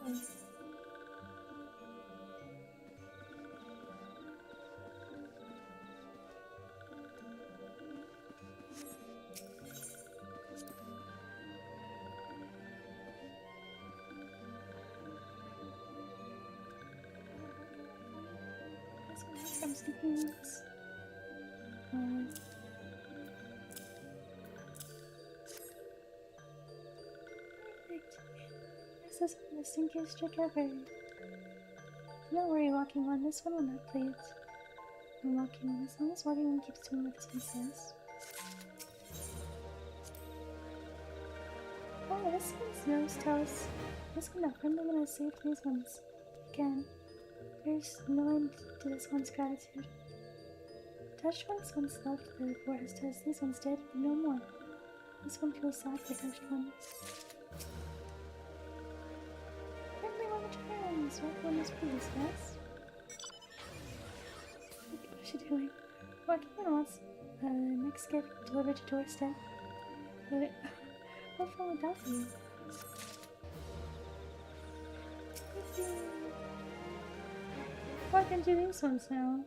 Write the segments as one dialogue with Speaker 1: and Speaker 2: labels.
Speaker 1: careful. Some sticky ones. Perfect. This is the stinkiest trick ever. Don't worry, Walking One. This one will not play it. I'm Walking One. As long as Walking One keeps doing what this one says. Oh, this one's nose tells. This one, that friendly one, has saved these ones. Again. There's no end to this one's gratitude. Touched ones once loved the forest as these ones did, but no more. This one feels sad for Touched One. Friendly one returns! What one is pleased, yes? What's she doing? Walking One wants next gift delivered to doorstep. But what's wrong with that for you? Why can't you do these ones now?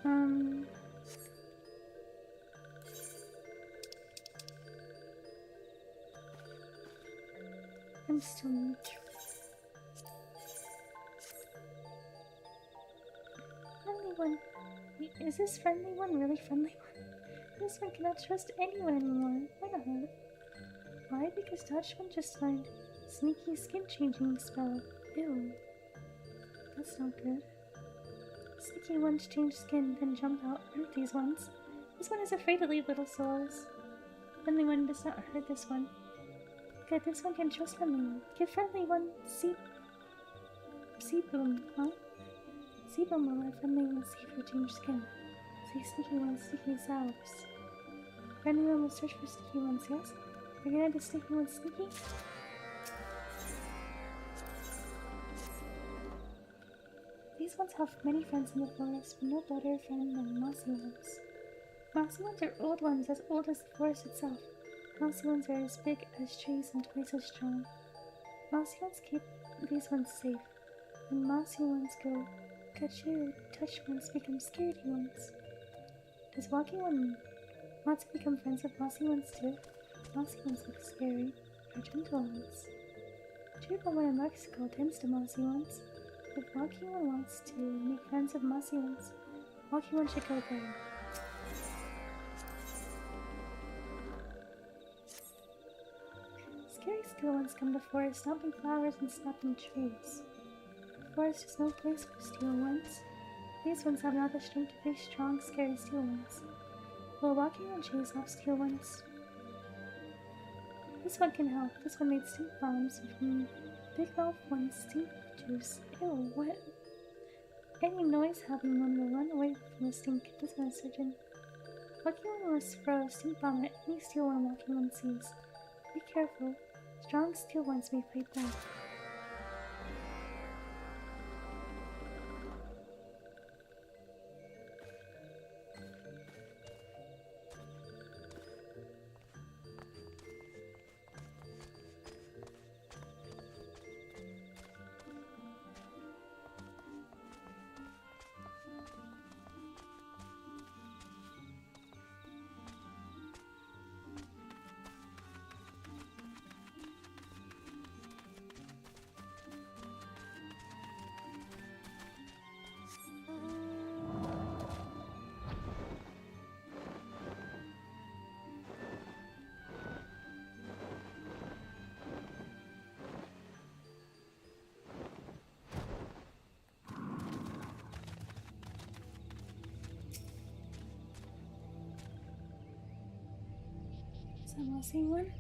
Speaker 1: I'm still neutral. Friendly one. Wait, is this friendly one really friendly one? This one cannot trust anyone anymore. Why not? Why? Because Touch One just learned sneaky skin changing spell. Ew. That's not good. Sneaky ones change skin, then jump out, hurt these ones. This one is afraid to leave little souls. Friendly one does not hurt this one. Good, this one can trust friendly one. Give friendly one Seaboom, huh? Seaboom will let friendly one see for change skin. See sneaky ones, sneaky selves. Friendly one will search for sneaky ones, yes? Are you gonna do sneaky ones sneaky? These ones have many friends in the forest, but no better friend than mossy ones. Mossy ones are old ones, as old as the forest itself. Mossy ones are as big as trees and twice as strong. Mossy ones keep these ones safe. When mossy ones go, touch ones become scaredy ones. Does Walking One want to become friends with mossy ones too? Mossy ones look scary, or gentle ones. Cheerful one in Mexico tends to mossy ones. If Walking One wants to make friends with mossy ones, Walking One should go there. Scary steel ones come to forest, stomping flowers and snapping trees. The forest is no place for steel ones. These ones have not the strength to face strong, scary steel ones. Will Walking One chase off steel ones? This one can help. This one made stink bombs from Big Mouth One's stink juice. Ew, what? Any noise-having one will run away from the stink. This one is certain. Walking One will throw a stink bomb at any steel one Walking One sees. Be careful. Strong steel ones may fight back. Am I seeing one?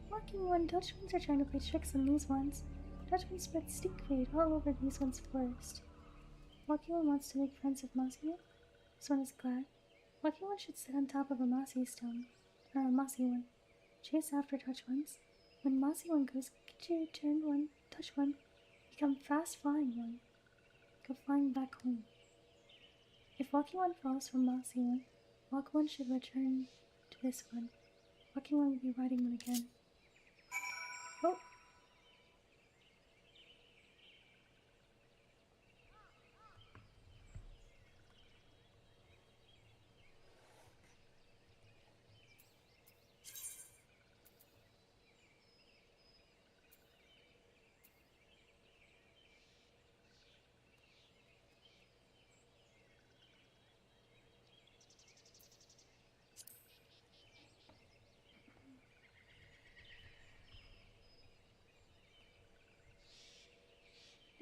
Speaker 1: Walking One, Touch Ones are trying to play tricks on these ones. Touch One spread stink food all over these ones' forest. Walking One wants to make friends with Mossy One. This one is glad. Walking One should sit on top of a mossy stone, or a mossy one. Chase after Touch Ones. When Mossy One goes, get your turn one, Touch One. Become fast flying one. Go flying back home. If Walking One falls from Mossy One, Walking One should return to this one. Walking One will be riding one again.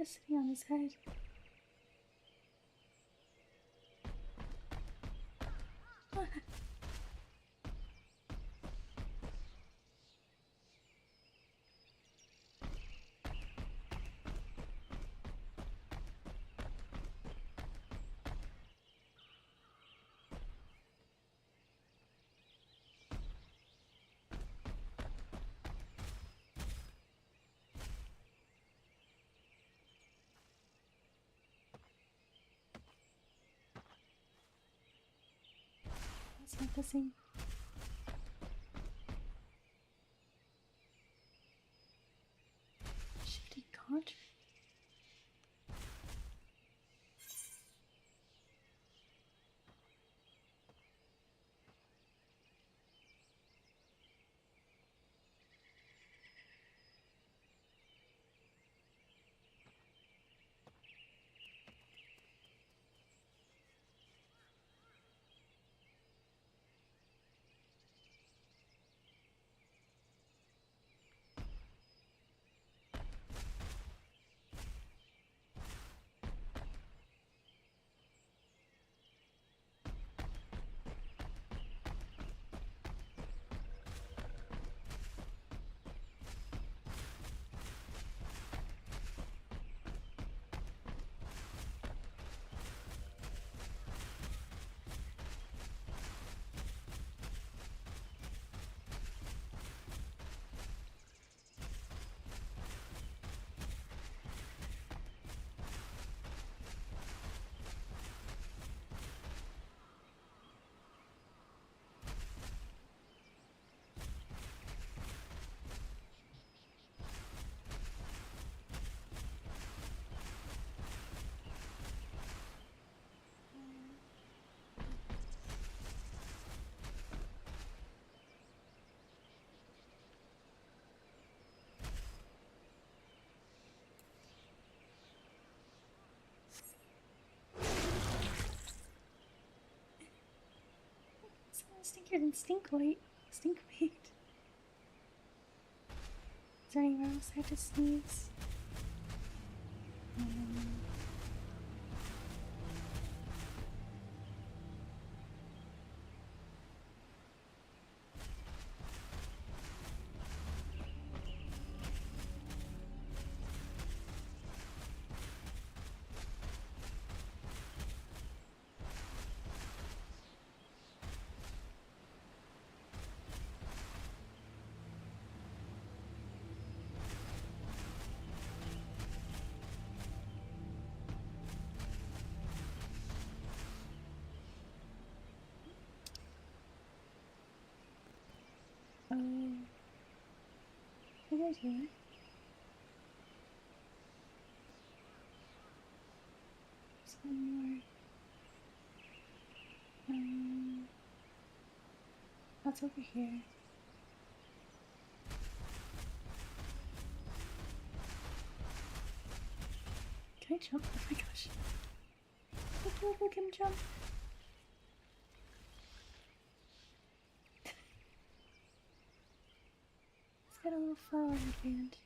Speaker 1: just sitting on his head. That's not the same. Shifty conch? Stinkier than stinkweed. Stinkweed. Is there anywhere else I have to sneeze? Maybe I do. There's one more. What's over here? Can I jump? Oh my gosh. Look him jump. He's got a little flower headband.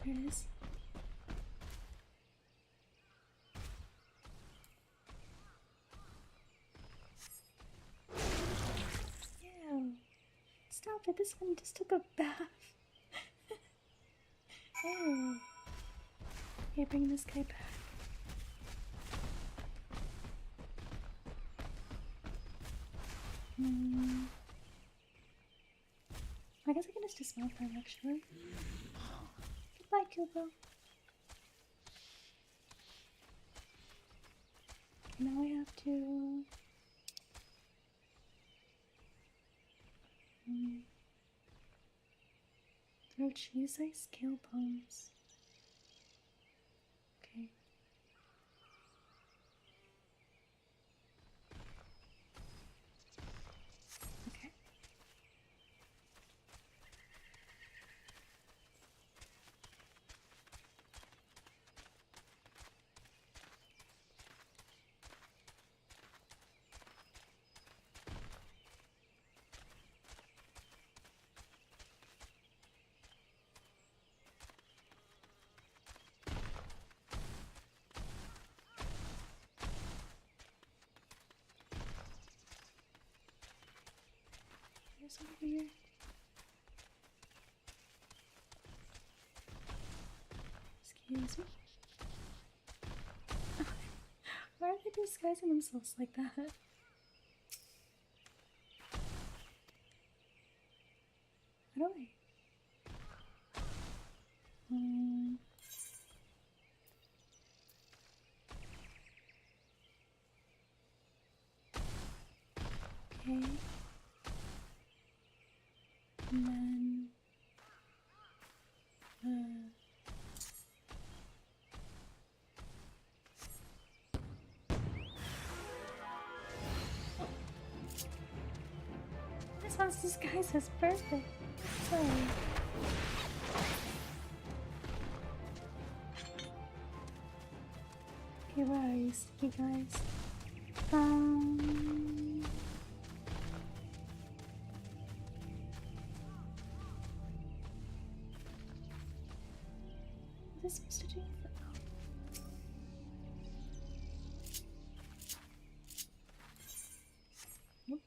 Speaker 1: There it is. Ew. Stop it, this one just took a bath. Ew. Okay, bring this guy back. I guess I can just dismount them actually. Goodbye, Kubo. Now I have to... grow tree-sized scale palms. Okay. Okay. There's over here. Excuse me. Why are they disguising themselves like that? How do I? Okay. And then this one's disguised as perfect. Sorry. Okay, where are you, sticky guys? What is this supposed to do? Nope.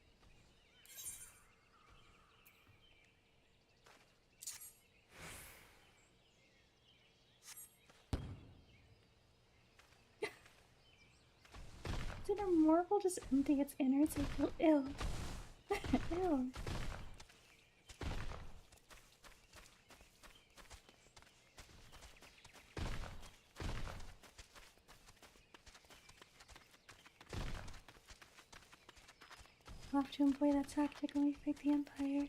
Speaker 1: Did a marble just empty its innards? I feel ill. Ill. I'll have to employ that tactic when we fight the Empire.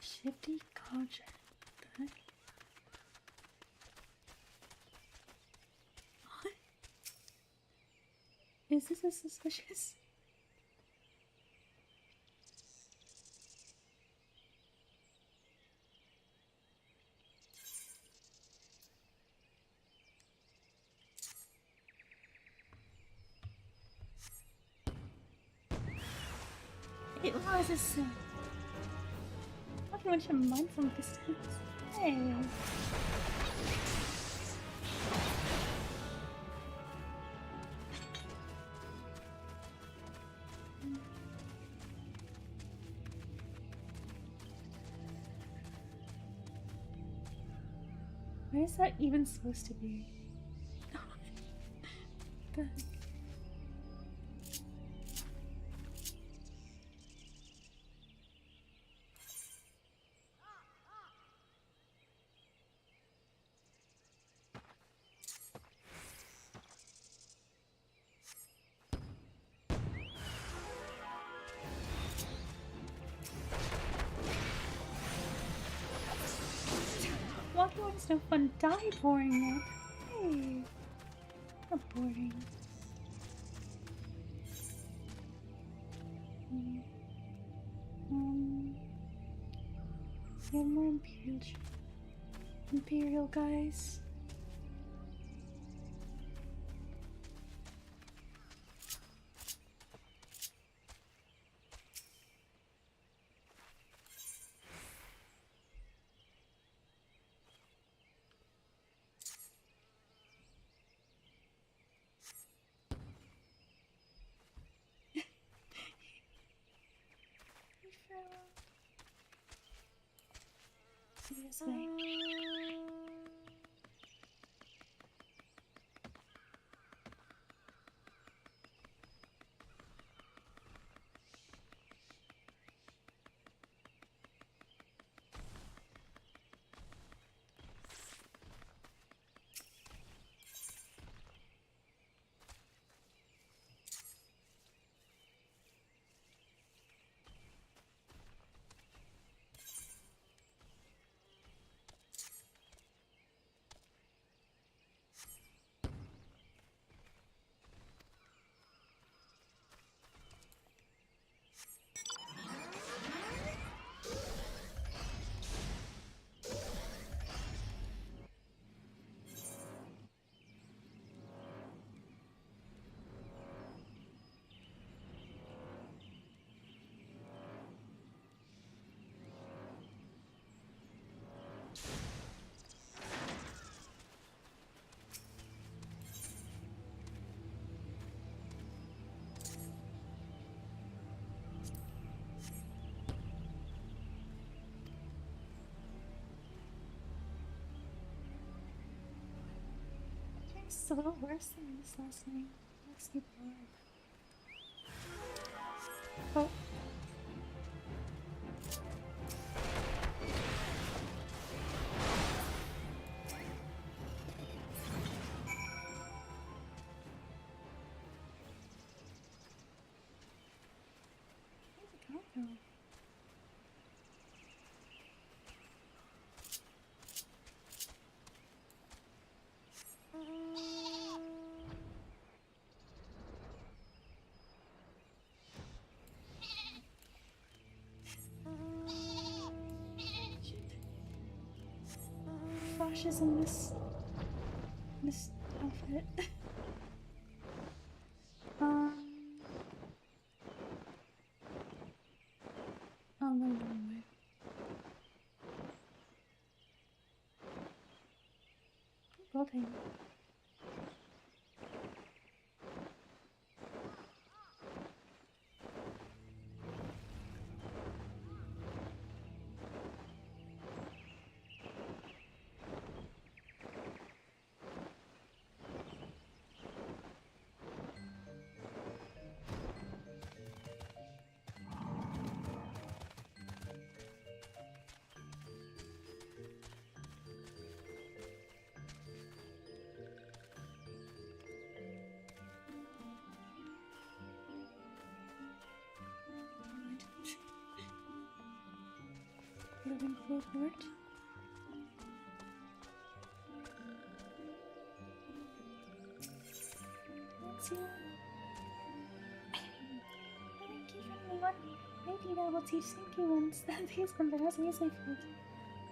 Speaker 1: Shifty cauldron. What the heck? What? Is this a suspicious? It was a sin. Everyone should mind some distance. Hey. Where is that even supposed to be? What the heck? Walking on is no fun. Die boring. Hey. Not boring. We have more Imperial guys. This way. It's a little worse than this last night. It makes me bored. Oh. Where'd the guy go? Flash is in this outfit. Oh, I'm going the wrong way. Building. Living forward. Let's see. Thank you, friendly one. Maybe that will teach stinky ones that these ones are also easily fooled.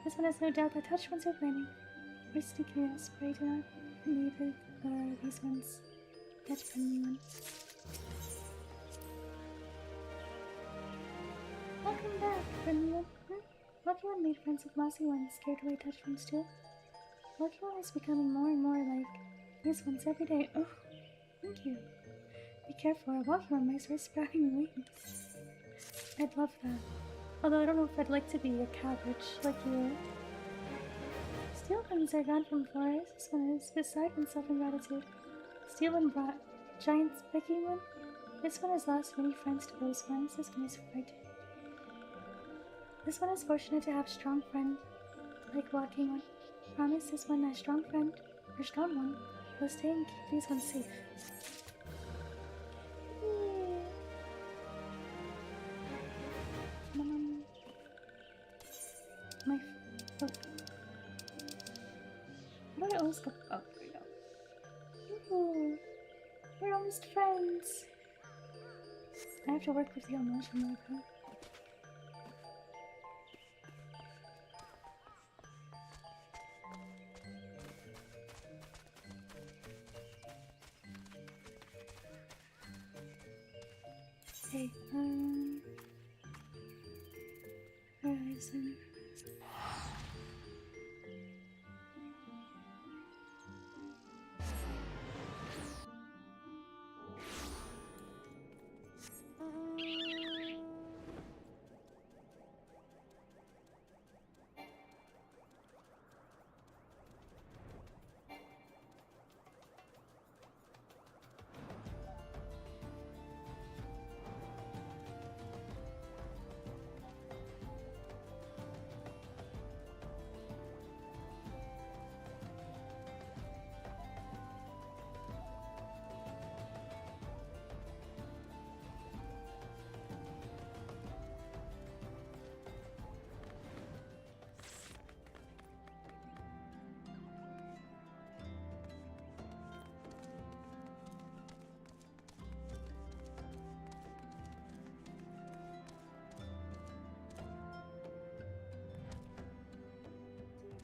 Speaker 1: This one has no doubt that touch ones are planning. Or stickiness, but I do not need these ones. Get friendly ones. Welcome back, friendly one. Lucky One made friends with mossy ones, scared away touch ones too. Lucky One is becoming more and more like these ones every day. Oh, thank you. Be careful, Lucky One might start sprouting wings. I'd love that. Although I don't know if I'd like to be a cabbage like you. Steel ones are gone from forest. This one is beside himself in gratitude. Steel one brought giant spiky one. This one has lost many friends to those ones. This one is frightened. This one is fortunate to have a strong friend, like Walking One. Promise this one a strong friend, or strong one, will stay and keep these ones safe. My foot. How do I always go? Oh, there we go. Ooh, we're almost friends. I have to work with you on motion like that. Okay, Horizon.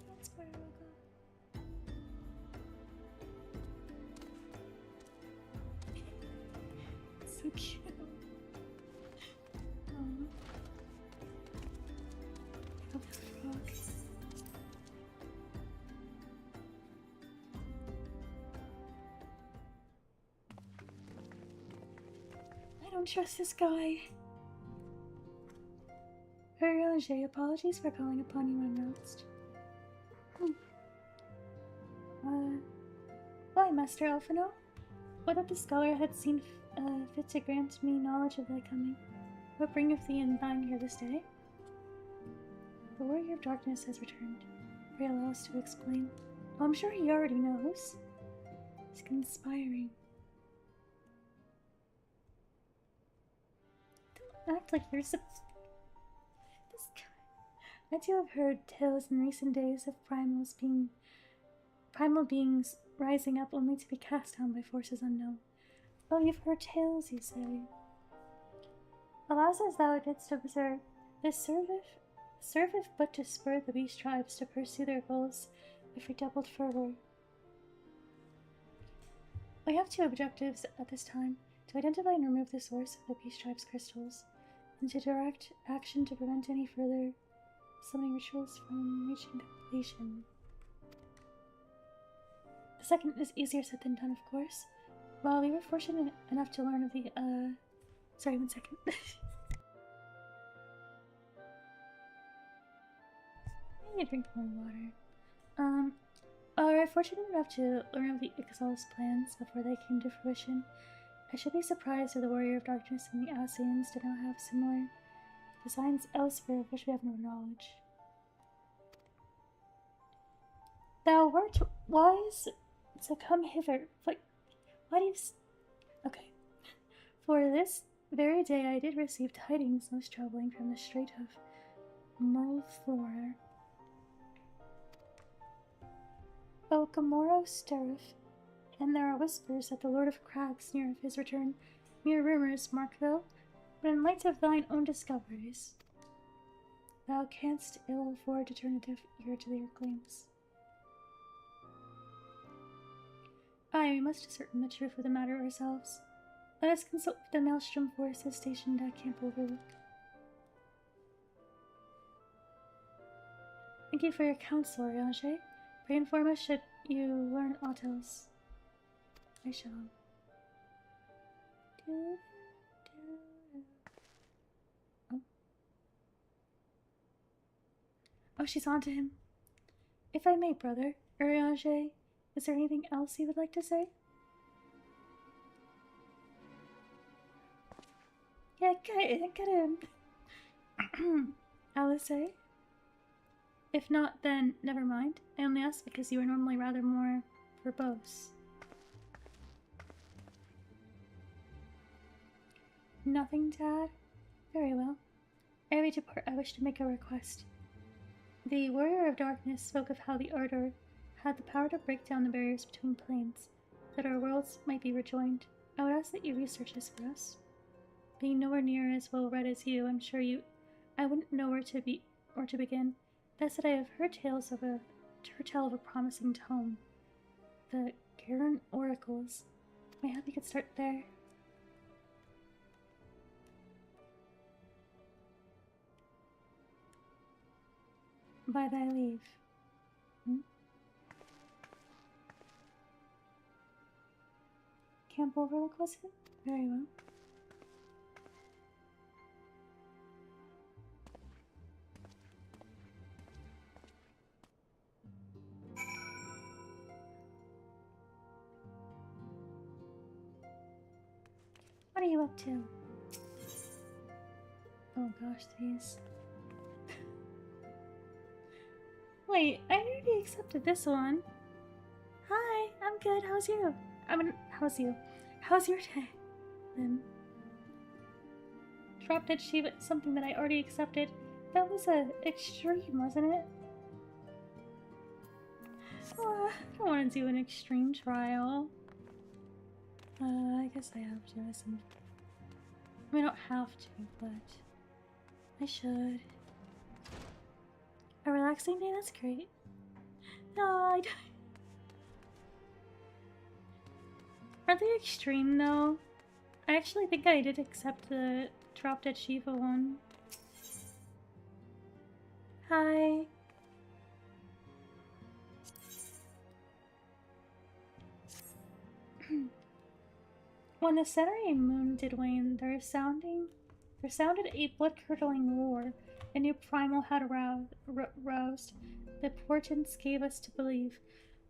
Speaker 1: That's where I'll go. So cute. Oh, the frog. I don't trust this guy. Roger, apologies for calling upon you unannounced. Well, Master Alphino. Would that the scholar had seen fit to grant me knowledge of thy coming. What bringeth thee and thine here this day? The warrior of darkness has returned. Pray allow us to explain. Oh, I'm sure he already knows. He's conspiring. Don't act like you're this guy. I too have heard tales in recent days of primal beings rising up only to be cast down by forces unknown. Oh, you've heard tales, you say. Alas, as thou didst observe, this serveth but to spur the beast tribes to pursue their goals with redoubled fervor. We have two objectives at this time: to identify and remove the source of the beast tribe's crystals, and to direct action to prevent any further summoning rituals from reaching completion. The second is easier said than done, of course. While we were fortunate enough to learn of the, sorry, 1 second. I need to drink more water. We were fortunate enough to learn of the Ixal's plans before they came to fruition. I should be surprised if the Warrior of Darkness and the Asians did not have similar designs elsewhere of which we have no knowledge. Thou wert wise to come hither. Why do you okay. For this very day I did receive tidings most troubling from the Strait of Multhor. O Gamoro stirreth, and there are whispers that the Lord of Crags near of his return. Mere rumors, mark thou, but in light of thine own discoveries, thou canst ill afford to turn a deaf ear to their claims. Aye, we must ascertain the truth of the matter ourselves. Let us consult with the Maelstrom forces stationed at Camp Overlook. Thank you for your counsel, Oriange. Pray inform us should you learn aught else. I shall. Oh, she's on to him. If I may, brother, Oriange, is there anything else you would like to say? Yeah, get him. Alice? If not, then never mind. I only ask because you are normally rather more verbose. Nothing to add? Very well. Ere we depart, I wish to make a request. The Warrior of Darkness spoke of how the Ardor had the power to break down the barriers between planes, that our worlds might be rejoined. I would ask that you research this for us. Being nowhere near as well read as you, I'm sure I wouldn't know where to begin. That said, I have heard tales of tell of a promising tome. The Garen Oracles. Maybe we could start there. By thy leave. Camp Overlook, was it? Very well. What are you up to? Oh gosh, these. Wait, I already accepted this one. Hi, I'm good. How's you? How's you? How's your day? Then. Drop Dead Shiva, something that I already accepted. That was extreme, wasn't it? Oh, I don't want to do an extreme trial. I guess I have to. I don't have to, but I should. A relaxing day? That's great. No, I don't. Are they extreme though? I actually think I did accept the Drop Dead Shiva one. Hi. When the century moon did wane, there sounded a blood-curdling roar. A new primal had roused. The portents gave us to believe.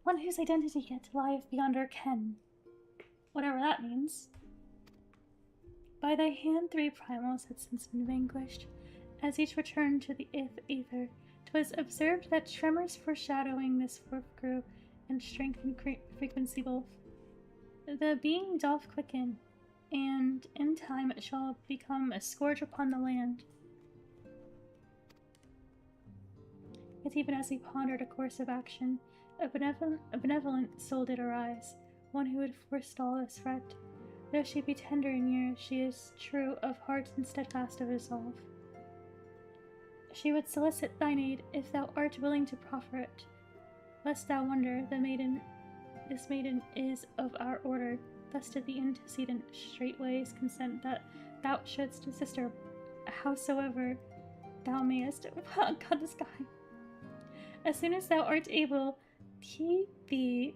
Speaker 1: one whose identity yet lieth beyond our ken. Whatever that means. By thy hand 3 primals had since been vanquished. As each returned to the ether, 'twas observed that tremors foreshadowing this fourth grew, and strength and frequency both. The being doth quicken, and in time it shall become a scourge upon the land. Yet even as he pondered a course of action, a benevolent soul did arise, one who would forestall this threat. Though she be tender in years, she is true of heart and steadfast of resolve. She would solicit thine aid if thou art willing to proffer it. Lest thou wonder, this maiden is of our order. Thus did the antecedent straightways consent that thou shouldst assist her, howsoever thou mayest. Oh God, this guy. As soon as thou art able, keep thee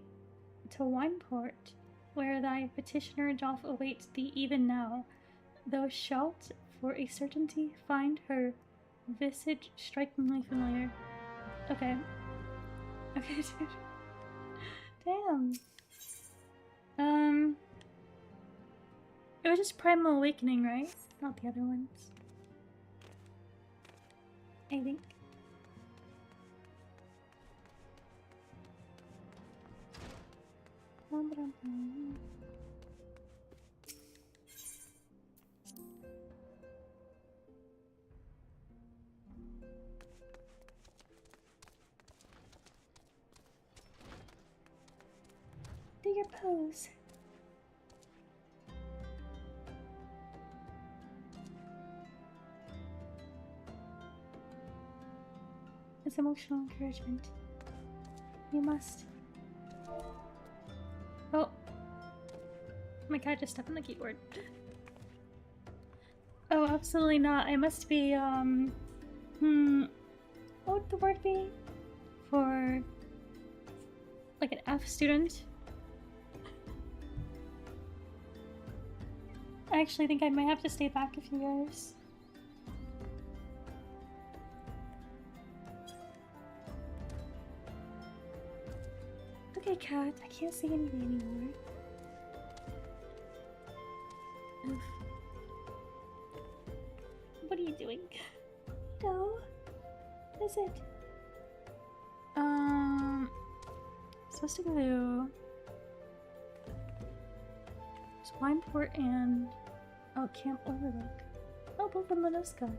Speaker 1: to Wineport, where thy petitioner doth await thee even now. Thou shalt, for a certainty, find her visage strikingly familiar. Okay. Okay, dude. Damn. It was just Primal Awakening, right? Not the other ones. I think. Do your pose. It's emotional encouragement. You must. Oh. My cat just stepped on the keyboard. Oh, absolutely not. I must be, what would the word be? For, like, an F student? I actually think I might have to stay back a few years. Okay, cat, I can't see anything anymore. Oof. What are you doing? No. What is it? Supposed to go to Wineport and Camp Overlook. Oh, both in Manoska.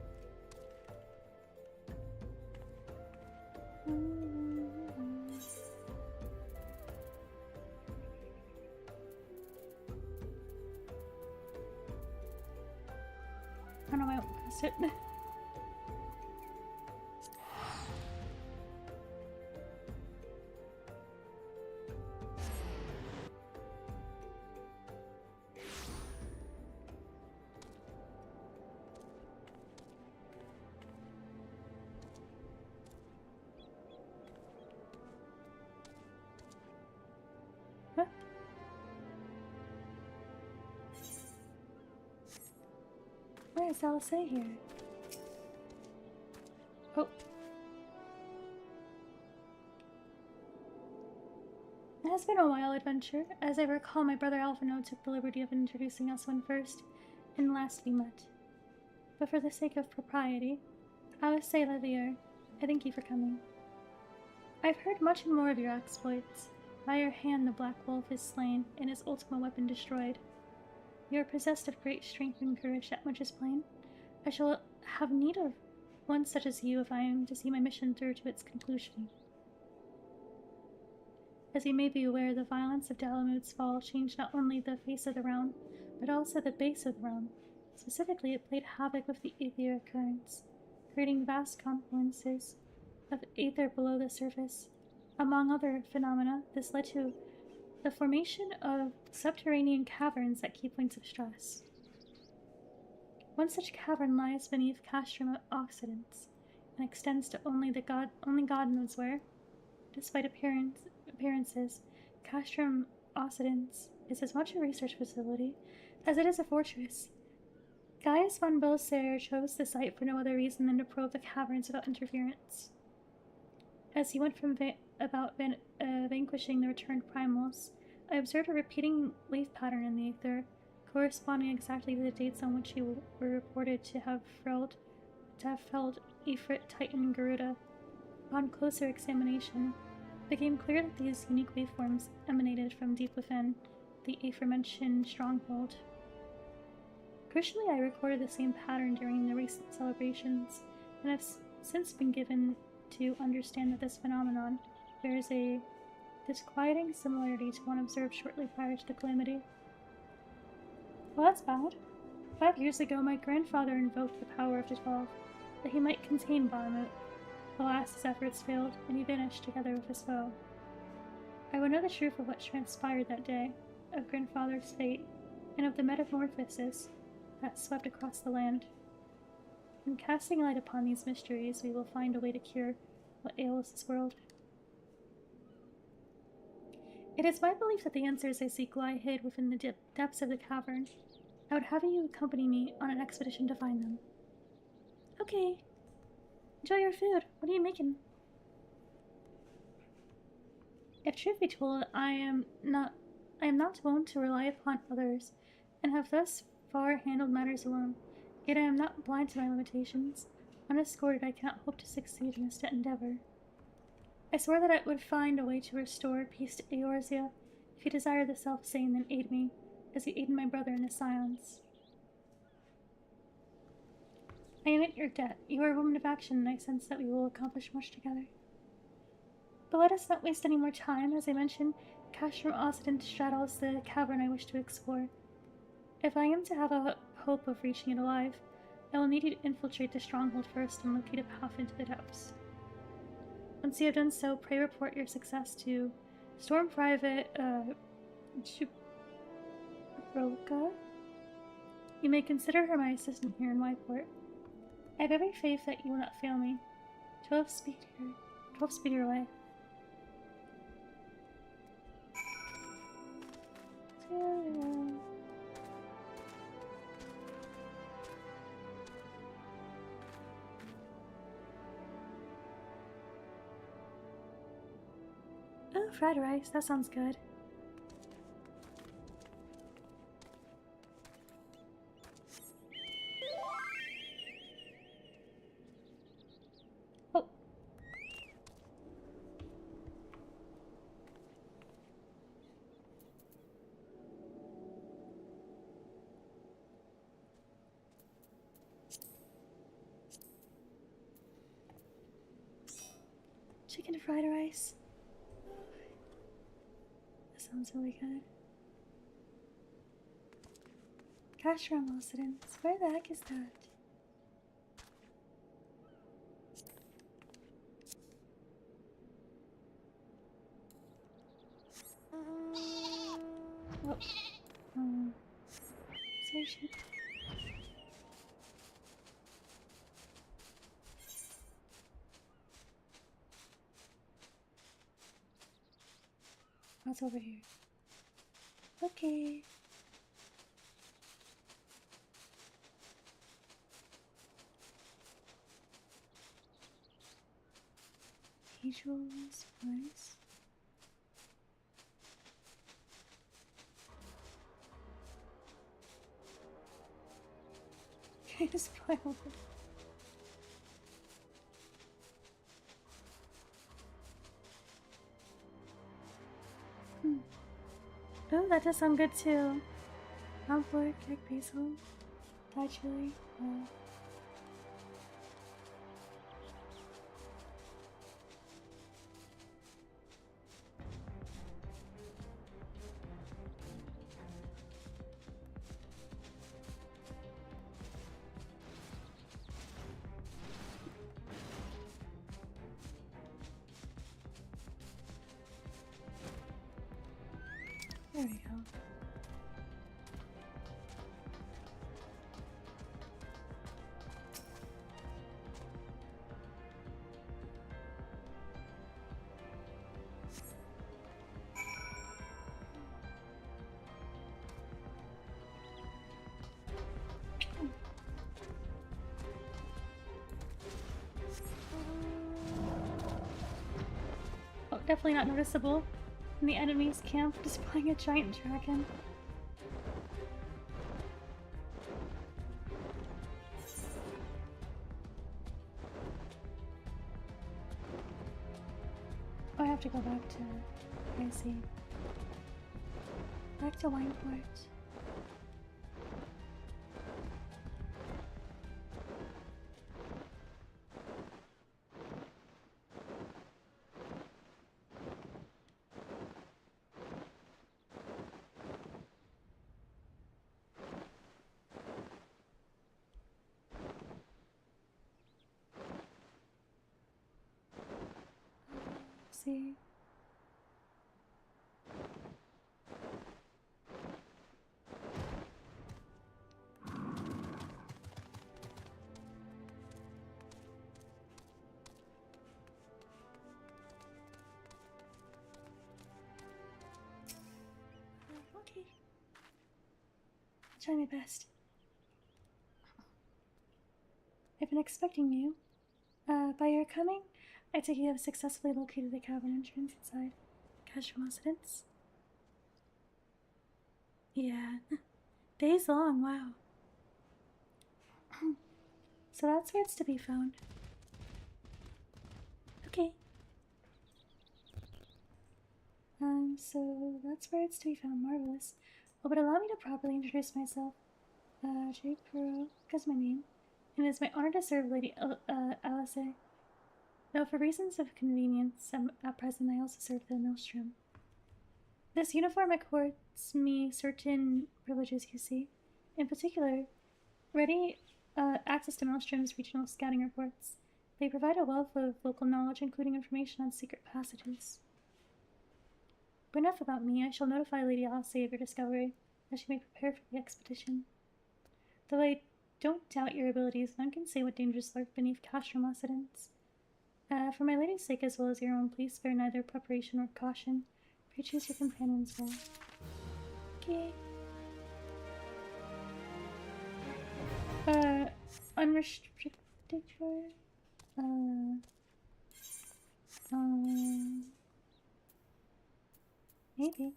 Speaker 1: I don't know why I won't press it. Huh? Where is Alice here? Oh. It has been a wild adventure. As I recall, my brother Alphino took the liberty of introducing us when first and last we met. But for the sake of propriety, I will say Levier, I thank you for coming. I've heard much and more of your exploits. By your hand the Black Wolf is slain, and his ultimate weapon destroyed. You are possessed of great strength and courage, that much is plain. I shall have need of one such as you if I am to see my mission through to its conclusion. As you may be aware, the violence of Dalamud's fall changed not only the face of the realm, but also the base of the realm. Specifically, it played havoc with the aether currents, creating vast confluences of aether below the surface. Among other phenomena, this led to the formation of subterranean caverns at key points of stress. One such cavern lies beneath Castrum Occidents, and extends to only God knows where. Despite appearances, Castrum Occidents is as much a research facility as it is a fortress. Gaius von Belsair chose the site for no other reason than to probe the caverns without interference. As he went from about vanquishing the returned primals, I observed a repeating wave pattern in the ether, corresponding exactly to the dates on which you were reported to have felled Ifrit, Titan, and Garuda. Upon closer examination, it became clear that these unique waveforms emanated from deep within the aforementioned stronghold. Crucially, I recorded the same pattern during the recent celebrations, and have since been given to understand that this phenomenon bears a disquieting similarity to one observed shortly prior to the calamity. Well, that's bad. 5 years ago, my grandfather invoked the power of the 12, that he might contain Bahamut. Alas, his efforts failed, and he vanished together with his foe. I would know the truth of what transpired that day, of grandfather's fate, and of the metamorphosis that swept across the land. In casting light upon these mysteries, we will find a way to cure what ails this world. It is my belief that the answers I seek lie hid within the depths of the cavern. I would have you accompany me on an expedition to find them. Okay. Enjoy your food. What are you making? If truth be told, I am not wont to rely upon others, and have thus far handled matters alone. Yet I am not blind to my limitations. Unescorted, I cannot hope to succeed in this endeavor. I swore that I would find a way to restore peace to Eorzea. If you desire the self-same, then aid me, as you aided my brother in the Scions. I am at your debt. You are a woman of action, and I sense that we will accomplish much together. But let us not waste any more time. As I mentioned, cash from Occident straddles the cavern I wish to explore. If I am to have a hope of reaching it alive, I will need you to infiltrate the stronghold first and locate a path into the depths. Once you have done so, pray report your success to Storm Private Roggo. You may consider her my assistant here in Wyport. I have every faith that you will not fail me. 12 speed your way. Oh, fried rice. That sounds good. Oh. Chicken fried rice. That sounds really good. Cash from Occident. Where the heck is that? Oh. Station. What's over here? Okay. Visual supplies. Can I just fly over? Oh, that does sound good too. Pork, egg basil, Thai chili. There we go. Oh, definitely not noticeable in the enemy's camp displaying a giant dragon. Oh, I have to go back to... I see. Back to Wineport. See. Okay. I'll try my best. I've been expecting you. By your coming, I take you have successfully located the cavern entrance inside Castramossidence. Yeah. Days long, wow. So that's where it's to be found. Okay. So that's where it's to be found. Marvelous. Oh, but allow me to properly introduce myself. Jake Poro, that's my name. And it is my honor to serve Lady Alice. Though for reasons of convenience, at present I also serve the Maelstrom. This uniform accords me certain privileges, you see. In particular, ready access to Maelstrom's regional scouting reports. They provide a wealth of local knowledge, including information on secret passages. But enough about me. I shall notify Lady Alice of your discovery, as she may prepare for the expedition. Though I don't doubt your abilities, none can say what dangers lurk beneath Castramossidence. For my lady's sake as well as your own, please spare neither preparation or caution. Pray choose your companions well. Okay. Unrestricted for... Maybe.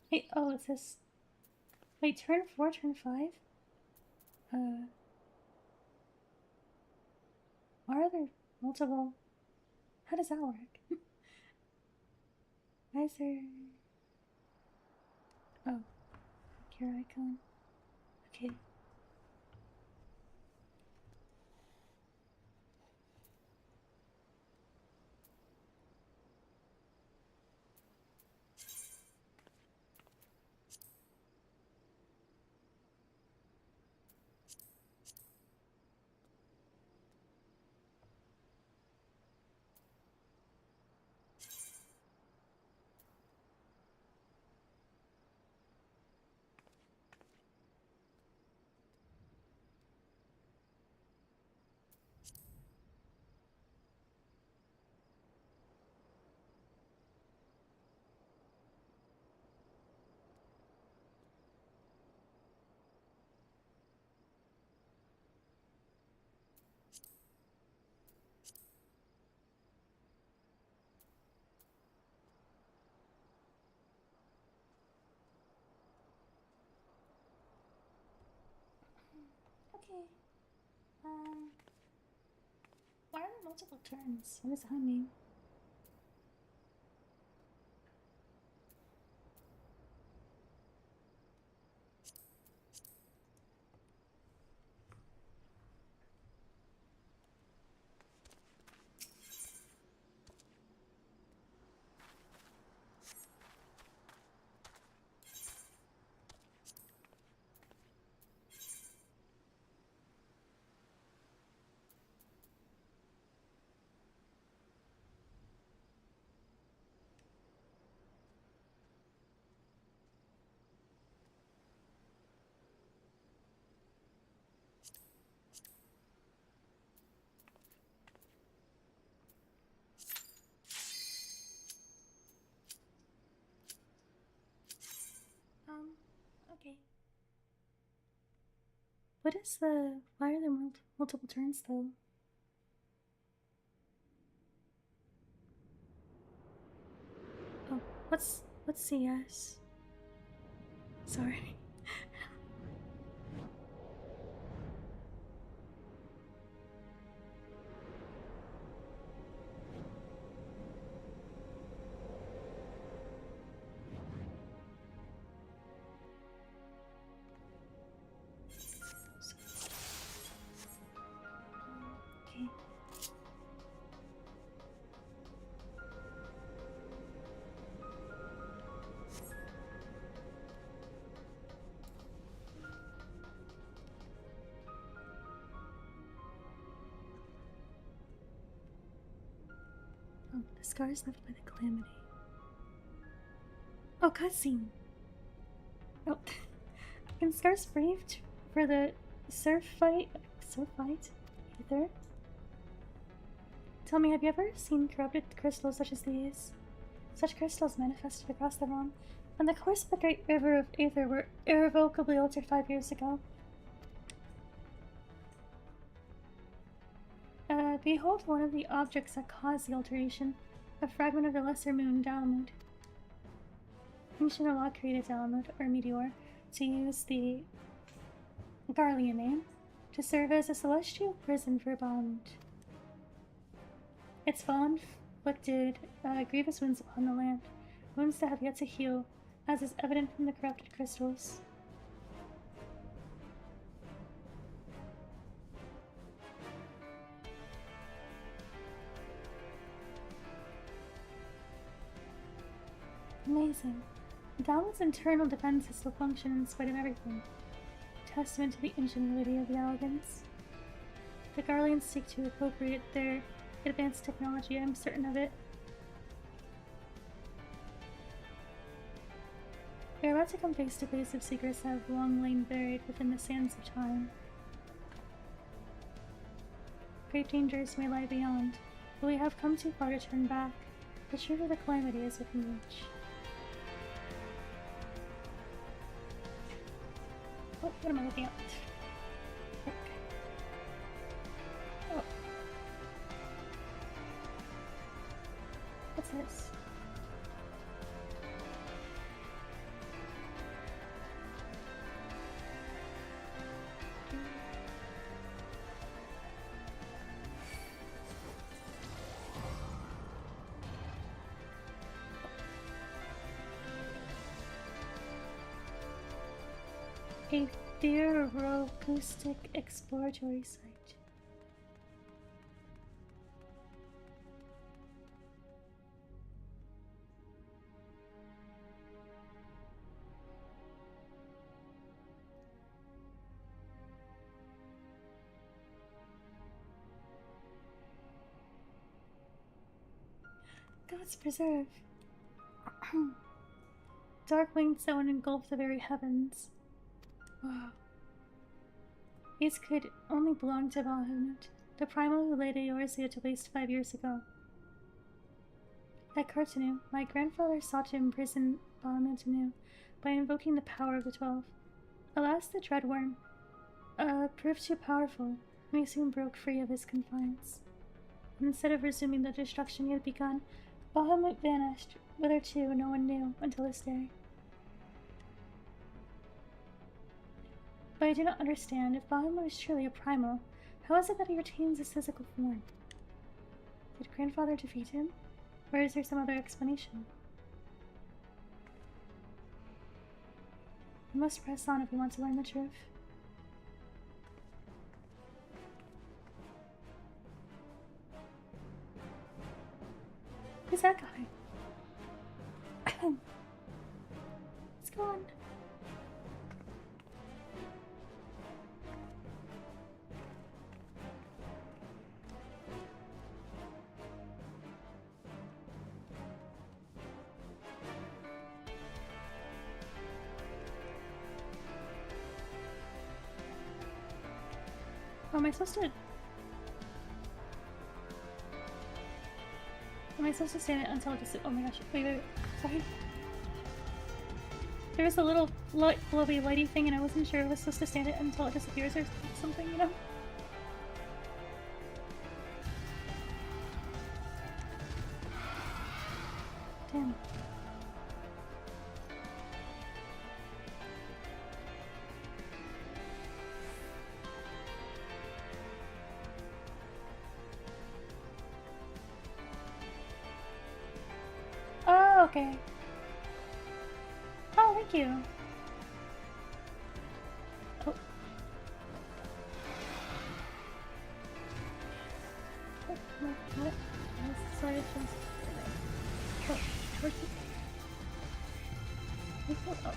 Speaker 1: Wait, oh, it says... Wait, turn 4, turn 5? Are there multiple... How does that work? Why is there... Oh, your icon. Okay. Okay. Why are there multiple turns? What does that mean? Okay. What is the... Why are there multiple turns, though? Oh, what's CS? Sorry. Okay. Oh, the scars left by the calamity. Oh, cutscene! Oh, can scars braved for the surf fight? Ether? Tell me, have you ever seen corrupted crystals such as these? Such crystals manifested across the realm when the course of the great river of Aether were irrevocably altered 5 years ago. Behold one of the objects that caused the alteration, a fragment of the lesser moon, Dalamud. Ancient Allah created Dalamud, or meteor, to use the Garlean name, to serve as a celestial prison for Bahamut. Its fall inflicted grievous wounds upon the land, wounds that have yet to heal, as is evident from the corrupted crystals. Amazing. Dalamud's internal defenses still function in spite of everything. Testament to the ingenuity of the Elegants. The Garleans seek to appropriate their advanced technology, I'm certain of it. We are about to come face to face with secrets that have long lain buried within the sands of time. Great dangers may lie beyond, but we have come too far to turn back. The truth of the calamity is within reach. Oh, what am I looking at? Oh. What's this? A theoroacoustic exploratory site. God's preserve. Dark wings that would engulf the very heavens. Wow. These could only belong to Bahamut, the primal who laid Eorzea to waste 5 years ago. At Cartanu, my grandfather sought to imprison Bahamut anew by invoking the power of the 12. Alas, the dread worm proved too powerful, and he soon broke free of his confines. Instead of resuming the destruction he had begun, Bahamut vanished, whither to no one knew until this day. But I do not understand. If Bahamut is truly a primal, how is it that he retains his physical form? Did grandfather defeat him? Or is there some other explanation? We must press on if we want to learn the truth. Who's that guy? Let's go on. Oh, am I supposed to stand it until it just... Oh my gosh, wait, sorry. There was a little glowy lighty thing and I wasn't sure I was supposed to stand it until it disappears or something, you know? Damn. Oh, okay. Oh, thank you. Oh. Oh, no, what? Sorry, just... Oh, towards it. Oh. Oh.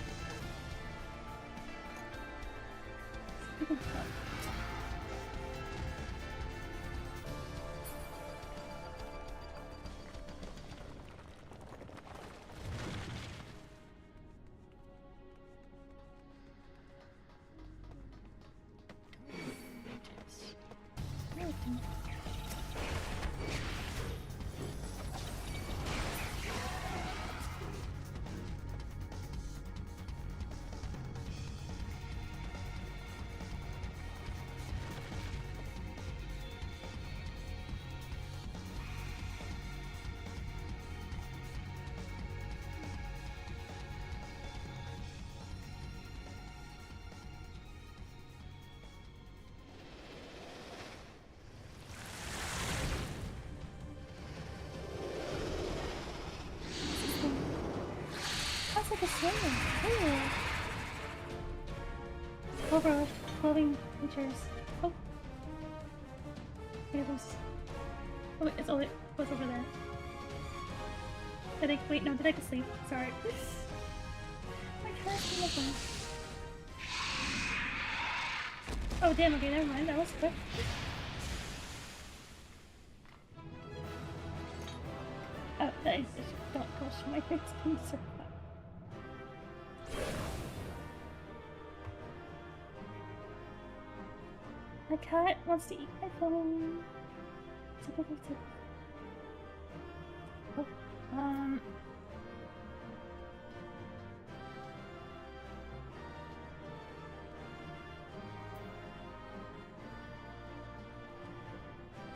Speaker 1: That's like a swimmer. Ooh. Overlook clothing features. Oh. Here there's... Oh wait, it's over, what's over there? Did I... Wait, no, did I go sleep? Sorry. My car's in the phone. Oh damn, okay, never mind, that was quick. Oh, that is... Don't push my face, please. My cat wants to eat my phone. Oh,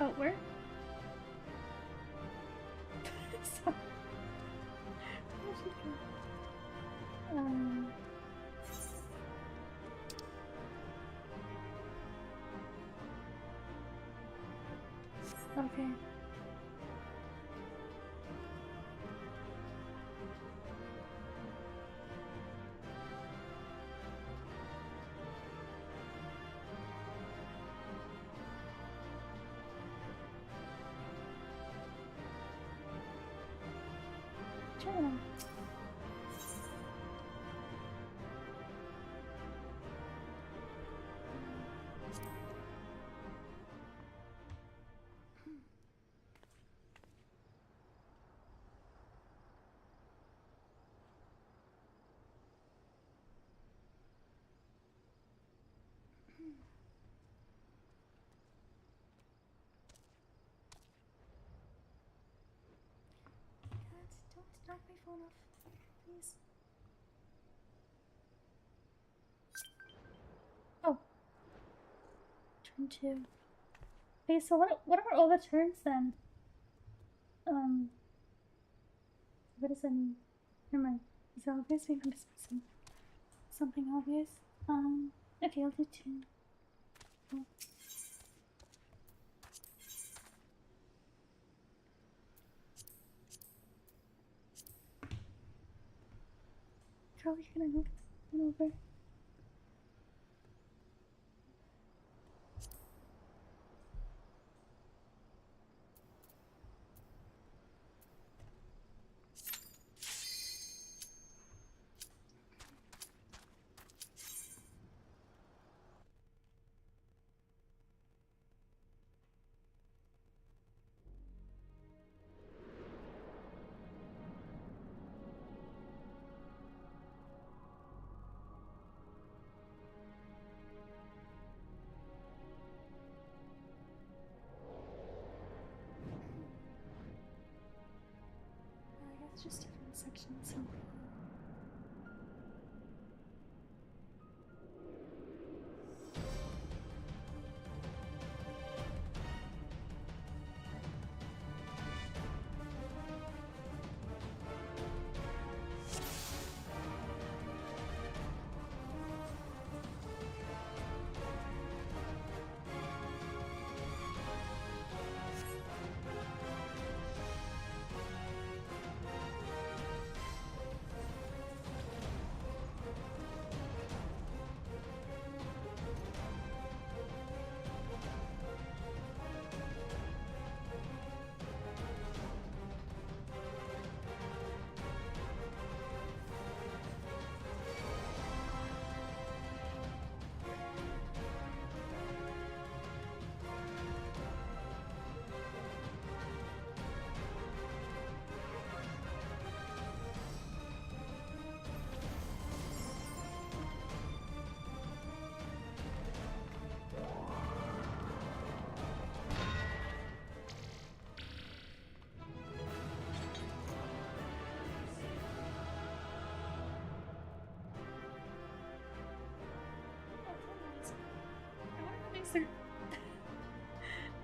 Speaker 1: oh, where? Sorry. Where should I go? Okay. Journal. Don't knock my phone off, please. Oh. Turn 2. Okay, so what are all the turns then? What does that mean? Never mind. Is it obvious? Maybe I'm just missing something obvious. Okay, I'll do 2. Oh. Charlie, can I move it over? I guess just different sections. So.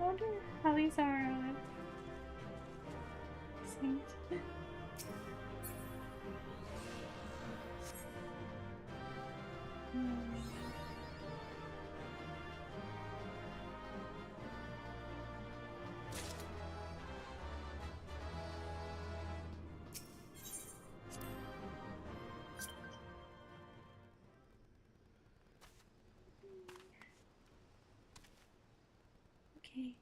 Speaker 1: I wonder how these are synced. Okay.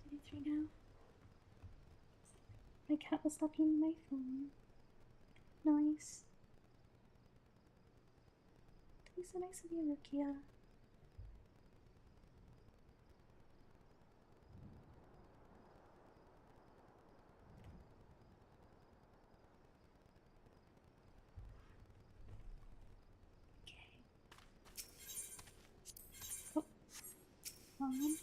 Speaker 1: 33 now. My cat was looking at my phone. Nice. That'd be so nice of you, Rukia. Okay. Oh. On.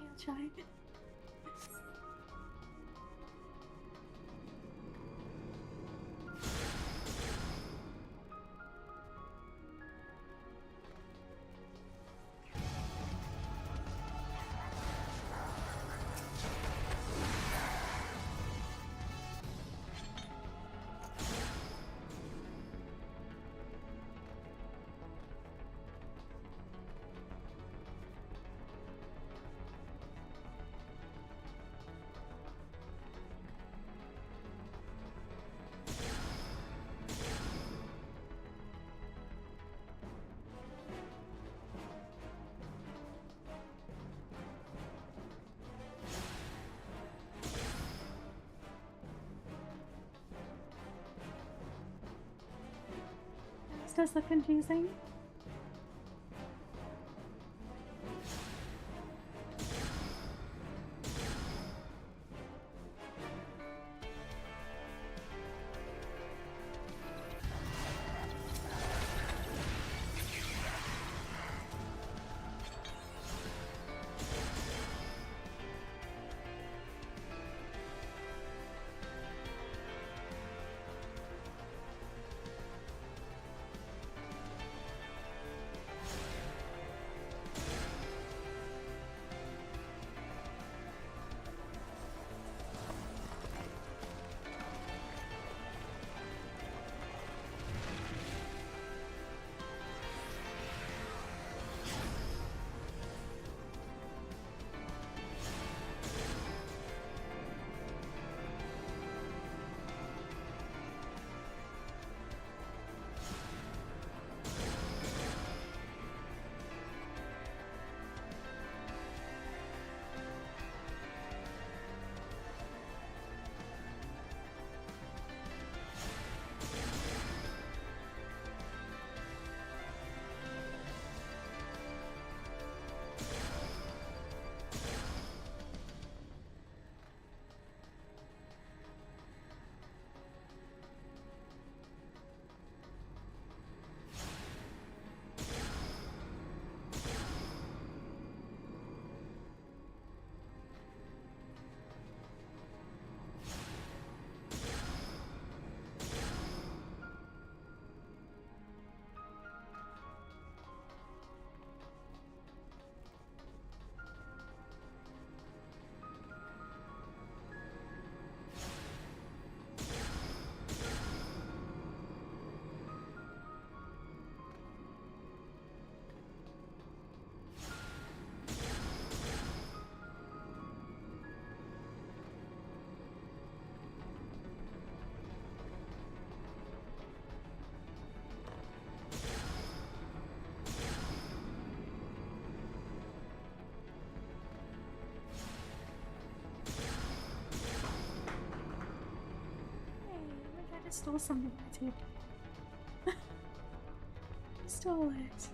Speaker 1: Yeah, try. This does look confusing. stole something from the table. Stole it.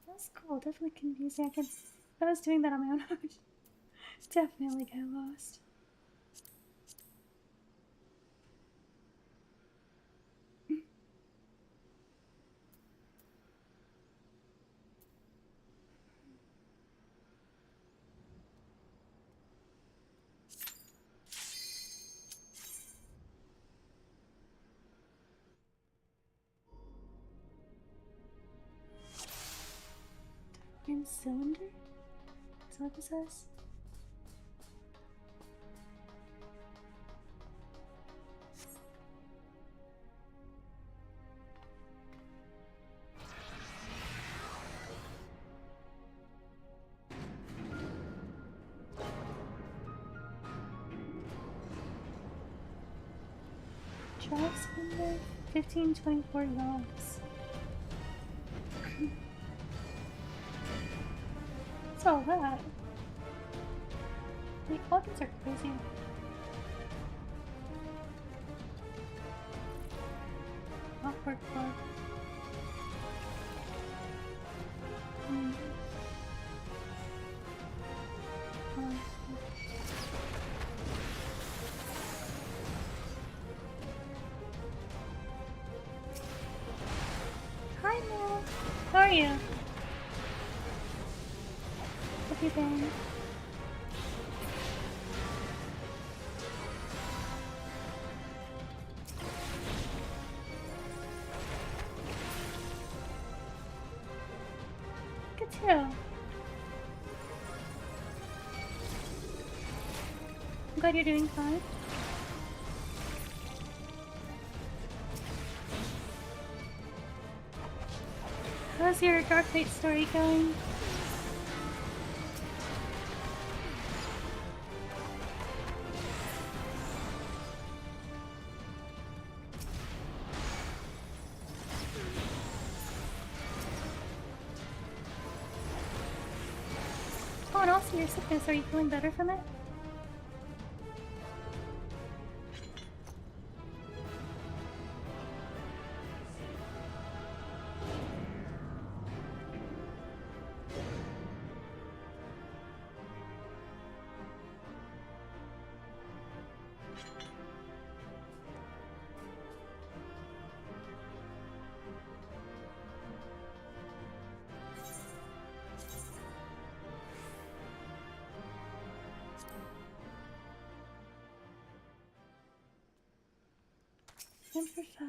Speaker 1: That's cool. Definitely confusing. If I was doing that on my own, I would definitely get lost. In cylinder? Is that what this says? Drive cylinder, 1524 yards. What's all that? The organs are crazy. Awkward part. Hi, Mel. How are you? Have you been? good too. I'm glad you're doing fine. How's your Dark Knight story going? Oh, and also your sickness. Are you feeling better from it? Number 5.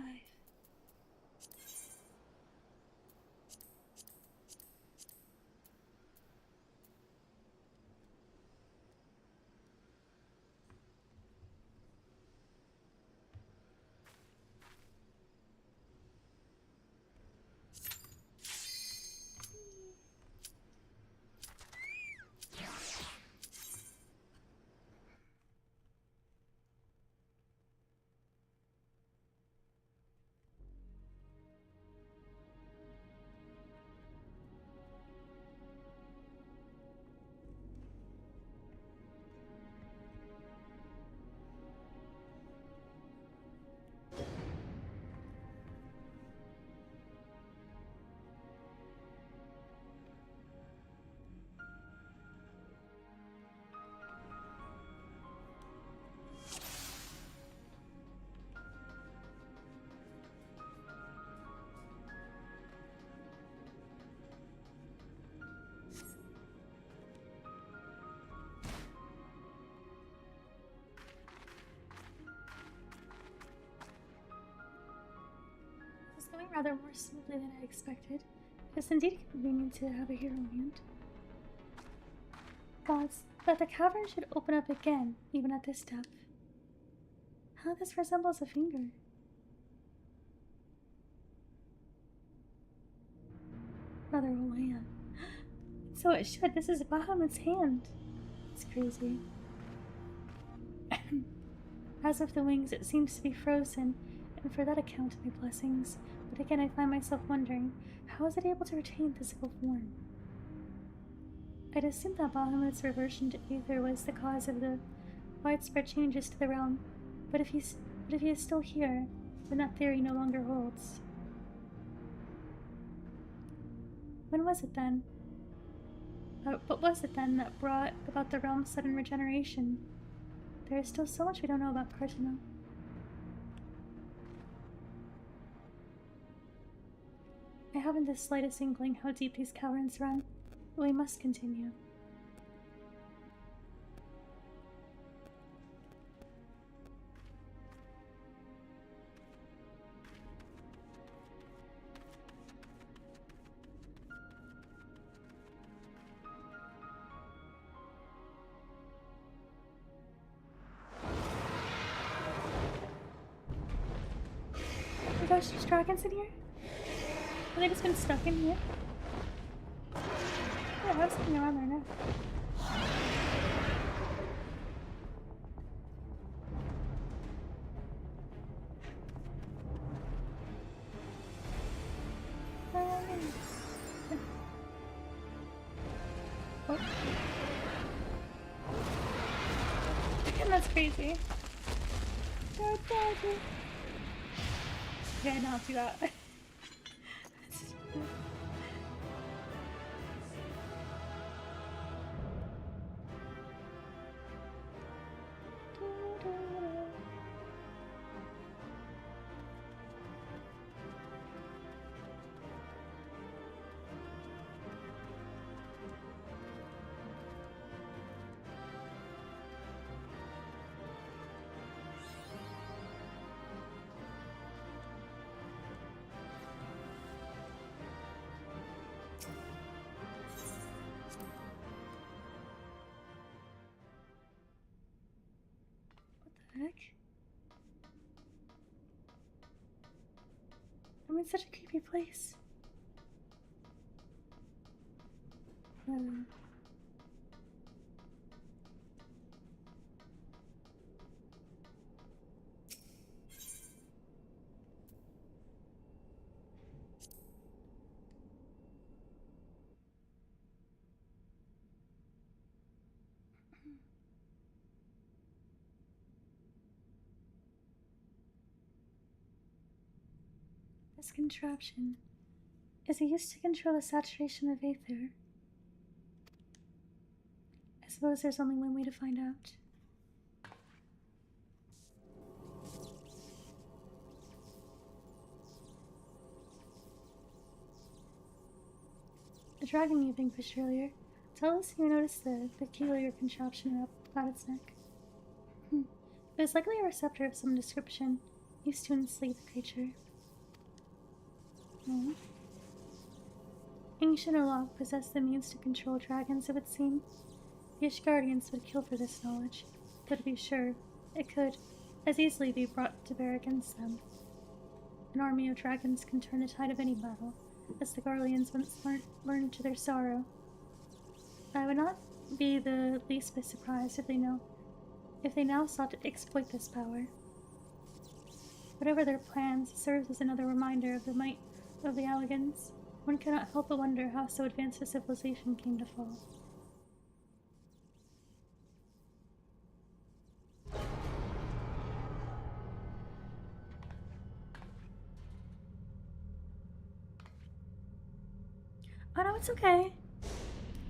Speaker 1: It's going rather more smoothly than I expected. It's indeed convenient to have a hero hand. Thoughts that the cavern should open up again, even at this depth. How this resembles a finger. Rather a whole hand. So it should. This is Bahamut's hand. It's crazy. As with the wings, it seems to be frozen, and for that account my blessings. But again, I find myself wondering, how is it able to retain physical form? I'd assume that Bahamut's reversion to Aether was the cause of the widespread changes to the realm, but if he is still here, then that theory no longer holds. What was it then that brought about the realm's sudden regeneration? There is still so much we don't know about Cartano. I haven't the slightest inkling how deep these caverns run, but we must continue. Oh my gosh, there's dragons in here? Have they just been stuck in here? Yeah, I have something around there now. Oh. Again, that's crazy. Yeah, not do that. in such a creepy place. This contraption. Is it used to control the saturation of aether? I suppose there's only one way to find out. The dragon you vanquished earlier. Tell us if you noticed the peculiar contraption about its neck. It was likely a receptor of some description, used to enslave the creature. Ancient Olaf possessed the means to control dragons, it would seem. The Ishgardians would kill for this knowledge, but to be sure, it could as easily be brought to bear against them. An army of dragons can turn the tide of any battle, as the Garleans once learned to their sorrow. I would not be the least bit surprised if they now sought to exploit this power. Whatever their plans, serves as another reminder of the might of the Allagans. One cannot help but wonder how so advanced a civilization came to fall. Oh no, it's okay.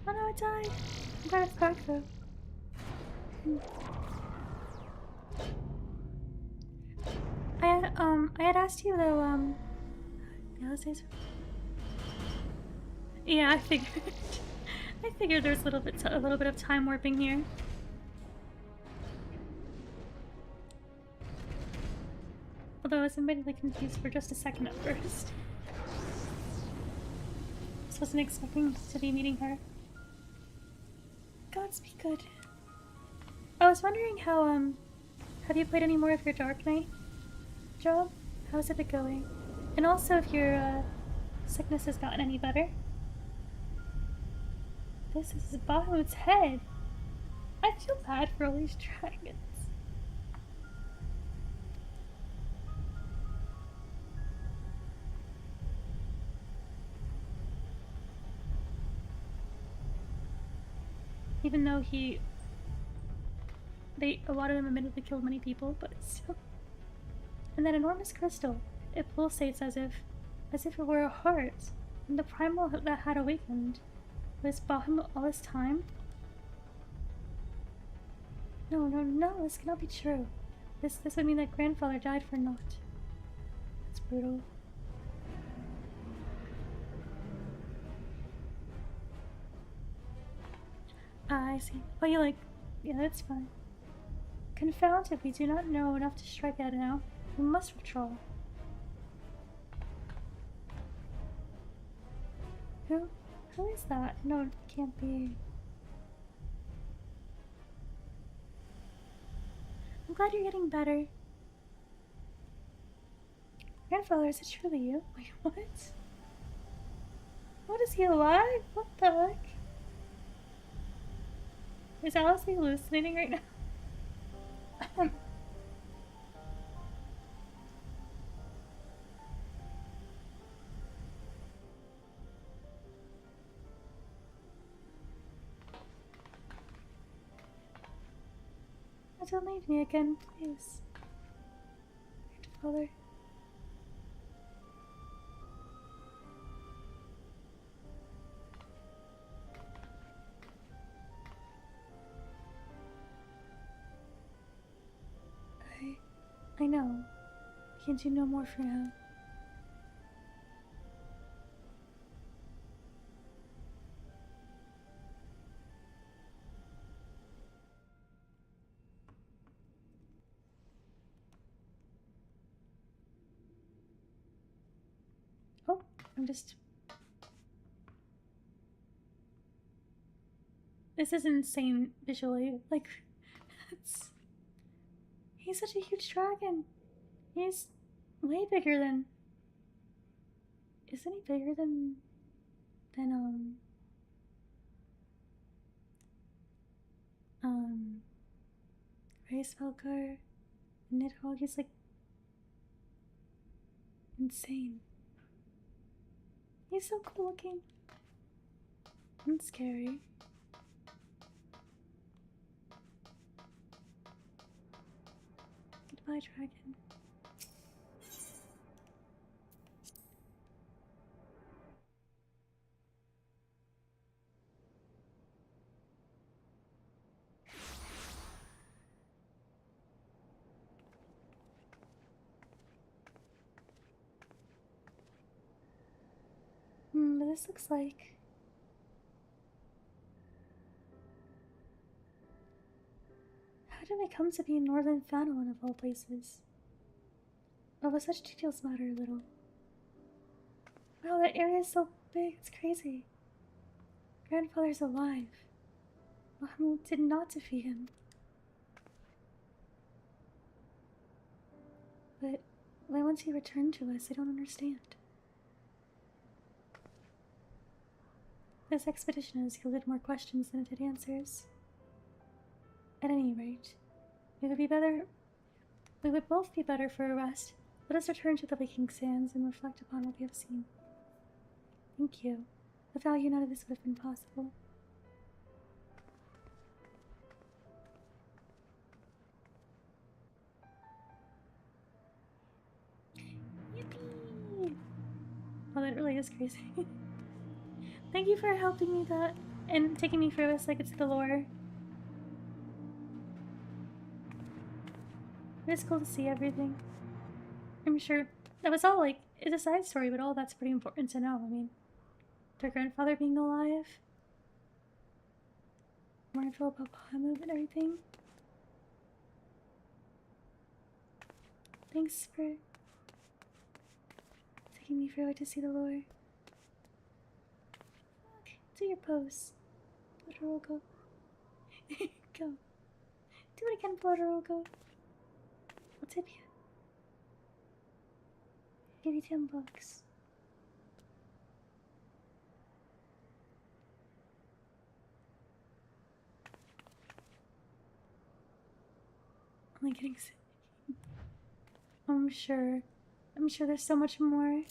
Speaker 1: Oh no, it died. I'm glad it's back though. I had asked you though, yeah, I figured. I figured there's a little bit of time warping here. Although I was admittedly confused for just a second at first. Just wasn't expecting to be meeting her. Gods be good. I was wondering how, have you played any more of your Dark Knight job? How's it been going? And also if your, sickness has gotten any better. This is Bahamut's head. I feel bad for all these dragons. Even though a lot of them admittedly killed many people, but still. And that enormous crystal, it pulsates as if it were a heart, and the primal that had awakened. Was Bahamut all this time? No, this cannot be true. This would mean that grandfather died for naught. That's brutal. I see. Oh, yeah, that's fine. Confounded, we do not know enough to strike out now. We must withdraw. Who is that? No, it can't be. I'm glad you're getting better. Grandfather, is it truly you? Wait, what? What, is he alive? What the heck? Is Alice hallucinating right now? Don't leave me again, please. Grandfather. I know. I can do no more for now. Oh, I'm just... This is insane visually. Like, it's... He's such a huge dragon. He's way bigger than... is any bigger than Race Valkar and Nidhogg. He's like insane. He's so cool looking and scary. Goodbye, dragon. But this looks like... How did I come to be in Northern Fanelin of all places? Oh, but such details matter a little. Wow, that area is so big, it's crazy. Grandfather's alive. Bahamut did not defeat him. But why won't he return to us? I don't understand. This expedition has yielded more questions than it did answers. At any rate, we would both be better for a rest. Let us return to the Waking Sands and reflect upon what we have seen. Thank you. Without you, none of this would have been possible. Yippee! Oh, that really is crazy. Thank you for helping me that and taking me through this so I could see the lore. It is cool to see everything. I'm sure that was all like, it's a side story, but all that's pretty important to know. I mean, their grandfather being alive, more info about Bahamut and everything. Thanks for taking me through it to see the lore. Okay, do your pose, Blotorogo. Go. Do it again, Blotorogo. I'll tip you. Give you $10. Only getting sick. I'm sure there's so much more.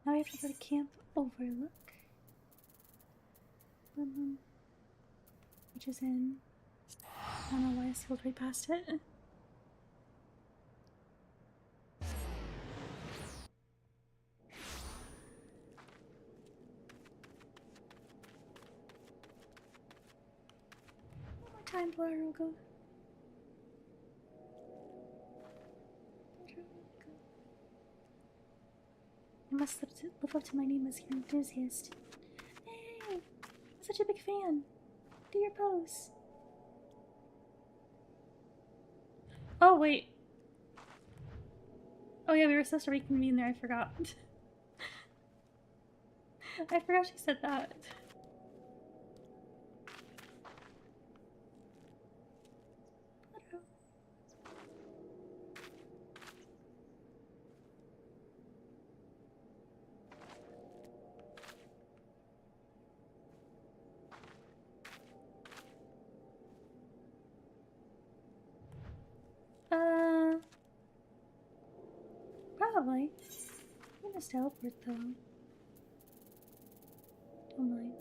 Speaker 1: Now we have to go to Camp Overlook. Which is in... I don't know why I scrolled right past it. One more time, Blotorogo. I must live up to my name as your enthusiast. Hey! I'm such a big fan. Do your pose. Oh, wait. Oh yeah, we were supposed to reconvene there, I forgot. I forgot she said that. Probably. I'm gonna teleport though. Don't mind.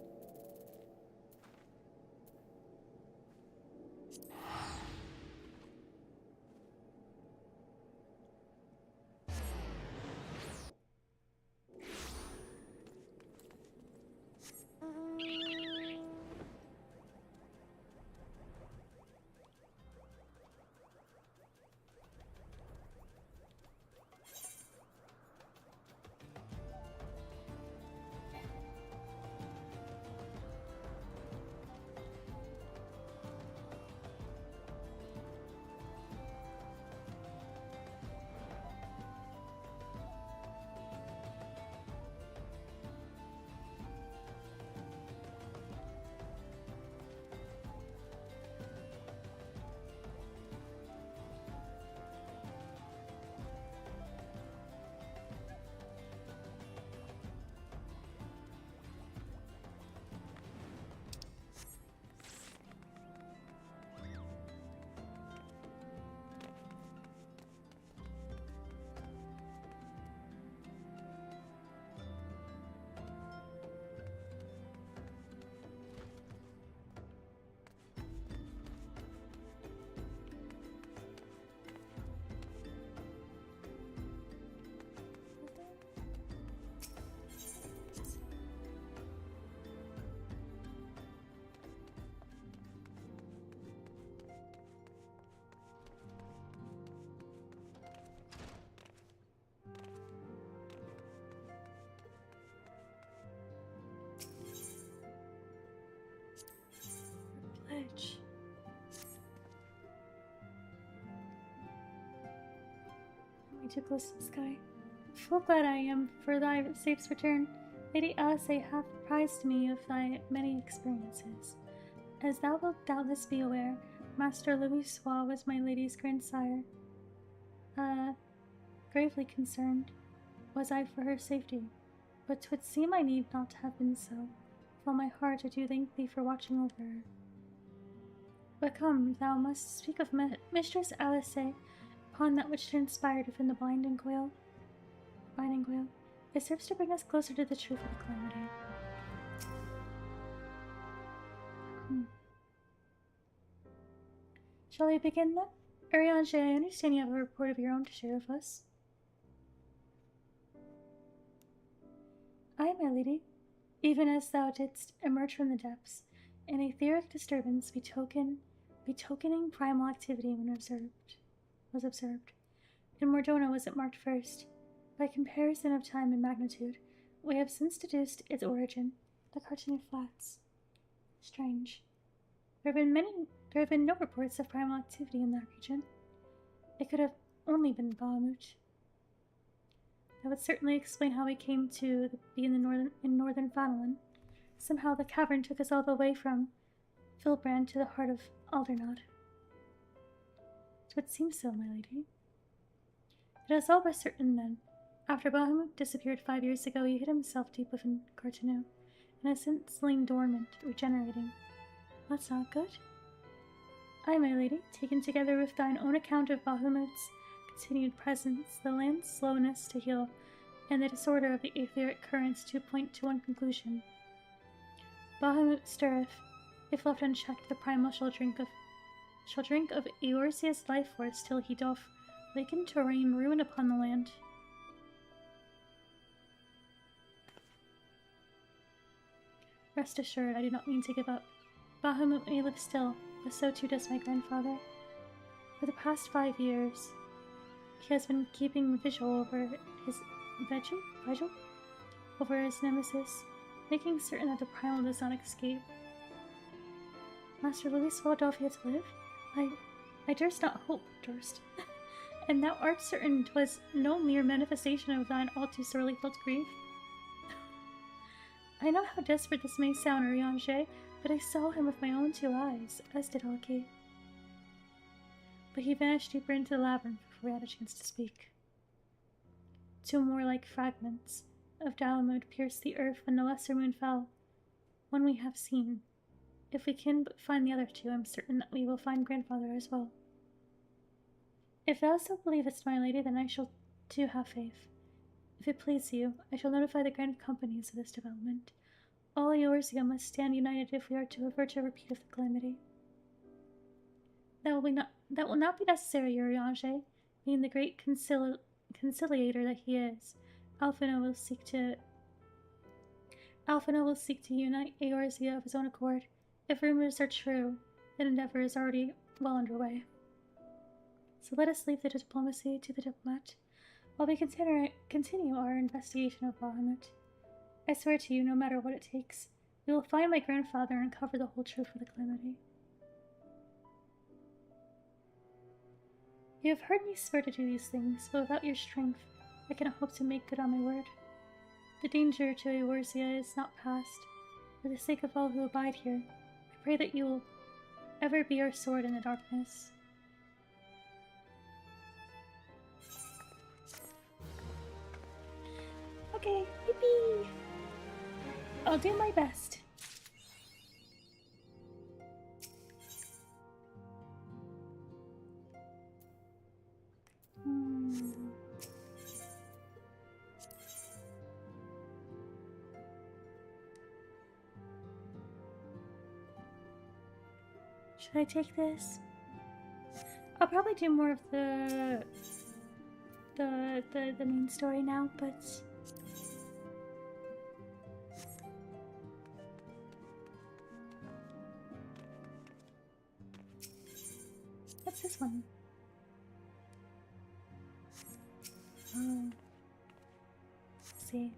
Speaker 1: me too close to the sky. Full glad I am for thy safe return. Lady Alice hath apprised me of thy many experiences. As thou wilt doubtless be aware, Master Louis Sois was my lady's grandsire. Gravely concerned was I for her safety, but 'twould seem I need not have been so. With all my heart I do thank thee for watching over her. But come, thou must speak of Mistress Alice upon that which transpired within the binding coil. It serves to bring us closer to the truth of the calamity. Shall we begin then? Urianger, I understand you have a report of your own to share with us. Aye, my lady. Even as thou didst emerge from the depths, an etheric disturbance betokening primal activity was observed. In Mordona was it marked first. By comparison of time and magnitude, we have since deduced its origin, the Cartoon Flats. Strange. There have been no reports of primal activity in that region. It could have only been Bahamut. That would certainly explain how we came to be in northern Vanillin. Somehow the cavern took us all the way from Filbrand to the heart of Aldernod. It would seem so, my lady. It is all but certain, then. After Bahamut disappeared 5 years ago, he hid himself deep within Cartanu, and has since lain dormant, regenerating. That's not good. Aye, my lady, taken together with thine own account of Bahamut's continued presence, the land's slowness to heal, and the disorder of the etheric currents to point to one conclusion. Bahamut stirreth. If left unchecked, the primal shall drink of Eorzea's life force till he doth waken to rain ruin upon the land. Rest assured, I do not mean to give up. Bahamut may live still, but so too does my grandfather. For the past 5 years, he has been keeping vigil over his over his nemesis, making certain that the primal does not escape. Master Louis doth yet live? I durst not hope, and thou art certain 'twas no mere manifestation of thine all too sorely felt grief? I know how desperate this may sound, Urianger, but I saw him with my own 2 eyes, as did Alki. But he vanished deeper into the labyrinth before we had a chance to speak. 2 more like fragments of Dalamud pierced the earth when the lesser moon fell. One we have seen. If we can but find the other 2, I'm certain that we will find grandfather as well. If thou so believest, my lady, then I shall too have faith. If it please you, I shall notify the grand companies of this development. All Eorzea must stand united if we are to avert a repeat of the calamity. That will not be necessary, Urianger. Being the great conciliator that he is, Alphino will seek to unite Eorzea of his own accord. If rumors are true, that endeavor is already well underway. So let us leave the diplomacy to the diplomat, while we continue our investigation of Bahamut. I swear to you, no matter what it takes, we will find my grandfather and uncover the whole truth of the calamity. You have heard me swear to do these things, but without your strength, I cannot hope to make good on my word. The danger to Eorzea is not past. For the sake of all who abide here, I pray that you will ever be our sword in the darkness. Okay, yippee! I'll do my best. Should I take this? I'll probably do more of the main story now, but what's this one? Oh, let's see.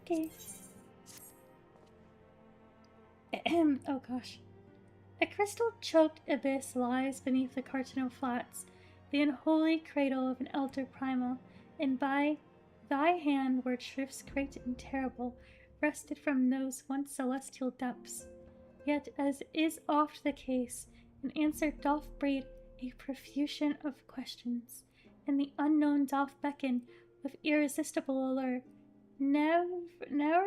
Speaker 1: Okay. Oh gosh. A crystal-choked abyss lies beneath the Cartano Flats, the unholy cradle of an elder primal, and by thy hand where truths great and terrible wrested from those once celestial depths. Yet, as is oft the case, an answer doth breed a profusion of questions, and the unknown doth beckon with irresistible allure. Never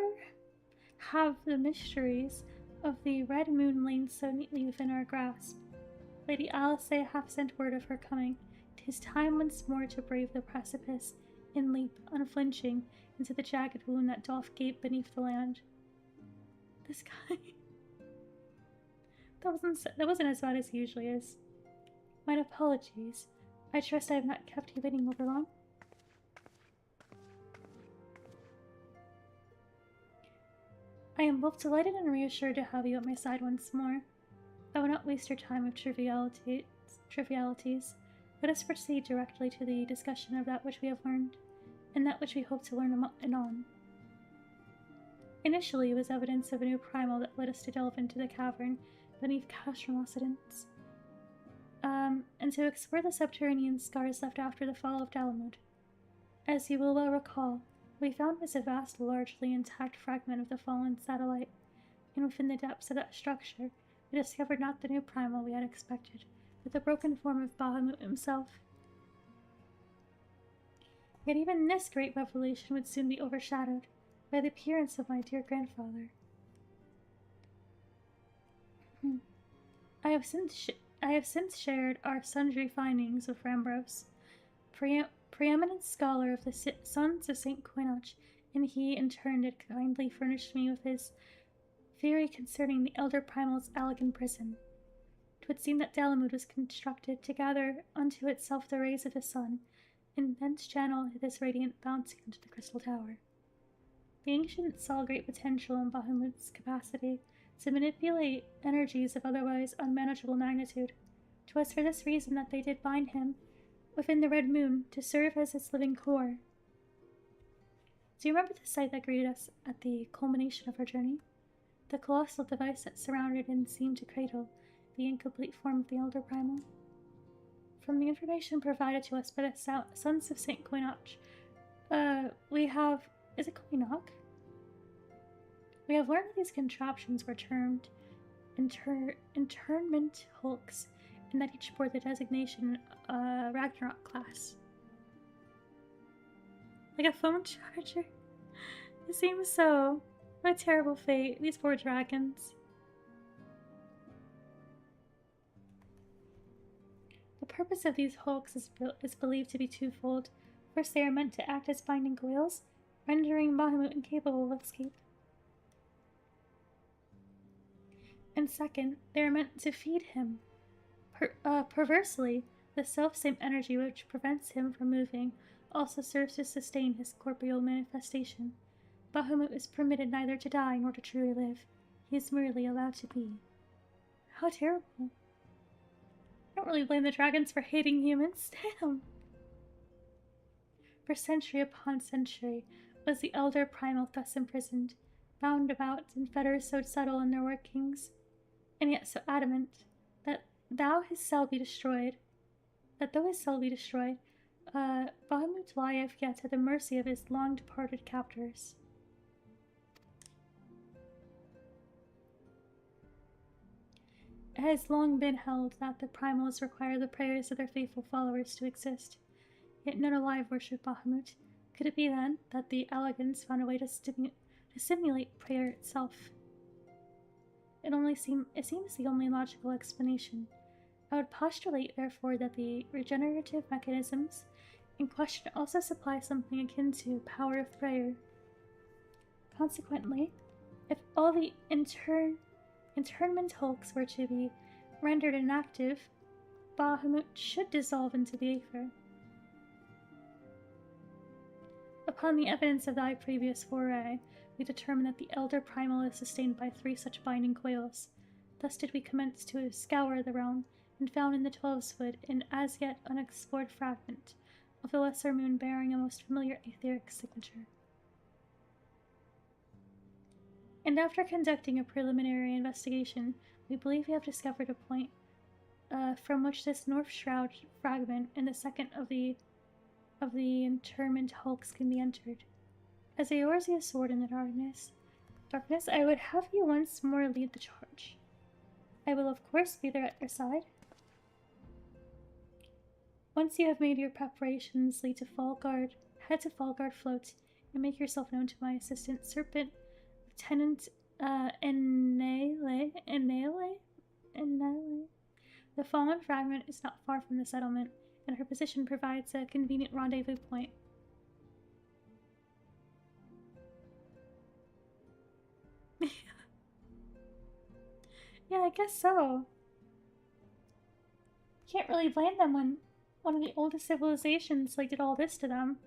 Speaker 1: have the mysteries of the Red Moon lain so neatly within our grasp. Lady Alice hath sent word of her coming. 'Tis time once more to brave the precipice, and leap, unflinching, into the jagged wound that doth gape beneath the land. This guy... that wasn't as bad as he usually is. My apologies. I trust I have not kept you waiting over long. I am both delighted and reassured to have you at my side once more. I will not waste your time with trivialities. Let us proceed directly to the discussion of that which we have learned, and that which we hope to learn anon. Initially, it was evidence of a new primal that led us to delve into the cavern beneath Castramossidence, and to explore the subterranean scars left after the fall of Dalamud. As you will well recall, we found was a vast, largely intact fragment of the fallen satellite, and within the depths of that structure, we discovered not the new primal we had expected, but the broken form of Bahamut himself. Yet even this great revelation would soon be overshadowed by the appearance of my dear grandfather. I have since shared our sundry findings with Rambros, preeminent scholar of the Sons of St. Quinoch, and he in turn did kindly furnish me with his theory concerning the elder primal's elegant prison. 'Twould seem that Dalamud was constructed to gather unto itself the rays of the sun, and thence channel this radiant bounty into the crystal tower. The ancients saw great potential in Bahamut's capacity to manipulate energies of otherwise unmanageable magnitude. 'Twas for this reason that they did bind him within the Red Moon to serve as its living core. Do you remember the sight that greeted us at the culmination of our journey? The colossal device that surrounded and seemed to cradle the incomplete form of the elder primal? From the information provided to us by the Sons of St. Quinoch, we have... is it Quinoch? We have learned that these contraptions were termed internment hulks, and that each bore the designation Ragnarok class. Like a phone charger? It seems so. What a terrible fate, these poor dragons. The purpose of these hulks is believed to be twofold. First, they are meant to act as binding coils, rendering Bahamut incapable of escape. And second, they are meant to feed him. Perversely, the self-same energy which prevents him from moving also serves to sustain his corporeal manifestation. Bahamut is permitted neither to die nor to truly live. He is merely allowed to be. How terrible. I don't really blame the dragons for hating humans. Damn. For century upon century was the elder primal thus imprisoned, bound about in fetters so subtle in their workings, and yet so adamant, that though his cell be destroyed, Bahamut lieth yet at the mercy of his long-departed captors. It has long been held that the primals require the prayers of their faithful followers to exist, yet none alive worship Bahamut. Could it be, then, that the elegants found a way to simulate prayer itself? It seems the only logical explanation. I would postulate, therefore, that the regenerative mechanisms in question also supply something akin to power of prayer. Consequently, if all the internment hulks were to be rendered inactive, Bahamut should dissolve into the aether. Upon the evidence of thy previous foray, we determined that the elder primal is sustained by 3 such binding coils. Thus did we commence to scour the realm, and found in the 12-foot an as yet unexplored fragment of the lesser moon bearing a most familiar etheric signature. And after conducting a preliminary investigation, we believe we have discovered a point from which this North Shroud fragment and the second of the interment hulks can be entered. As Eorzea's sword in the darkness, I would have you once more lead the charge. I will of course be there at your side. Once you have made your preparations, head to Fallguard Float, and make yourself known to my assistant, Serpent Lieutenant Enele. The fallen fragment is not far from the settlement, and her position provides a convenient rendezvous point. Yeah, I guess so. Can't really blame them when one of the oldest civilizations did all this to them.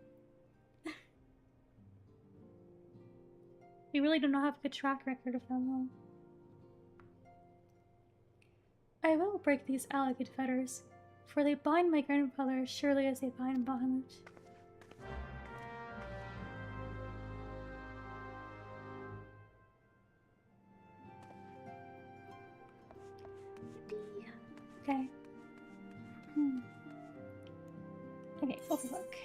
Speaker 1: We really do not have a good track record of them, though. I will break these alleged fetters, for they bind my grandfather as surely as they bind Bahamut. Okay. Okay, overlook.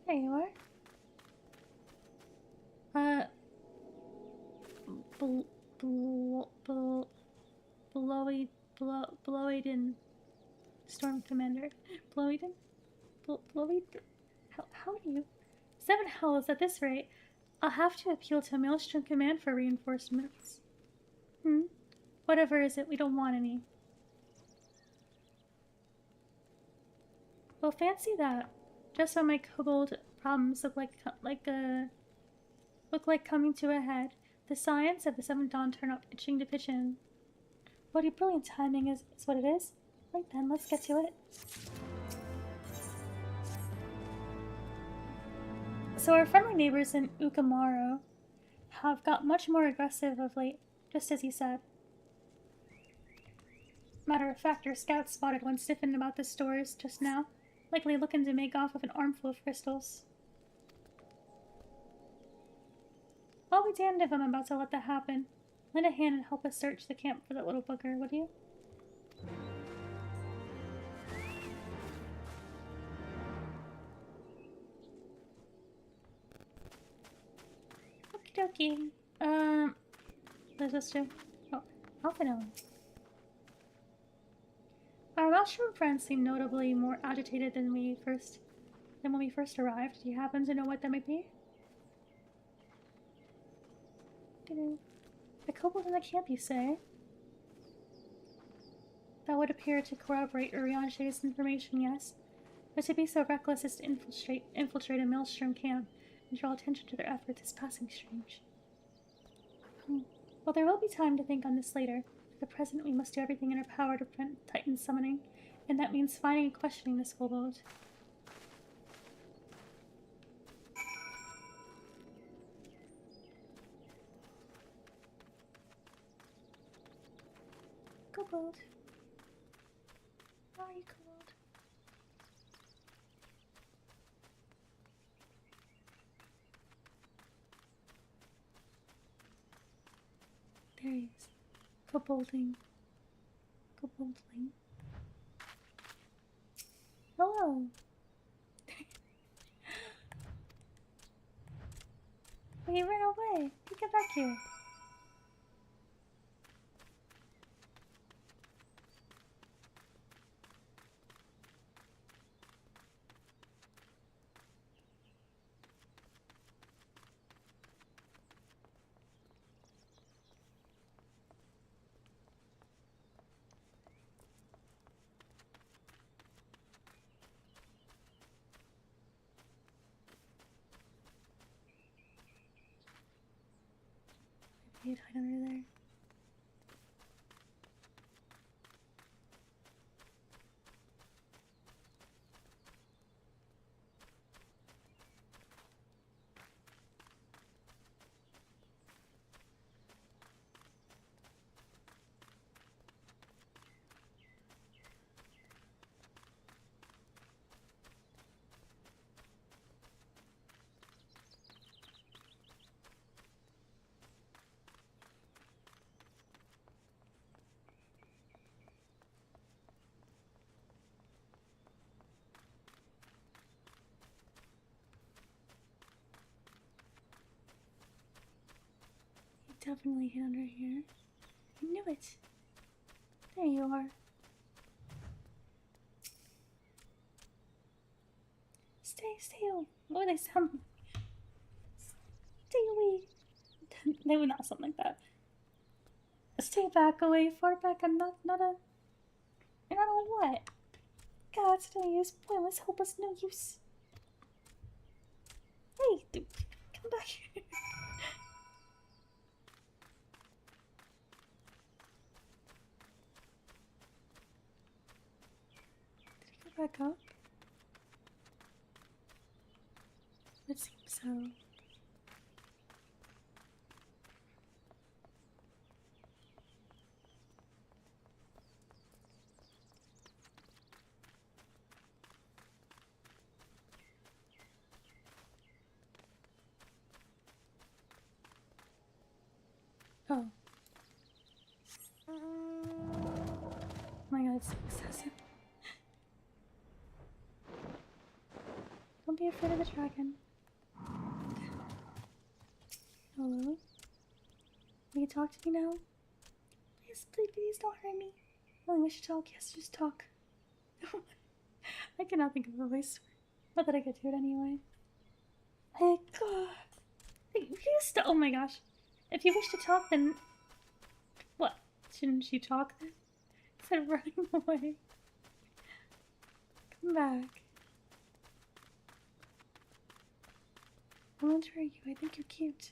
Speaker 1: There you are. Blowyden Storm Commander. Blowyden? How do you? 7 hells at this rate. I'll have to appeal to Maelstrom Command for reinforcements. Whatever is it, we don't want any. Well, fancy that. Just when my kobold problems look like coming to a head, the science of the 7th Dawn turn up itching to pitch in. What a brilliant timing is what it is. Right then, let's get to it. So our friendly neighbors in Ukamaro have got much more aggressive of late, just as you said. Matter of fact, our scouts spotted one sniffing about the stores just now, likely looking to make off with an armful of crystals. I'll be damned if I'm about to let that happen. Lend a hand and help us search the camp for that little bugger, would you? Okie dokie. There's this too. Oh, Alphanone. Our mushroom friends seem notably more agitated than when we first arrived. Do you happen to know what that might be? A kobold in the camp, you say? That would appear to corroborate Urianche's information, yes. But to be so reckless as to infiltrate a Maelstrom camp and draw attention to their efforts is passing strange. Well, there will be time to think on this later. For the present, we must do everything in our power to prevent Titan summoning, and that means finding and questioning this kobold. Kobold. Where are you, kobold? There he is. Kobolding. Hello. He ran away. Get back here. You'd hide under there. definitely hid under here. I knew it. There you are. Stay away. What would they sound like? Stay away. They would not sound like that. Stay back, away, far back. I'm not a... You're not a what? God, it's no use. Pointless, hopeless, no use. Hey, come back here. Did he go back up? It seems so. Oh. Oh my god, it's so excessive. Don't be afraid of the dragon. Hello? Will you talk to me now? Please don't hurt me. Oh, we should talk. Yes, just talk. I cannot think of a voice. Not that I could do it anyway. Hey, God. Hey, oh my gosh. If you wish to talk, then... What? Shouldn't you talk then? Instead of running away. Come back. I won't hurt you. I think you're cute.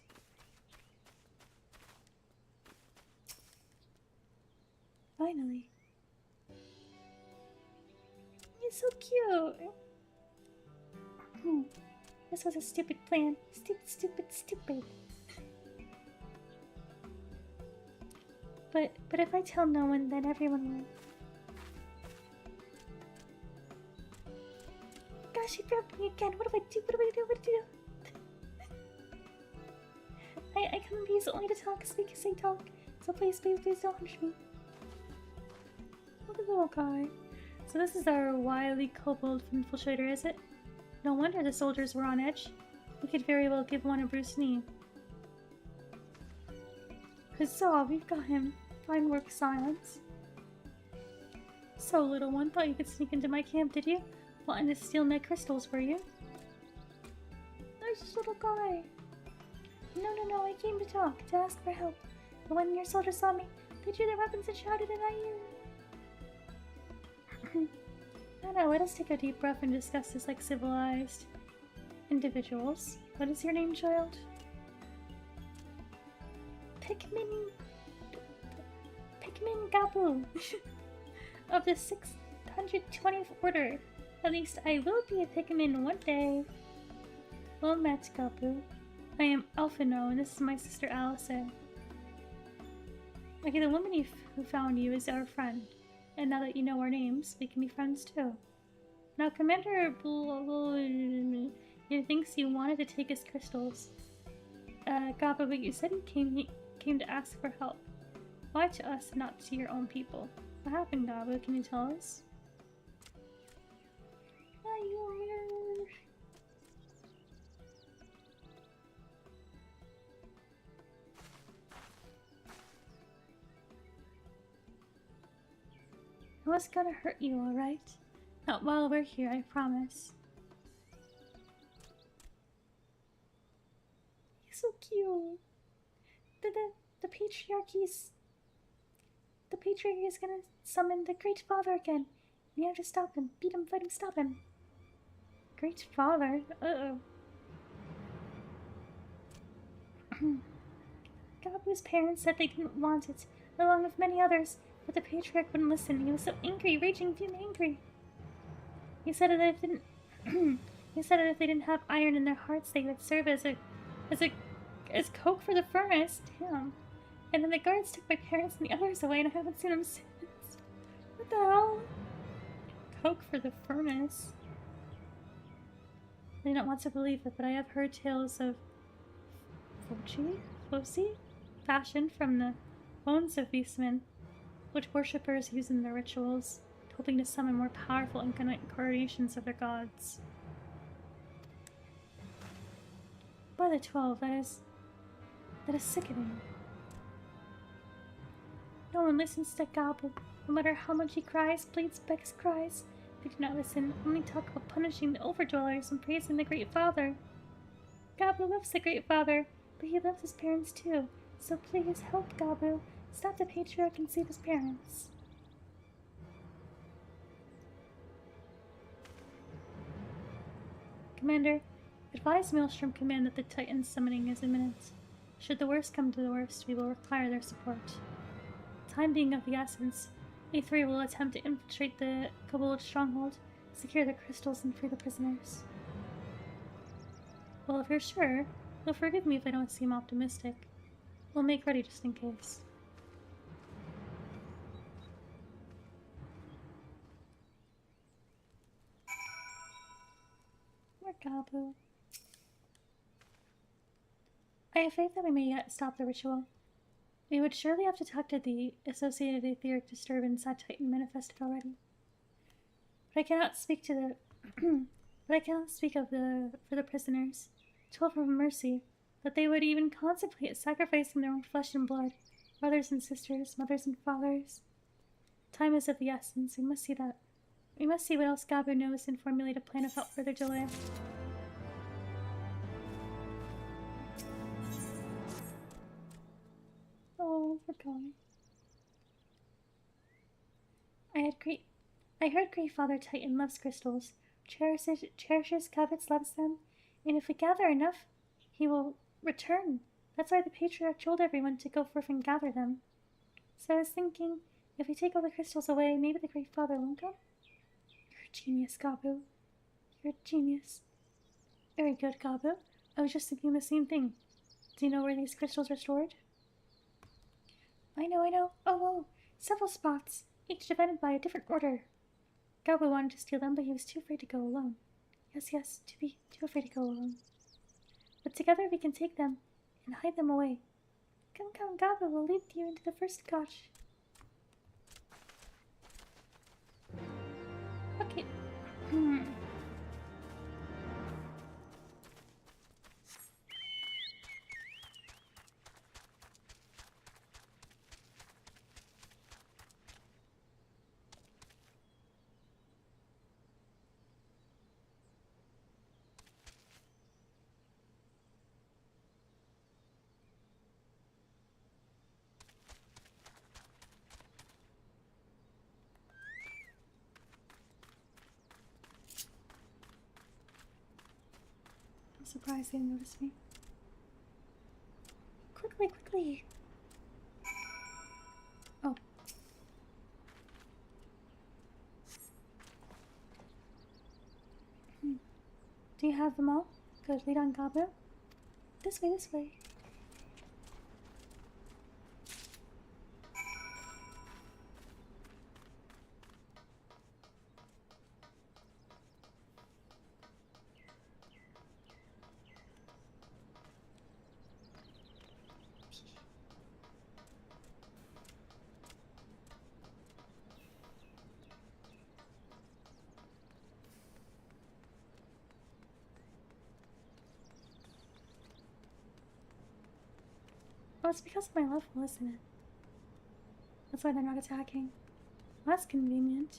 Speaker 1: Finally. You're so cute. This was a stupid plan. Stupid. But if I tell no one, then everyone will. Gosh, he grabbed me again. What do I do? I come to use only to talk, speak as I talk. So please don't hunch me. Look at the little guy. So this is our wily kobold infiltrator, is it? No wonder the soldiers were on edge. We could very well give one a bruised knee. Huzzah, we've got him. Fine work, Silence. So, little one, thought you could sneak into my camp, did you? Wanting to steal my crystals, were you? There's this little guy. No, I came to talk, to ask for help. But when your soldiers saw me, they drew their weapons and shouted, and No, let us take a deep breath and discuss this like civilized individuals. What is your name, child? Pikmin Gabu of the 620th Order. At least I will be a Pikmin one day. Well met, Gabu. I am Alphino, and this is my sister Allison. Okay, the woman who found you is our friend. And now that you know our names, we can be friends too. Now, Commander thinks you wanted to take his crystals. Gabu, but you said he came to ask for help. Why to us, not to your own people? What happened, Gabu? Can you tell us? I was gonna hurt you, alright? Not while we're here, I promise. He's so cute. The patriarch is gonna summon the Great Father again. We have to stop him. Beat him, fight him, stop him. Great Father? Uh-oh. Gabu's parents said they didn't want it, along with many others. But the patriarch wouldn't listen. He was so angry, raging, angry. He said that if they didn't have iron in their hearts, they would serve as coke for the furnace. Damn. And then the guards took my parents and the others away, and I haven't seen them since. What the hell? Coke for the furnace. I don't want to believe it, but I have heard tales of Foci, fashioned from the bones of beastmen, which worshippers use in their rituals, hoping to summon more powerful incarnations of their gods. By the 12, that is sickening. No one listens to Gabu. No matter how much he cries, pleads, begs, cries. They do not listen, only talk about punishing the overdwellers and praising the Great Father. Gabu loves the Great Father, but he loves his parents too. So please help Gabu. Stop the patriarch and save his parents. Commander, advise Maelstrom Command that the Titan summoning is imminent. Should the worst come to the worst, we will require their support. Time being of the essence, A3 will attempt to infiltrate the Kobold stronghold, secure the crystals, and free the prisoners. Well, if you're sure, you'll forgive me if I don't seem optimistic. We'll make ready just in case. More Gabu. I have faith that we may yet stop the ritual. We would surely have detected the associated etheric disturbance that Titan manifested already. But I cannot speak to the but I cannot speak of for the prisoners. To offer mercy, that they would even contemplate sacrificing their own flesh and blood, brothers and sisters, mothers and fathers. Time is of the essence. We must see what else Gabu knows and formulate a plan without further delay. Oh, we're going. I heard Great Father Titan loves crystals, cherishes, covets, loves them, and if we gather enough, he will return. That's why the Patriarch told everyone to go forth and gather them. So I was thinking, if we take all the crystals away, maybe the Great Father won't come? You're a genius, Gabu. You're a genius. Very good, Gabu. I was just thinking the same thing. Do you know where these crystals are stored? I know. Oh, several spots, each divided by a different order. Gabu wanted to steal them, but he was too afraid to go alone. Yes, too afraid to go alone. But together we can take them and hide them away. Come, Gabu will lead you into the first cache. Okay. I'm surprised they didn't notice me. Quickly! Oh. Do you have them all? Good, lead on, Gabu. This way. Oh, it's because of my level, isn't it? That's why they're not attacking. Well, that's convenient.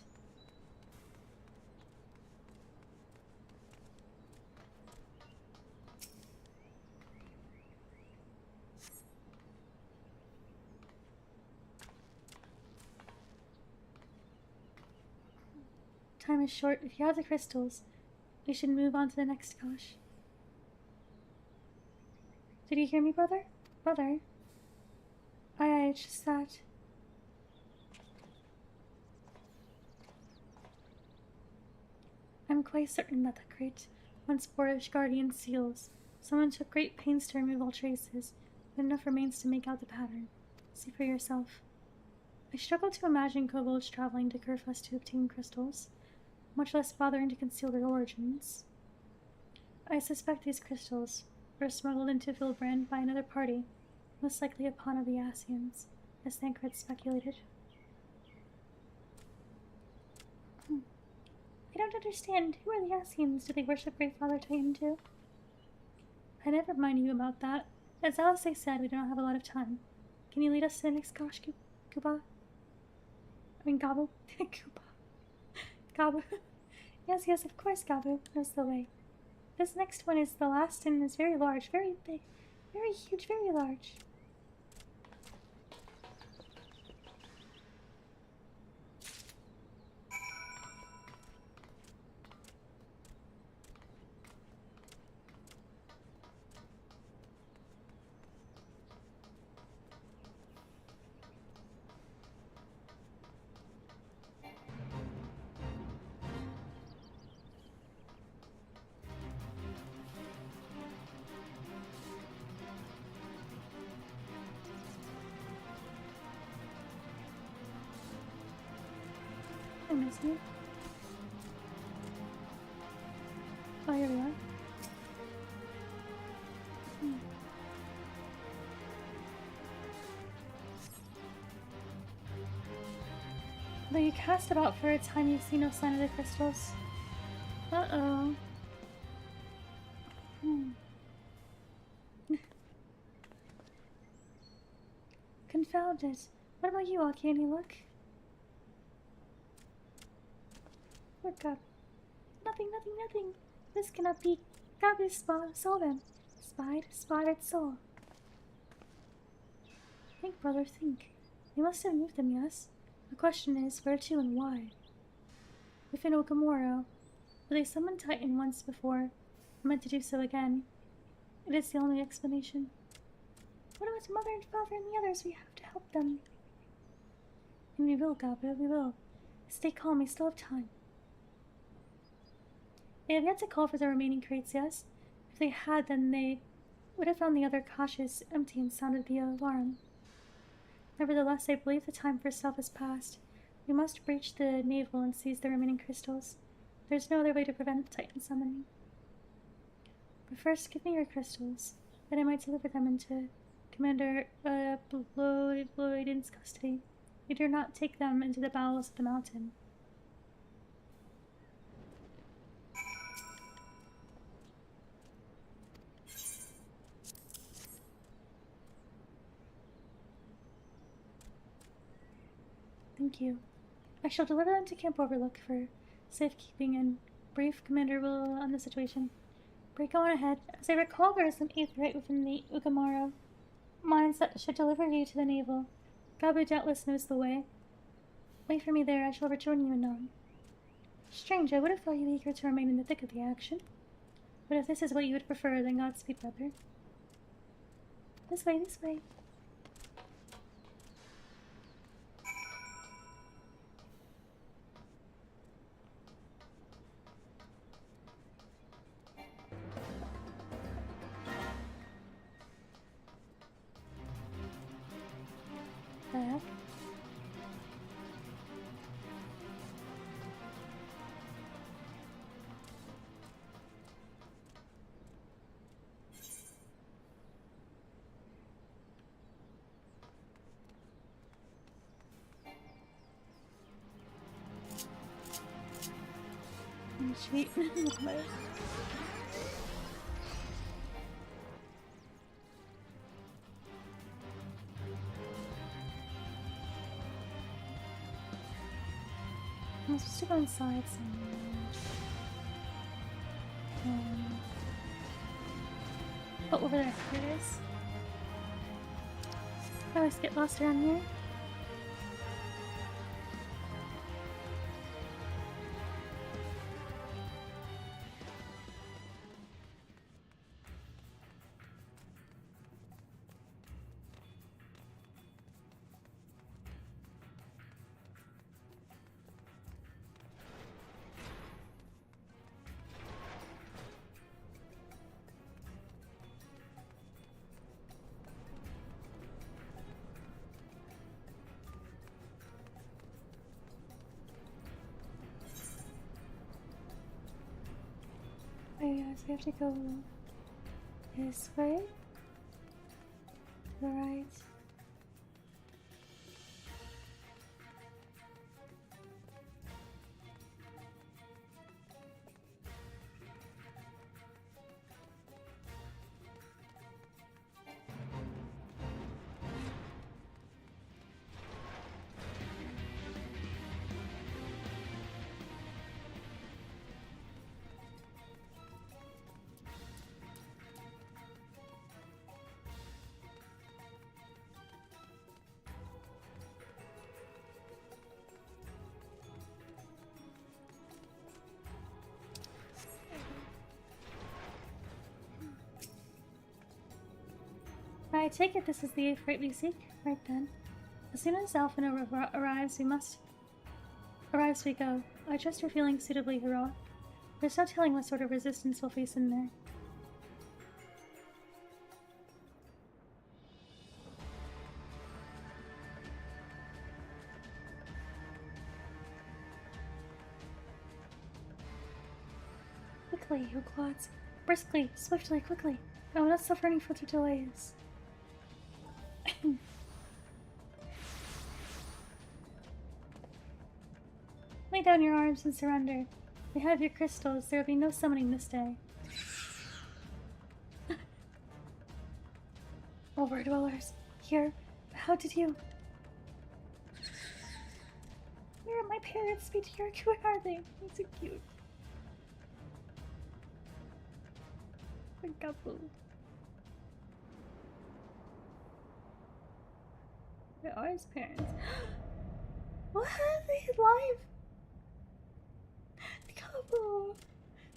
Speaker 1: Time is short. If you have the crystals, we should move on to the next cache. Did you hear me, brother? Brother? Aye, it's just that. I'm quite certain that the great, once boorish guardian seals. Someone took great pains to remove all traces, but enough remains to make out the pattern. See for yourself. I struggle to imagine kobolds traveling to Kurfus to obtain crystals, much less bothering to conceal their origins. I suspect these crystals were smuggled into Vilbrand by another party, most likely a pawn of the Asians, as Thancred speculated. I don't understand. Who are the Asians? Do they worship Great Father Titan too? I never mind you about that. As Alice said, we do not have a lot of time. Can you lead us to the next cache? Kuba? I mean, Gabu? Kuba. Gabu. Yes, yes, of course, Gabu knows the way. This next one is the last and is very large, very big, very huge, very large. I miss you. Oh, here we are. Though you cast about for a time, you see no sign of the crystals. Uh-oh. Confound it. What about you, Aki? Any luck? Look up. Nothing, nothing, nothing. This cannot be. Gabu saw them. Spotted, saw. Think, brother, think. They must have moved them, yes? The question is, where to and why? Within Okamoro, but they summoned Titan once before, meant to do so again. It is the only explanation. What about Mother and Father and the others? We have to help them. And we will, Gabu, we will. Stay calm, we still have time. They have yet to call for the remaining crates, yes? If they had, then they would have found the other caches empty and sounded the alarm. Nevertheless, I believe the time for stealth has passed. We must breach the navel and seize the remaining crystals. There's no other way to prevent Titan summoning. But first, give me your crystals, that I might deliver them into Commander Bloiden's custody. We do not take them into the bowels of the mountain. Thank you. I shall deliver them to Camp Overlook for safekeeping and brief Commander will on the situation. Break on ahead. As I recall, there is an eighth right within the Ugamaro mines that should deliver you to the navel. Gabu doubtless knows the way. Wait for me there. I shall rejoin you anon. Strange, I would have thought you eager to remain in the thick of the action. But if this is what you would prefer, then Godspeed, brother. This way, this way. The heck? Sweet. I'm supposed to go inside somewhere. Oh, over there. Here it is. I always get lost around here. Oh yeah, so we have to go this way. To the right. take it this is the freight we seek. Right then. As soon as Alphina arrives, we go. I trust you're feeling suitably heroic. There's no telling what sort of resistance we'll face in there. Quickly, you clods. Briskly, swiftly, quickly. I will not suffer any further delays. Lay down your arms and surrender. We have your crystals. There will be no summoning this day. Overdwellers. Here. How did you... Where are my parents, Patriarch? Where are they? He's so cute. Peekaboo. Where are his parents? What? Are they alive? Peekaboo.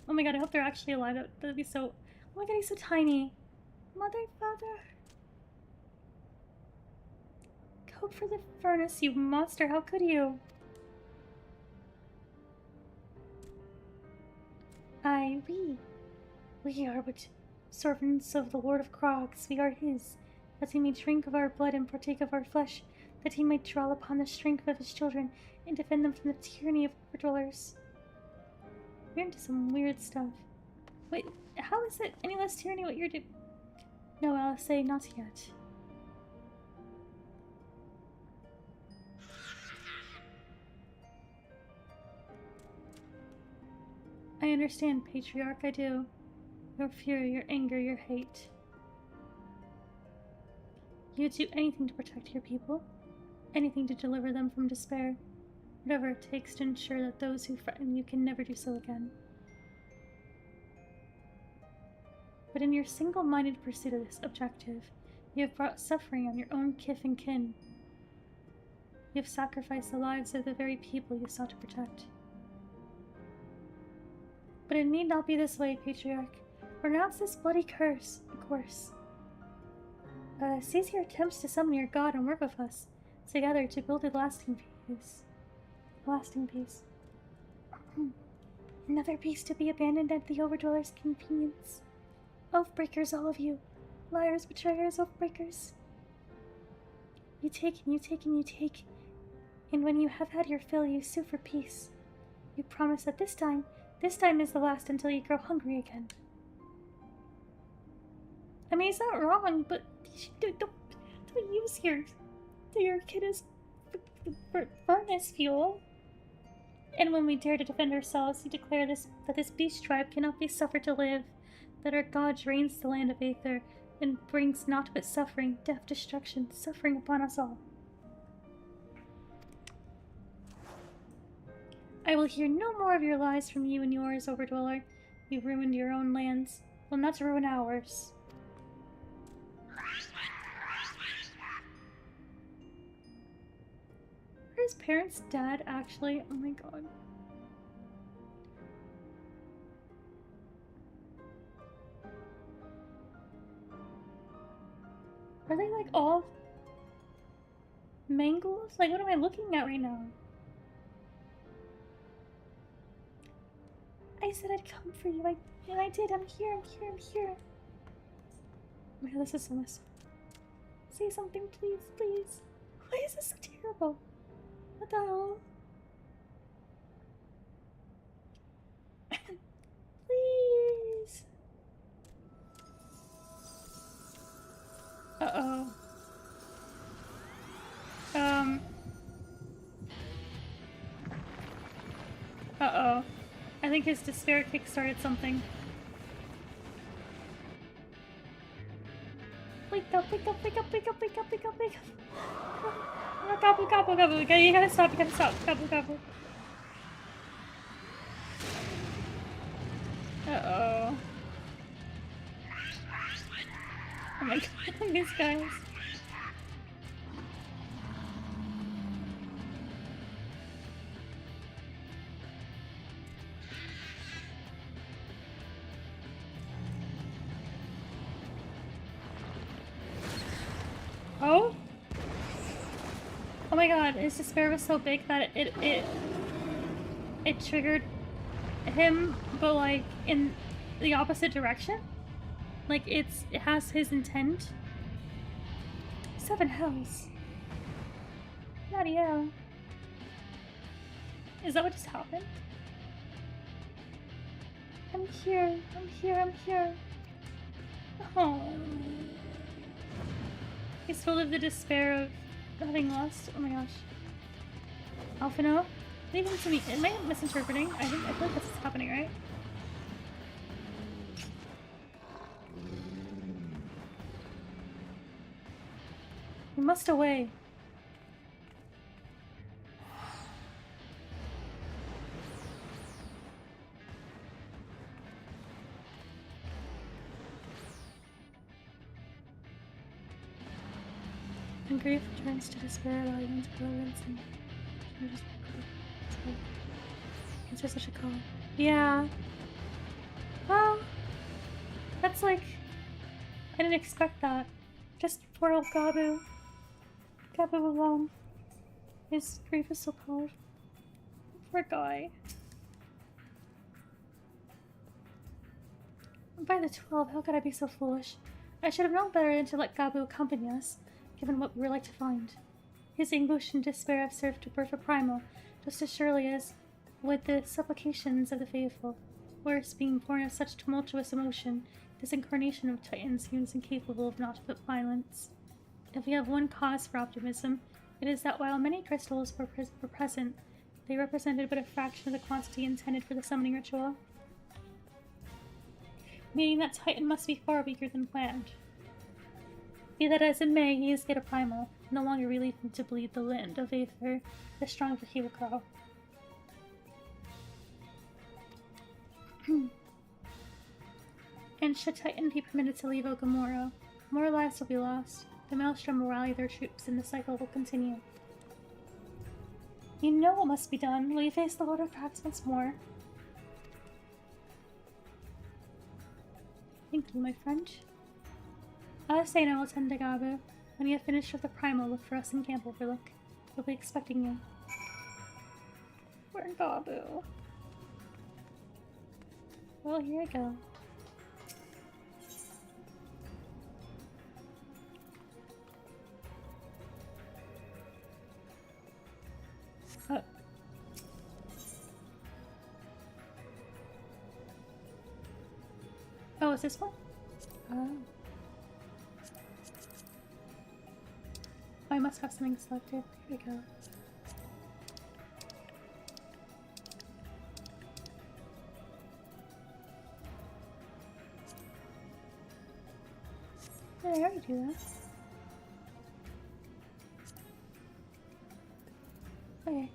Speaker 1: Oh my god, I hope they're actually alive. That'd be so... Oh my god, he's so tiny. Mother, father. Go for the furnace, you monster. How could you? We are but servants of the Lord of Krogs. We are his, that he may drink of our blood and partake of our flesh, that he might draw upon the strength of his children and defend them from the tyranny of overdwellers. We're into some weird stuff. Wait, how is it any less tyranny what you're doing? No, I'll say not yet. I understand, Patriarch, I do. Your fear, your anger, your hate. You would do anything to protect your people, anything to deliver them from despair, whatever it takes to ensure that those who threaten you can never do so again. But in your single-minded pursuit of this objective, you have brought suffering on your own kith and kin. You have sacrificed the lives of the very people you sought to protect. But it need not be this way, Patriarch. Renounce this bloody curse, of course. Cease your attempts to summon your god and work with us, together to build a lasting peace. Lasting peace. Another peace to be abandoned at the Overdweller's convenience. Oathbreakers, all of you. Liars, betrayers, oathbreakers. You take and you take and you take. And when you have had your fill, you sue for peace. You promise that this time is the last until you grow hungry again. I mean, it's not wrong, but don't use your kid as furnace fuel. And when we dare to defend ourselves, you declare that this beast tribe cannot be suffered to live, that our god reigns the land of Aether, and brings naught but suffering, death, destruction, suffering upon us all. I will hear no more of your lies from you and yours, Overdweller. You've ruined your own lands. Well, not to ruin ours. Are his parents dead, actually? Oh my god. Are they, like, all mangled? Like, what am I looking at right now? I said I'd come for you, and I did. I'm here, I'm here, I'm here. Oh my god, this is so messed up. Say something, please, please. Why is this so terrible? What the hell? Please. Uh-oh. Uh-oh. I think his despair kickstarted something. Wake up, wake up, wake up, wake up, wake up, wake up, wake up. Gobble, gobble, gobble. You gotta stop, Gobble, gobble. Uh-oh. Oh my god, these guys. my god, his despair was so big that it triggered him, but like in the opposite direction. Like it has his intent. 7 hells. Bloody hell. Is that what just happened? I'm here. I'm here. I'm here. Oh. He's full of the despair of having lost. Oh my gosh. Alphino? Leave him to me. Am I misinterpreting? I feel like that's what's happening, right? We must away. And grief returns to despair, allowing him to brilliance and answer such a call. Yeah. Well, that's like, I didn't expect that. Just poor old Gabu. Gabu alone. His grief is so cold. Poor guy. By the 12, how could I be so foolish? I should have known better than to let Gabu accompany us, given what we were like to find. His anguish and despair have served to birth a primal, just as surely as would the supplications of the faithful. Worse, being born of such tumultuous emotion, this incarnation of Titan seems incapable of naught but violence. If we have one cause for optimism, it is that while many crystals were present, they represented but a fraction of the quantity intended for the summoning ritual. Meaning that Titan must be far weaker than planned. Be that as it may, he is yet a primal, no longer relieving to bleed the land of Aether, the strong for Hewakro. And should Titan be permitted to leave Okamoro, more lives will be lost. The Maelstrom will rally their troops and the cycle will continue. You know what must be done. Will you face the Lord of Cracks once more? Thank you, my friend. Alasena will tend to Gabu. When you have finished with the primal, look for us in Camp Overlook. We'll be expecting you. We're in Gabu. Well, here I go. Oh, is this one? Oh. I must have something selected. Here we go. Did I already do that? Okay.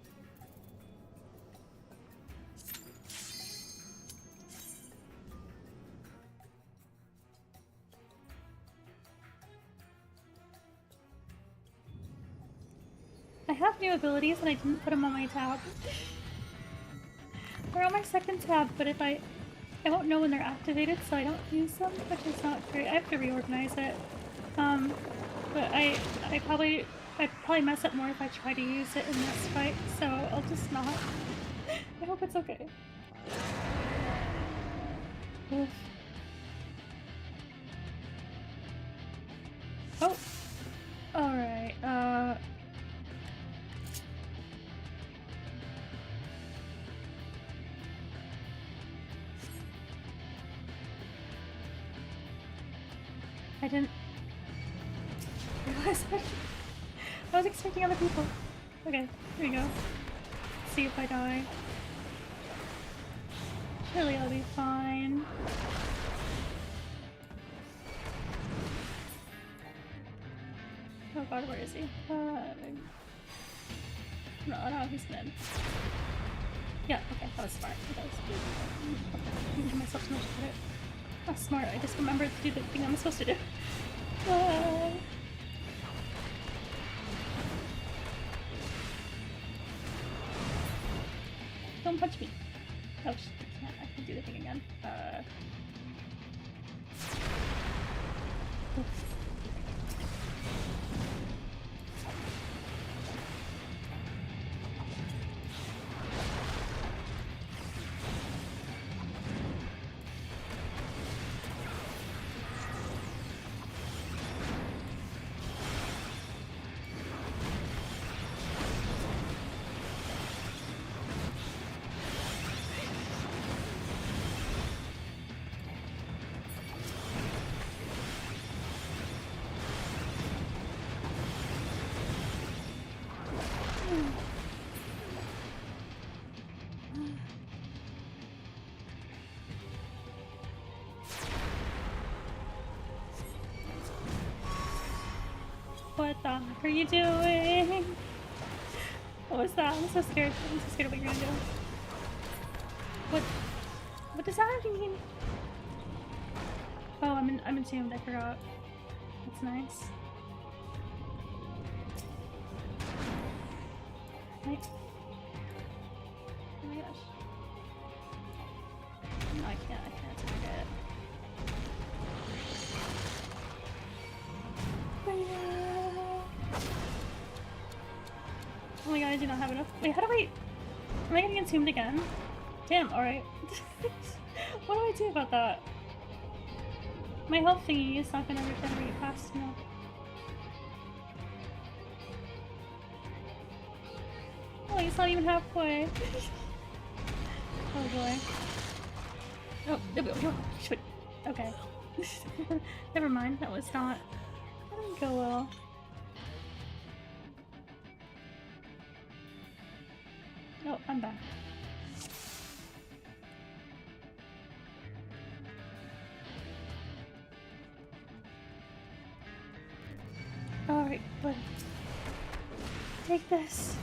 Speaker 1: I have new abilities and I didn't put them on my tab. They're on my second tab, but if I won't know when they're activated, so I don't use them, which is not great. I have to reorganize it. But I'd probably mess up more if I try to use it in this fight, so I'll just not. I hope it's okay. Oof. Oh! Alright, I didn't realize I was expecting other people. Okay, here we go. Let's see if I die. Surely I'll be fine. Oh god, where is he? No, he's dead. Yeah, okay, that was smart. That was good. I'm giving myself too much credit. That's smart, I just remembered to do the thing I'm supposed to do. Don't punch me. Oh, shit, I can't. I can do the thing again. What the heck are you doing? What was that? I'm so scared. I'm so scared of what you're gonna do. What does that mean? Oh, I'm entombed. I forgot. That's nice. Right. Oh my gosh. No, I can't attack it. Oh my god, I do not have enough. Wait, how do I... Am I getting entombed again? Damn, alright. What do I do about that? My health thingy is not gonna regenerate fast enough. Oh, he's not even halfway. Oh boy. Oh, shit. Okay. Never mind, that was not... That didn't go well. Oh, I'm back. Alright, buddy. Take this.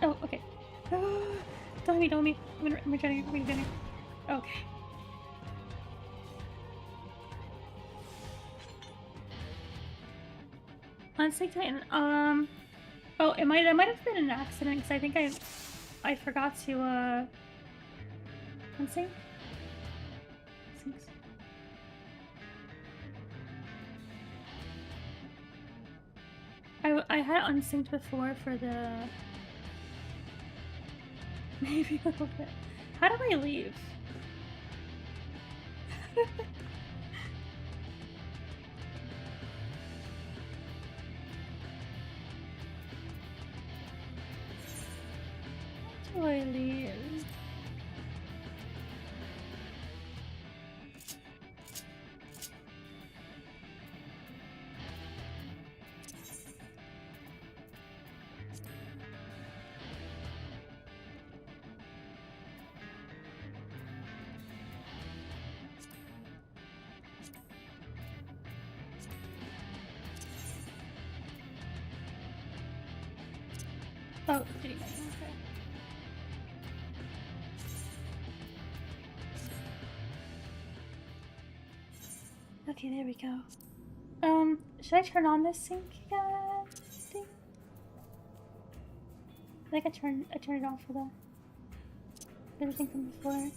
Speaker 1: Oh, okay. Don't hit me. I'm regenerating. Okay. Unsync Titan. Oh, that might have been an accident because I think I forgot to unsync. Syncs. I had it unsynced before for the maybe a little bit. How do I leave? How do I leave? Oh, did he? Okay. Okay, there we go. Should I turn on this sink thing? I think I turned it off for the everything from before.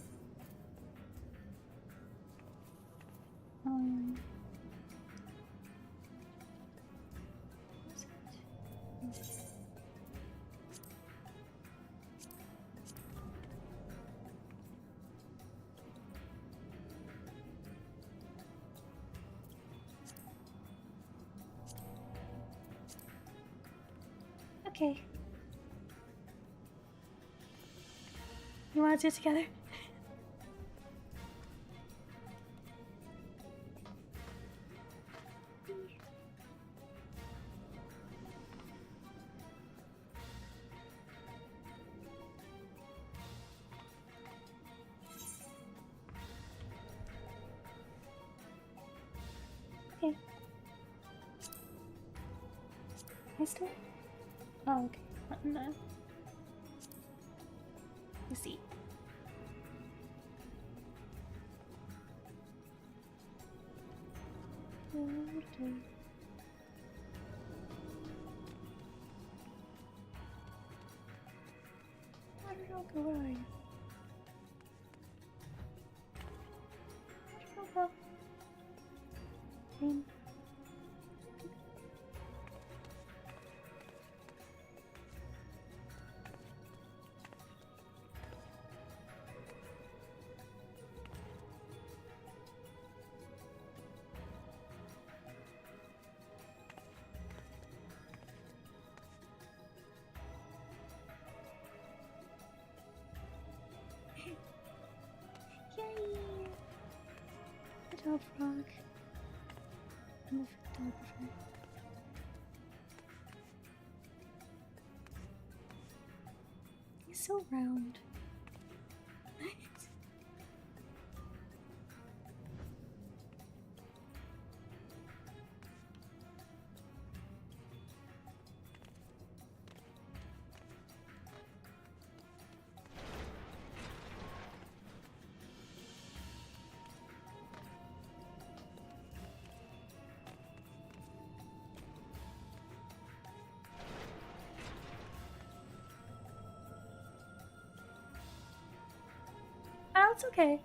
Speaker 1: Okay. You want to do it together? Okay. I still? Oh, okay. No. You see. I don't know, where are you? Go. Yay! Good job, Frog. I'm a photographer. He's so round. Oh, it's okay.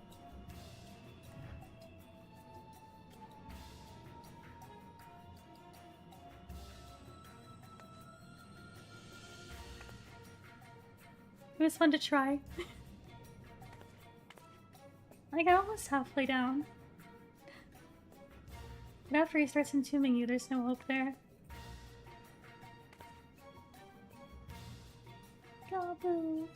Speaker 1: It was fun to try. Like, I'm almost halfway down. But after he starts entombing you, there's no hope there. Gobble.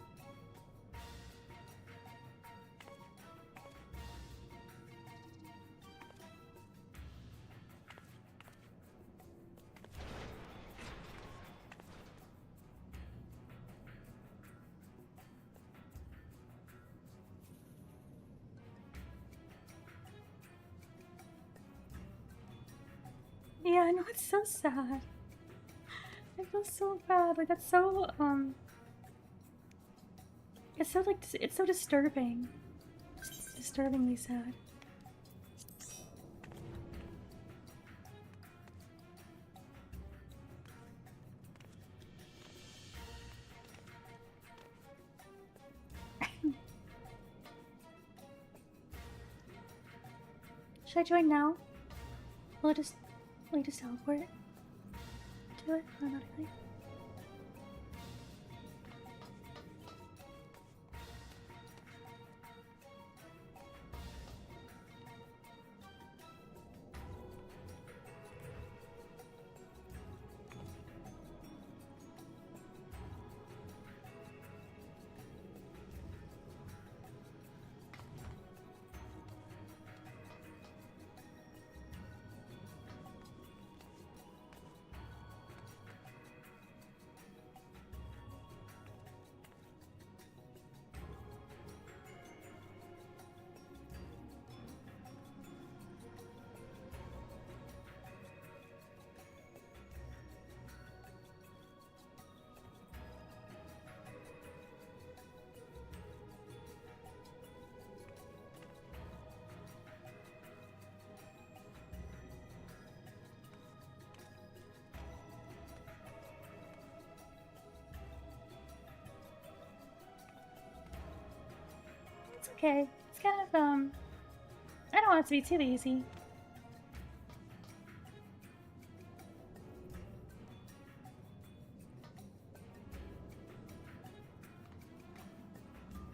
Speaker 1: Yeah, I know, it's so sad. I feel so bad. Like, that's so, it's so, like, it's so disturbing. It's disturbingly sad. Should I join now? Will it just teleport to it automatically? okay. It's kind of, I don't want it to be too easy.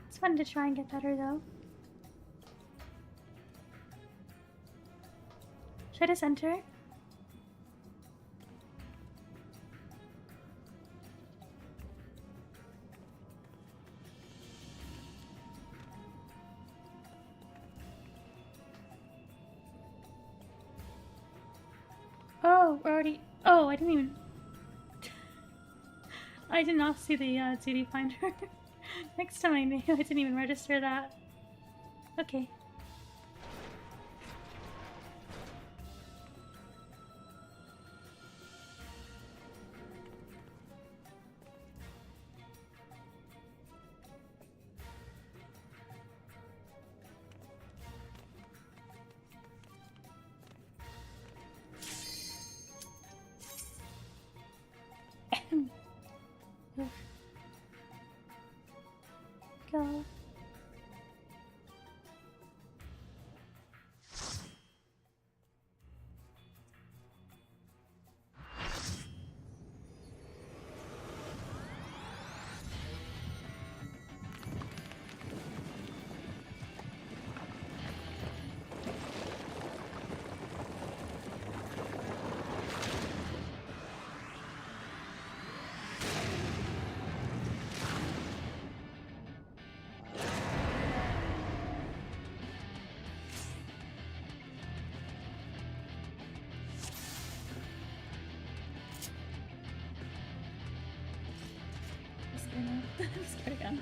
Speaker 1: It's fun to try and get better, though. Should I just enter? Oh, we're already... Oh, I didn't even... I did not see the duty finder. Next to my name, I didn't even register that. Okay. Go. Just go again.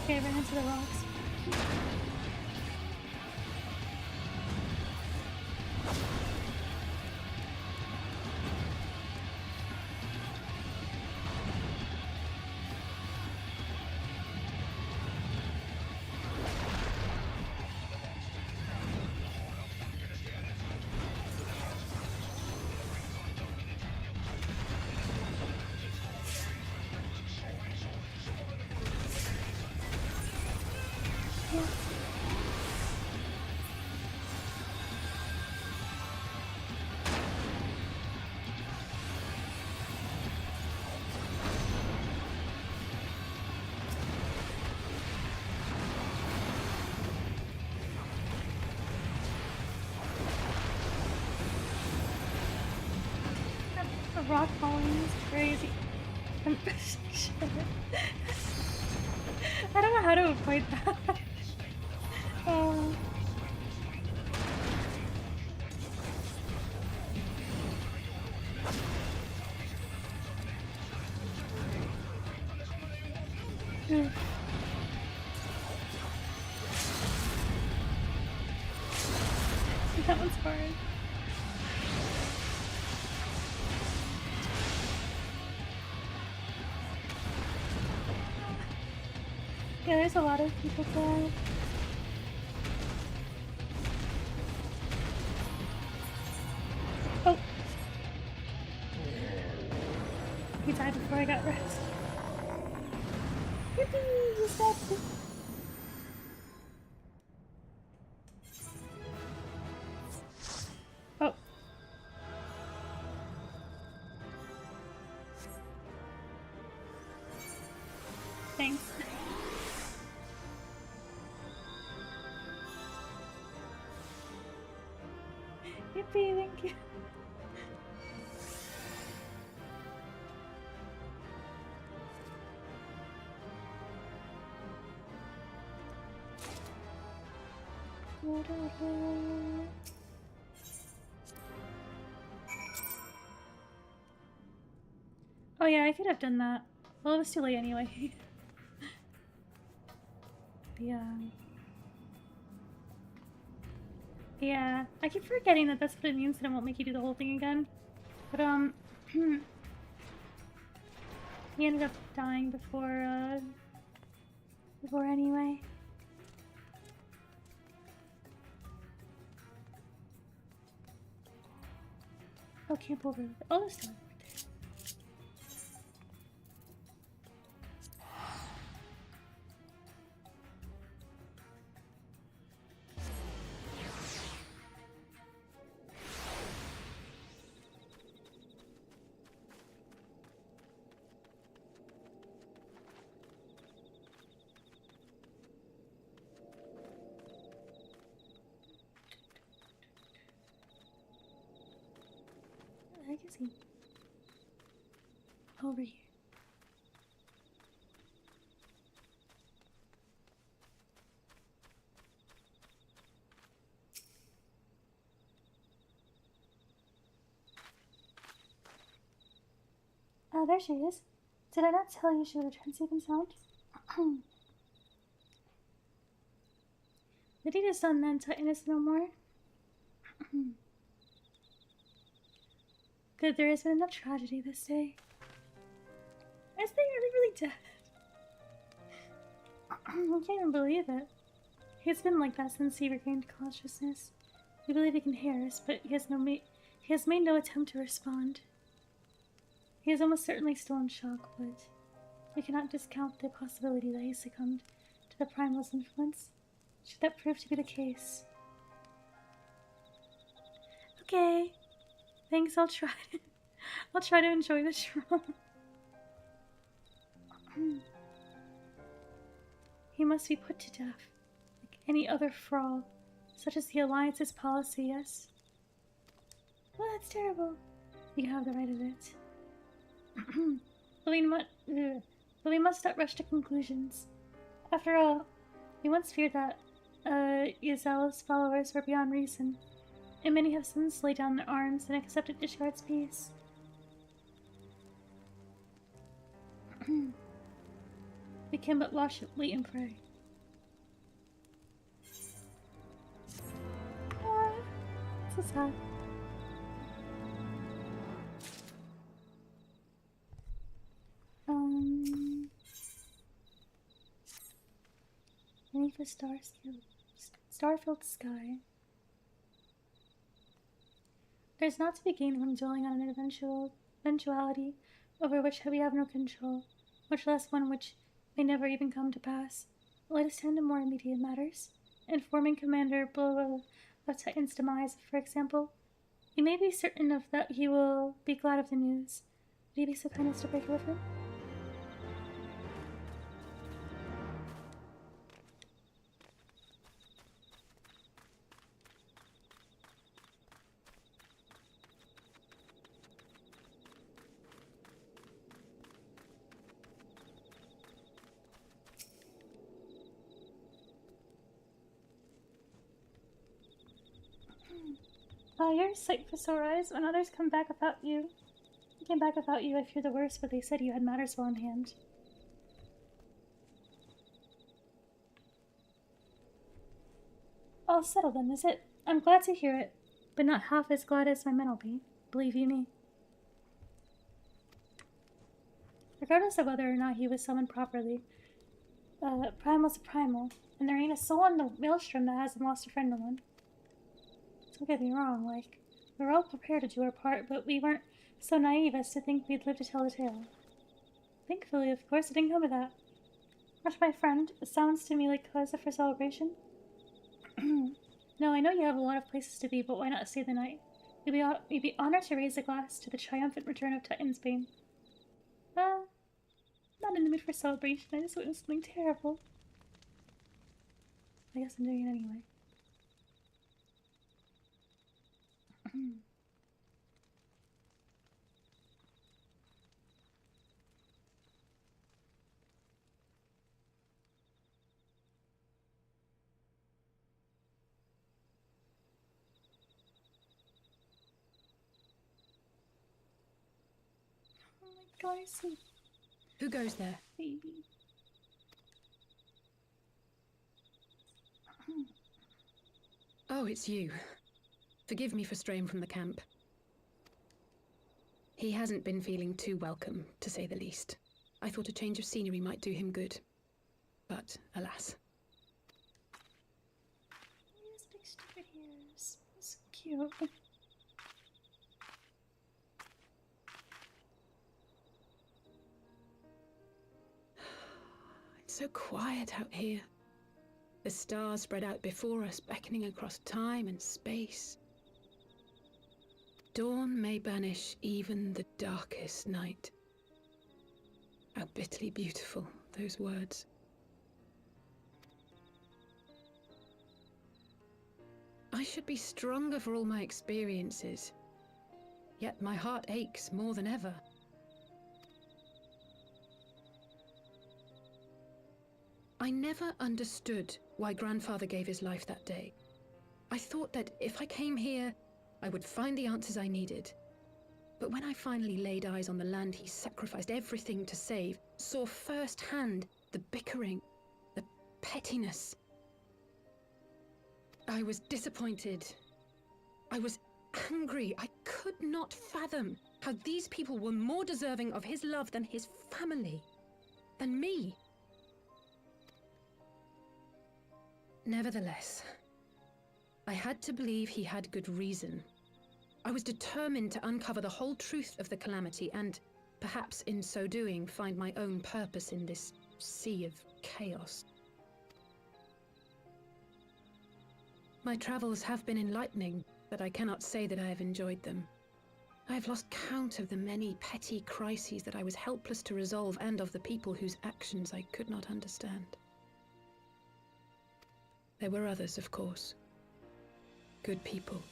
Speaker 1: Okay, I ran into the rocks. rock falling is crazy. I don't know how to avoid that. Oh. That one's hard. Yeah, there's a lot of people dead. Oh! He died before I got rest. Yippee! He's dead! Oh. Thanks. Yippee, thank you. Oh yeah, I could have done that. Well, it was too late anyway. Yeah, I keep forgetting that that's what it means, that it won't make you do the whole thing again. But, he ended up dying before anyway. Oh, camp over. Oh, there's still over there. I can see. Over here. Ah, there she is. Did I not tell you she would return safe and sound? The deed is done then, Titanus no more. Good, there has been enough tragedy this day. Is they really dead? I can't even believe it. He's been like that since he regained consciousness. We believe he can hear us, but he has made no attempt to respond. He is almost certainly still in shock, but we cannot discount the possibility that he succumbed to the Primal's influence. Should that prove to be the case? Okay. Thanks, I'll try to enjoy the show. He must be put to death, like any other fraud, such as the Alliance's policy, yes? Well, that's terrible. You have the right of it. But we must not rush to conclusions. After all, we once feared that Yazel's followers were beyond reason, and many have since laid down their arms and accepted Ishgard's peace. We can but wait and pray. Ah, so sad. Beneath a star-filled sky. There's not to be gained from dwelling on an eventuality over which we have no control, much less one which may never even come to pass. Let us tend to more immediate matters. Informing Commander Blow of Titan's demise, for example. You may be certain of that he will be glad of the news. Would you be so kind as to break it with him? You're a sight for sore eyes. When others come back without you, I fear the worst, but they said you had matters well in hand. All settled then, is it? I'm glad to hear it, but not half as glad as my men'll be. Believe you me. Regardless of whether or not he was summoned properly, Primal's a primal, and there ain't a soul on the maelstrom that hasn't lost a friend to one. Don't get me wrong, like, we were all prepared to do our part, but we weren't so naive as to think we'd live to tell the tale. Thankfully, of course, it didn't come to that. Much my friend, it sounds to me like cause for celebration. No, I know you have a lot of places to be, but why not stay the night? We'd be honored to raise a glass to the triumphant return of Titan's Bane. Not in the mood for celebration, I just witnessed something terrible. I guess I'm doing it anyway. Oh my god, I see.
Speaker 2: Who goes there?
Speaker 1: Baby.
Speaker 2: Oh, it's you. Forgive me for straying from the camp. He hasn't been feeling too welcome, to say the least. I thought a change of scenery might do him good. But, alas.
Speaker 1: He has big stupid ears. He's so cute.
Speaker 2: It's so quiet out here. The stars spread out before us, beckoning across time and space. Dawn may banish even the darkest night. How bitterly beautiful, those words. I should be stronger for all my experiences. Yet my heart aches more than ever. I never understood why Grandfather gave his life that day. I thought that if I came here, I would find the answers I needed. But when I finally laid eyes on the land he sacrificed everything to save, saw firsthand the bickering, the pettiness, I was disappointed. I was angry. I could not fathom how these people were more deserving of his love than his family, than me. Nevertheless, I had to believe he had good reason. I was determined to uncover the whole truth of the calamity and, perhaps in so doing, find my own purpose in this sea of chaos. My travels have been enlightening, but I cannot say that I have enjoyed them. I have lost count of the many petty crises that I was helpless to resolve and of the people whose actions I could not understand. There were others, of course. Good people.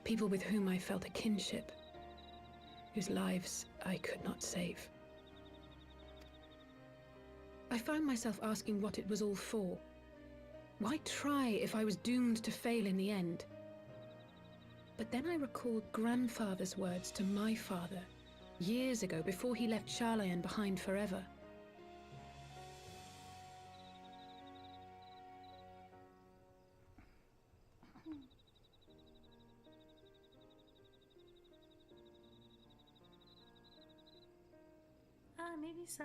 Speaker 2: People with whom I felt a kinship, whose lives I could not save. I found myself asking what it was all for. Why try if I was doomed to fail in the end? But then I recalled Grandfather's words to my father, years ago, before he left Charlayan behind forever.
Speaker 1: Maybe so.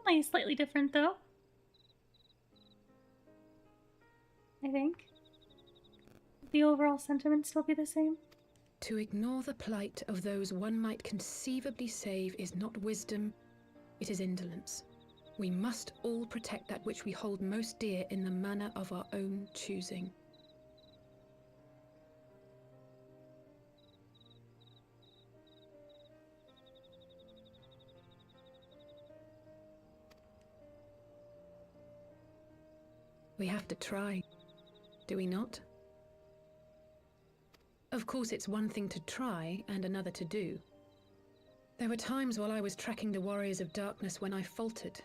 Speaker 1: Only slightly different, though. I think. The overall sentiment still be the same.
Speaker 2: To ignore the plight of those one might conceivably save is not wisdom, it is indolence. We must all protect that which we hold most dear in the manner of our own choosing. We have to try, do we not? Of course, it's one thing to try and another to do. There were times while I was tracking the warriors of darkness when I faltered,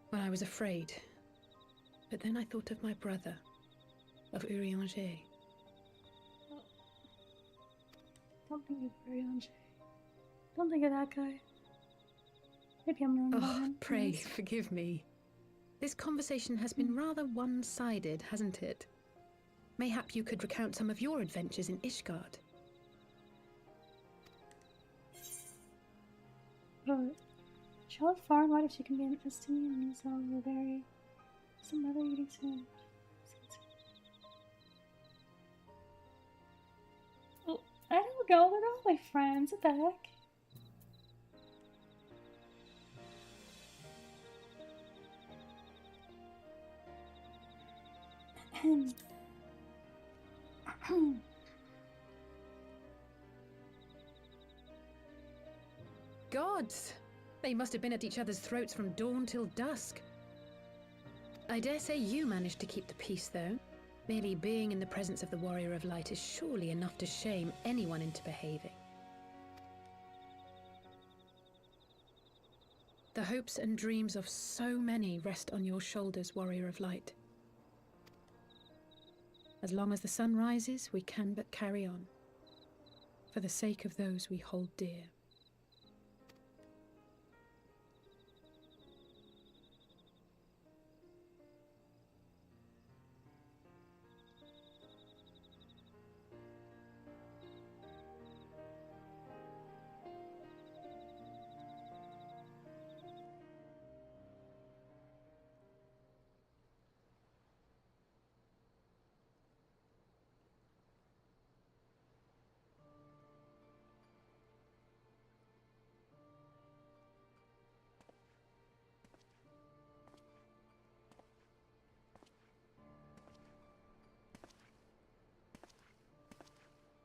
Speaker 2: when I was afraid. But then I thought of my brother. of Urianger.
Speaker 1: Don't think of Urianger. Don't think of that guy. Maybe I'm wrong about
Speaker 2: Oh,
Speaker 1: him.
Speaker 2: pray
Speaker 1: Yes.
Speaker 2: forgive me. This conversation has been rather one-sided, hasn't it? Mayhap you could recount some of your adventures in Ishgard.
Speaker 1: But child far what if she can be an Estinian Musa or very some other eating soon. Oh, I don't know, they're all my friends. What the heck?
Speaker 2: Gods! They must have been at each other's throats from dawn till dusk. I dare say you managed to keep the peace, though. Merely being in the presence of the Warrior of Light is surely enough to shame anyone into behaving. The hopes and dreams of so many rest on your shoulders, Warrior of Light. As long as the sun rises, we can but carry on, for the sake of those we hold dear.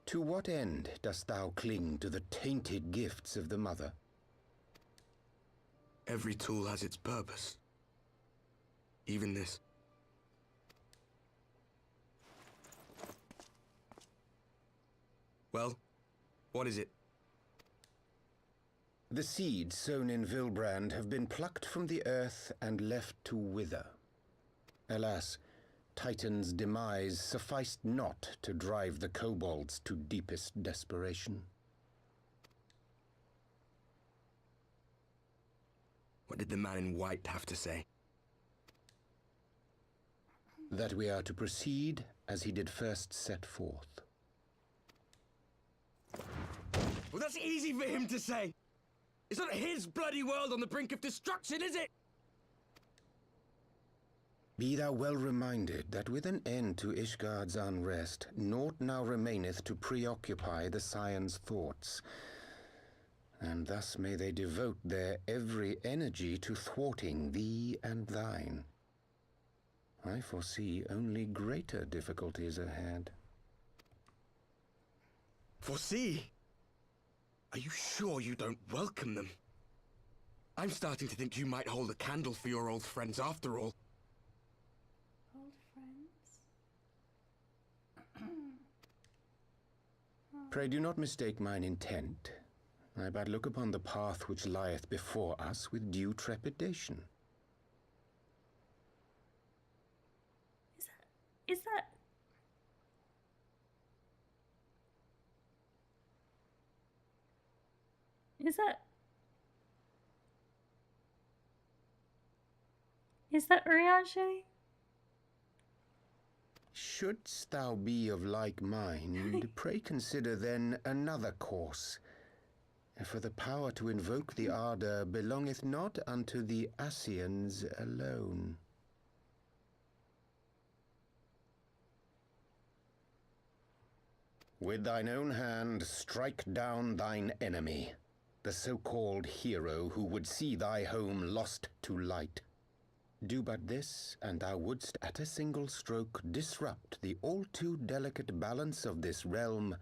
Speaker 3: To what end dost thou cling to the tainted gifts of the Mother?
Speaker 4: Every tool has its purpose. Even this. Well, what is it?
Speaker 3: The seeds sown in Vilbrand have been plucked from the earth and left to wither. Alas, Titan's demise sufficed not to drive the kobolds to deepest desperation.
Speaker 4: What did the man in white have to say?
Speaker 3: That we are to proceed as he did first set forth.
Speaker 4: Well, that's easy for him to say! It's not his bloody world on the brink of destruction, is it?
Speaker 3: Be thou well reminded that with an end to Ishgard's unrest, naught now remaineth to preoccupy the Scion's thoughts, and thus may they devote their every energy to thwarting thee and thine. I foresee only greater difficulties ahead.
Speaker 4: Foresee? Are you sure you don't welcome them? I'm starting to think you might hold a candle for your old friends after all.
Speaker 1: Old friends?
Speaker 3: Pray do not mistake mine intent. I but look upon the path which lieth before us with due trepidation.
Speaker 1: Is that... Is that Urianger?
Speaker 3: Shouldst thou be of like mind, pray consider then another course. For the power to invoke the ardor belongeth not unto the Ascians alone. With thine own hand strike down thine enemy, the so-called hero who would see thy home lost to light. Do but this, and thou wouldst at a single stroke disrupt the all-too delicate balance of this realm,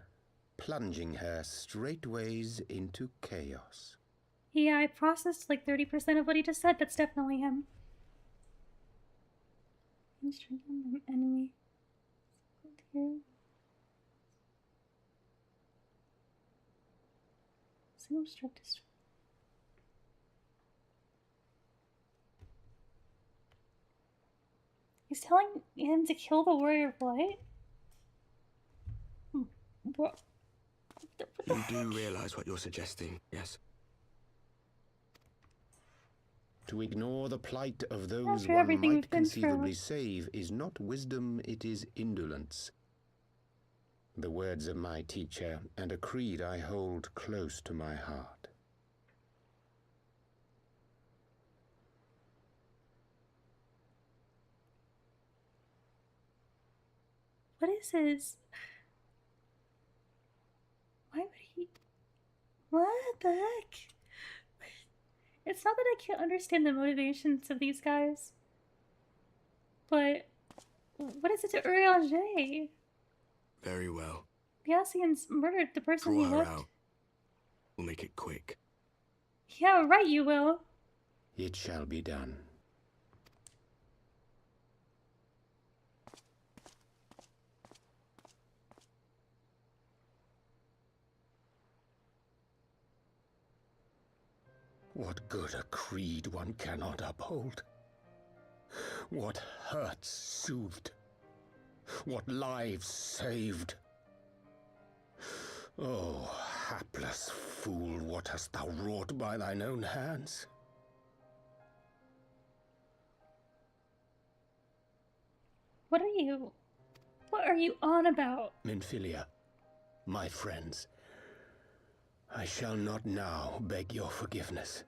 Speaker 3: plunging her straightways into chaos.
Speaker 1: Yeah, I processed like 30% of what he just said. That's definitely him. Strike down the enemy. Single stroke destroy. He's telling him to kill the warrior of light? What?
Speaker 4: You do realize what you're suggesting, yes?
Speaker 3: To ignore the plight of those
Speaker 1: After
Speaker 3: one
Speaker 1: everything
Speaker 3: might
Speaker 1: we've been
Speaker 3: conceivably
Speaker 1: through.
Speaker 3: save is not wisdom, it is indolence. The words of my teacher, and a creed I hold close to my heart.
Speaker 1: What is his? Why would he? What the heck? It's not that I can't understand the motivations of these guys, but what is it to Urianger?
Speaker 4: Very well.
Speaker 1: The Ascians murdered the person
Speaker 4: Draw
Speaker 1: he
Speaker 4: her
Speaker 1: loved.
Speaker 4: out. We'll make it quick.
Speaker 1: Yeah, right, you will.
Speaker 3: It shall be done. What good a creed one cannot uphold? What hurts soothed? What lives saved? Oh, hapless fool, what hast thou wrought by thine own hands?
Speaker 1: What are you on about?
Speaker 3: Minfilia, my friends, I shall not now beg your forgiveness.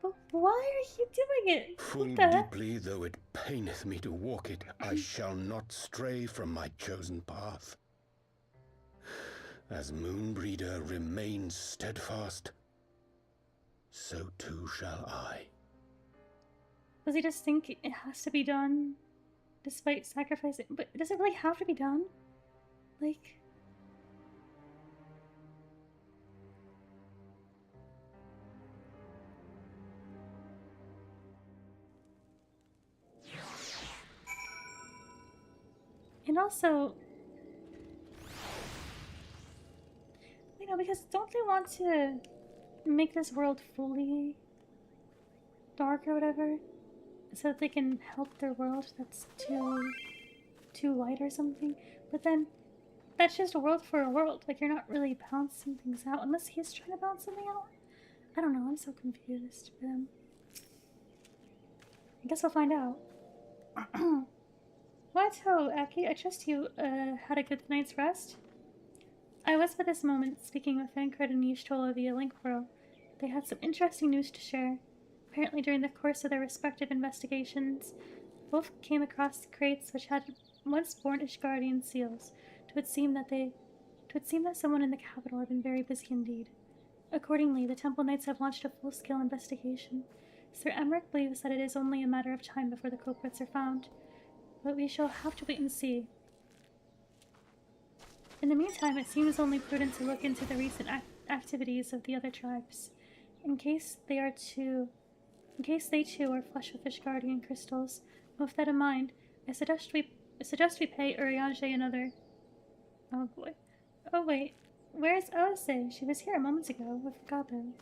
Speaker 1: But why are you doing it?
Speaker 3: Full
Speaker 1: What the heck?
Speaker 3: deeply though it paineth me to walk it, I shall not stray from my chosen path. As Moonbreeder remains steadfast, so too shall I.
Speaker 1: Does he just think it has to be done despite sacrificing? But does it really have to be done? Like... And also... You know, because don't they want to make this world fully dark or whatever? So that they can help their world that's too light or something? But then, that's just a world for a world. Like, you're not really balancing things out unless he's trying to balance something out. I don't know, I'm so confused for them. I guess we'll find out. What ho, Aki, I trust you had a good night's rest? I was at this moment speaking with Vancred and Y'shtola via link portal. They had some interesting news to share. Apparently during the course of their respective investigations, both came across crates which had once borne Ishgardian seals. It would seem that someone in the capital had been very busy indeed. Accordingly, the Temple Knights have launched a full-scale investigation. Sir Emmerich believes that it is only a matter of time before the culprits are found, but we shall have to wait and see. In the meantime, it seems only prudent to look into the recent activities of the other tribes, in case they too are flush with Ishgardian crystals. With that in mind, I suggest we pay Urianger another. Oh boy. Oh wait, where's Elise? She was here moments ago with Gabo.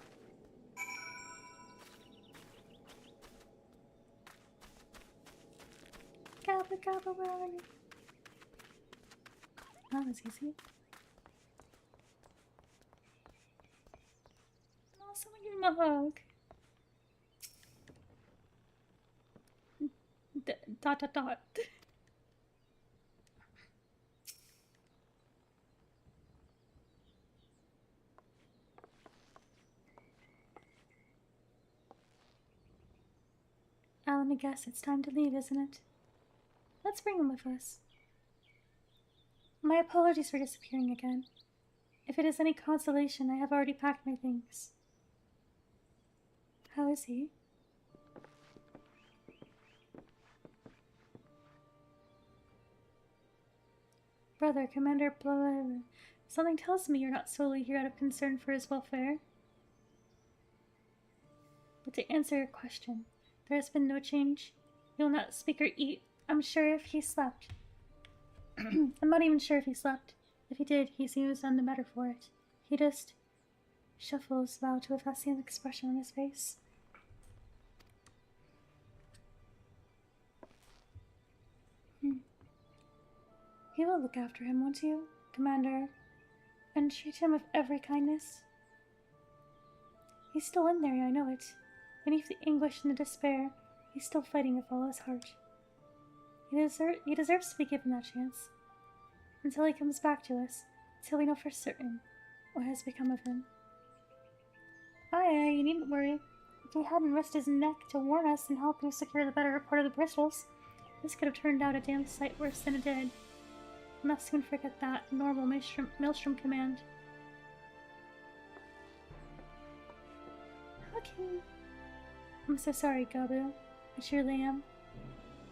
Speaker 1: Gabo, where are you? That was easy. Oh, someone give him a hug. Dot. Alan, I guess it's time to leave, isn't it? Let's bring him with us. My apologies for disappearing again. If it is any consolation, I have already packed my things. How is he? Brother, Commander blah. Something tells me you're not solely here out of concern for his welfare. But to answer your question, there has been no change. He will not speak or eat. I'm sure if he slept. I'm not even sure if he slept. If he did, he seems none the better for it. He just shuffles about with that same expression on his face. You will look after him, won't you, Commander? And treat him with every kindness? He's still in there, I know it. Beneath the anguish and the despair, he's still fighting with all his heart. He deserves to be given that chance. Until he comes back to us, until we know for certain what has become of him. Aye, you needn't worry. If he hadn't risked his neck to warn us and help you secure the better part of the bristles, this could have turned out a damn sight worse than it did. I must soon forget that normal maelstrom command. How can... I'm so sorry, Gabu. I truly am.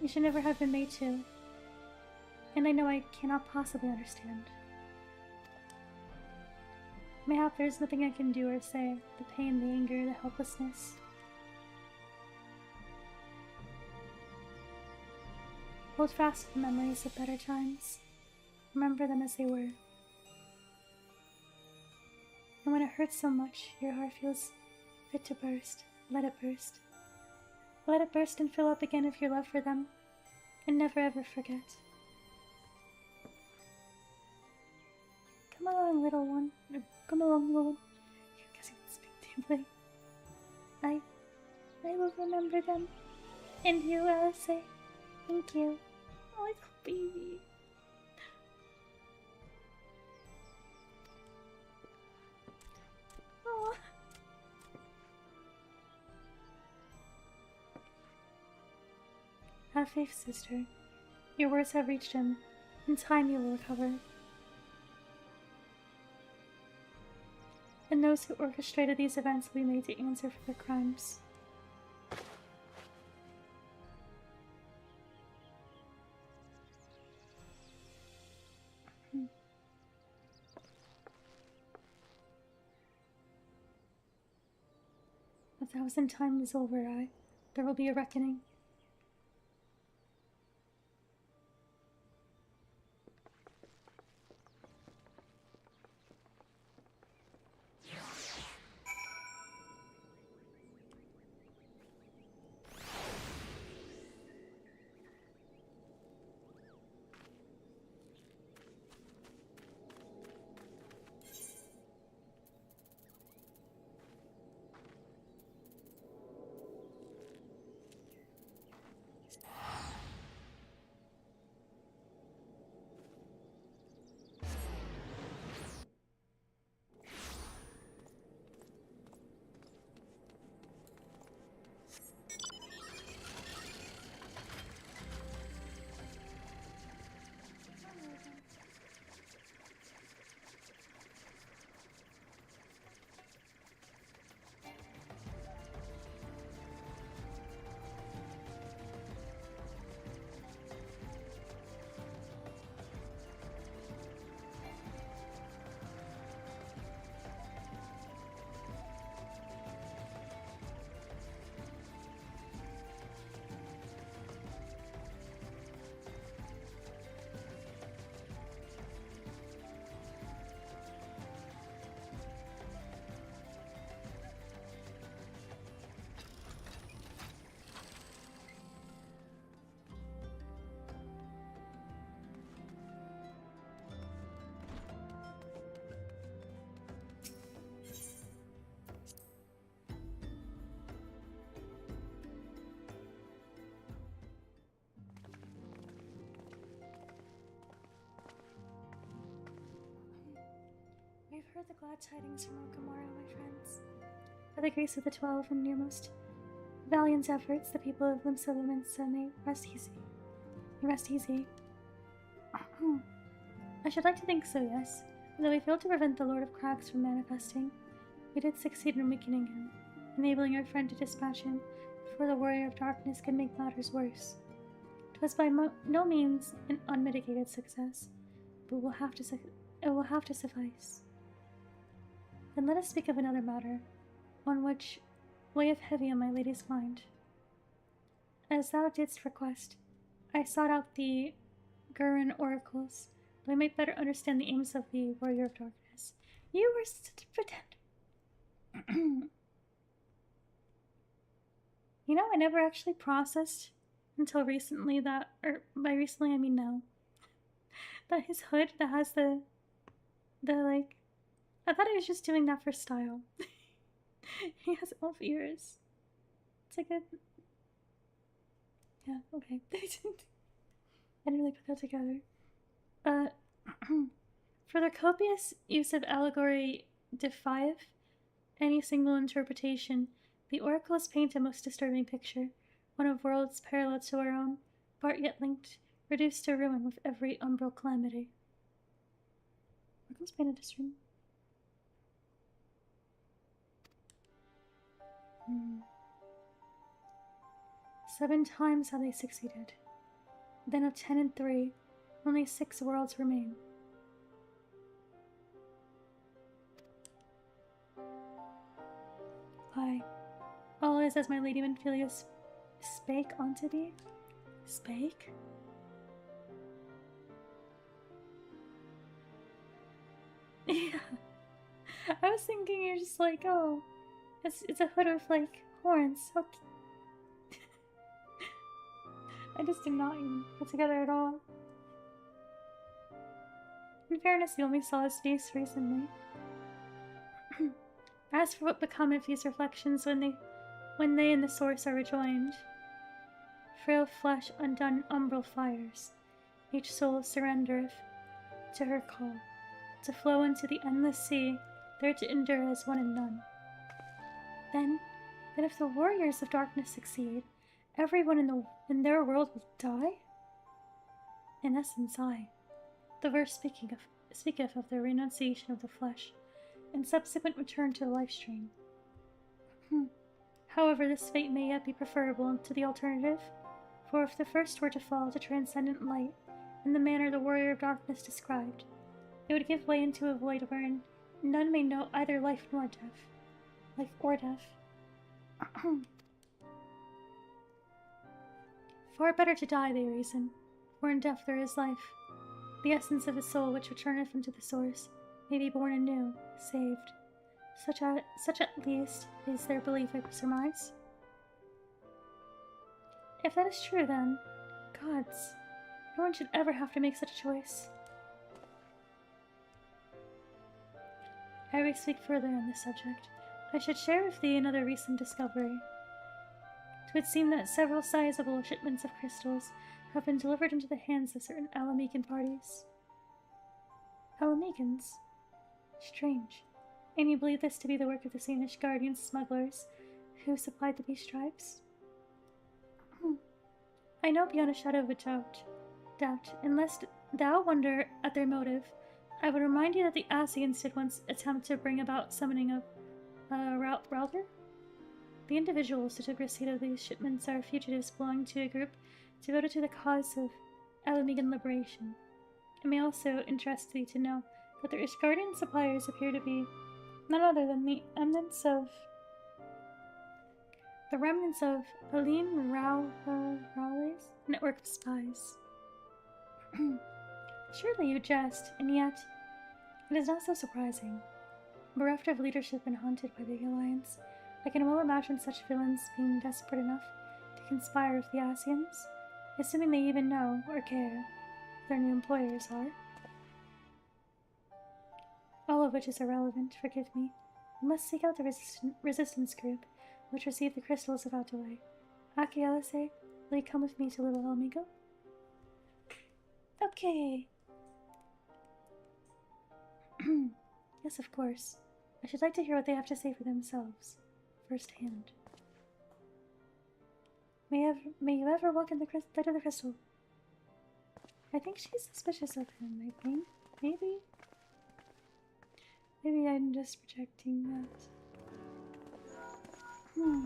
Speaker 1: You should never have been made to. And I know I cannot possibly understand. Mayhap there's nothing I can do or say. The pain, the anger, the helplessness. Hold fast to the memories of better times. Remember them as they were. And when it hurts so much, your heart feels fit to burst, let it burst. Let it burst and fill up again of your love for them. And never ever forget. Come along, little one. Come along, little one. I guess you can speak deeply. I will remember them. And you, I'll say, thank you. Oh, little baby. Oh. Have faith, sister. Your words have reached him. In time you will recover. And those who orchestrated these events will be made to answer for their crimes. A 1,000 times over, there will be a reckoning. We've heard the glad tidings from Okamura, my friends. By the grace of the 12 and your most valiant efforts, the people of Limsa may rest easy. Rest easy. I should like to think so, yes. Though we failed to prevent the Lord of Cracks from manifesting, we did succeed in weakening him, enabling our friend to dispatch him before the Warrior of Darkness could make matters worse. It was by no means an unmitigated success, but it will have to suffice. Then let us speak of another matter, one which weigheth heavy on my lady's mind. As thou didst request, I sought out the Gurren oracles, that we might better understand the aims of the Warrior of Darkness. You were such a pretend. You know, I never actually processed until recently that, or by recently I mean now, that his hood that has the like, I thought he was just doing that for style. He has elf ears. It's like a, yeah, okay. I didn't really put that together. For the copious use of allegory defieth any single interpretation, the oracles paint a most disturbing picture, one of worlds parallel to our own, but yet linked, reduced to ruin with every umbral calamity. Oracles paint a disturbing. 7 times have they succeeded. Then of 10 and 3, only 6 worlds remain. Aye, all is as my lady Menphilia spake unto thee. Spake? Yeah. I was thinking you're just like, oh, it's a hood with, like, horns. Okay. I just did not even put together at all. In fairness, we only saw his face recently. As for what becometh these reflections when they and the source are rejoined, frail flesh undone umbral fires, each soul surrendereth to her call, to flow into the endless sea, there to endure as one and none. Then if the warriors of darkness succeed, everyone in their world will die? In essence, the verse speaketh of the renunciation of the flesh, and subsequent return to the life stream. However, this fate may yet be preferable to the alternative, for if the first were to fall to transcendent light, in the manner the warrior of darkness described, it would give way into a void wherein none may know either life nor death. Life or death. Far better to die, they reason, for in death there is life. The essence of the soul which returneth unto the source may be born anew, saved. Such at least is their belief, I surmise. If that is true, then, gods, no one should ever have to make such a choice. Ere we speak further on this subject, I should share with thee another recent discovery. It would seem that several sizable shipments of crystals have been delivered into the hands of certain Alamegan parties. Alamegans? Strange. And you believe this to be the work of the Samish guardian smugglers who supplied the beast tribes? I know beyond a shadow of a doubt, and lest thou wonder at their motive, I would remind you that the Asians did once attempt to bring about summoning of Ralder? The individuals who took receipt of these shipments are fugitives belonging to a group devoted to the cause of Alamegan liberation. It may also interest thee to know that their Ishgardian suppliers appear to be none other than the remnants of Aline Rowley's network of spies. Surely you jest, and yet it is not so surprising. Bereft of leadership and haunted by the Alliance, I can well imagine such villains being desperate enough to conspire with the Asians, assuming they even know or care who their new employers are. All of which is irrelevant, forgive me. We must seek out the resistance group, which received the crystals of Outaway. Akielase, will you come with me to Little Elmigo? Okay. Yes, of course. I should like to hear what they have to say for themselves, firsthand. May you ever walk in the light of the crystal. I think she's suspicious of him, I think. Maybe I'm just projecting that.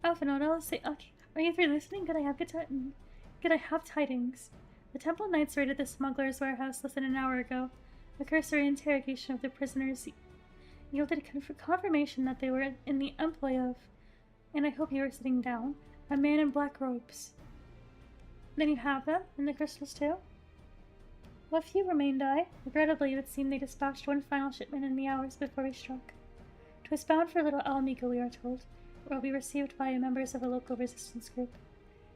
Speaker 1: Alphanode, I'll say, okay. Are you three listening? Could I have tidings? The Temple Knights raided the smuggler's warehouse less than an hour ago. A cursory interrogation of the prisoners yielded confirmation that they were in the employ of, and I hope you are sitting down, a man in black robes. Then you have them, and the crystals too? What few remained, Regrettably, it would seem they dispatched one final shipment in the hours before we struck. 'Twas bound for Little Alamico, we are told, where it will be received by members of a local resistance group.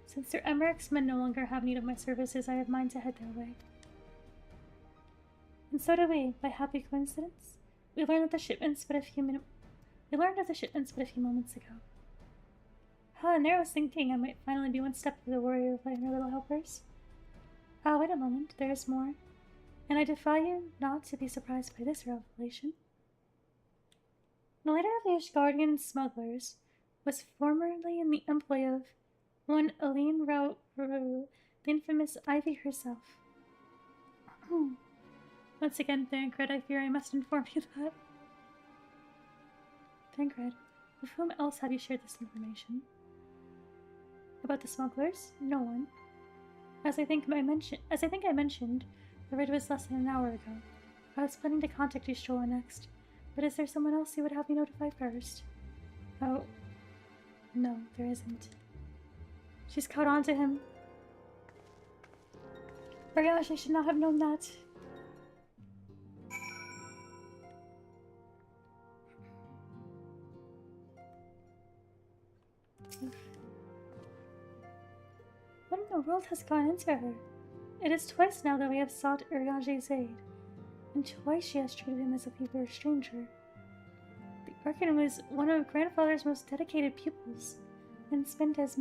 Speaker 1: Since Sir Emmerich's men no longer have need of my services, I have mine to head their way. And so do we, by happy coincidence. We learned of the shipments but a few moments ago. Ah, and there I was thinking I might finally be one step to the warrior of my little helpers. Ah, wait a moment, there is more. And I defy you not to be surprised by this revelation. The leader of the Ashgardian smugglers was formerly in the employ of one Aline the infamous Ivy herself. Once again, Thancred, I fear I must inform you that. Thancred, with whom else have you shared this information? About the smugglers? No one. As I think I mentioned, the raid was less than an hour ago. I was planning to contact you, Shola, next. But is there someone else you would have me notify first? Oh. No, there isn't. She's caught on to him. Oh gosh, I should not have known that. What in the world has gone into her? It is twice now that we have sought Uriage's aid, and twice she has treated him as if he were a stranger. The Arcan was one of Grandfather's most dedicated pupils, and spent as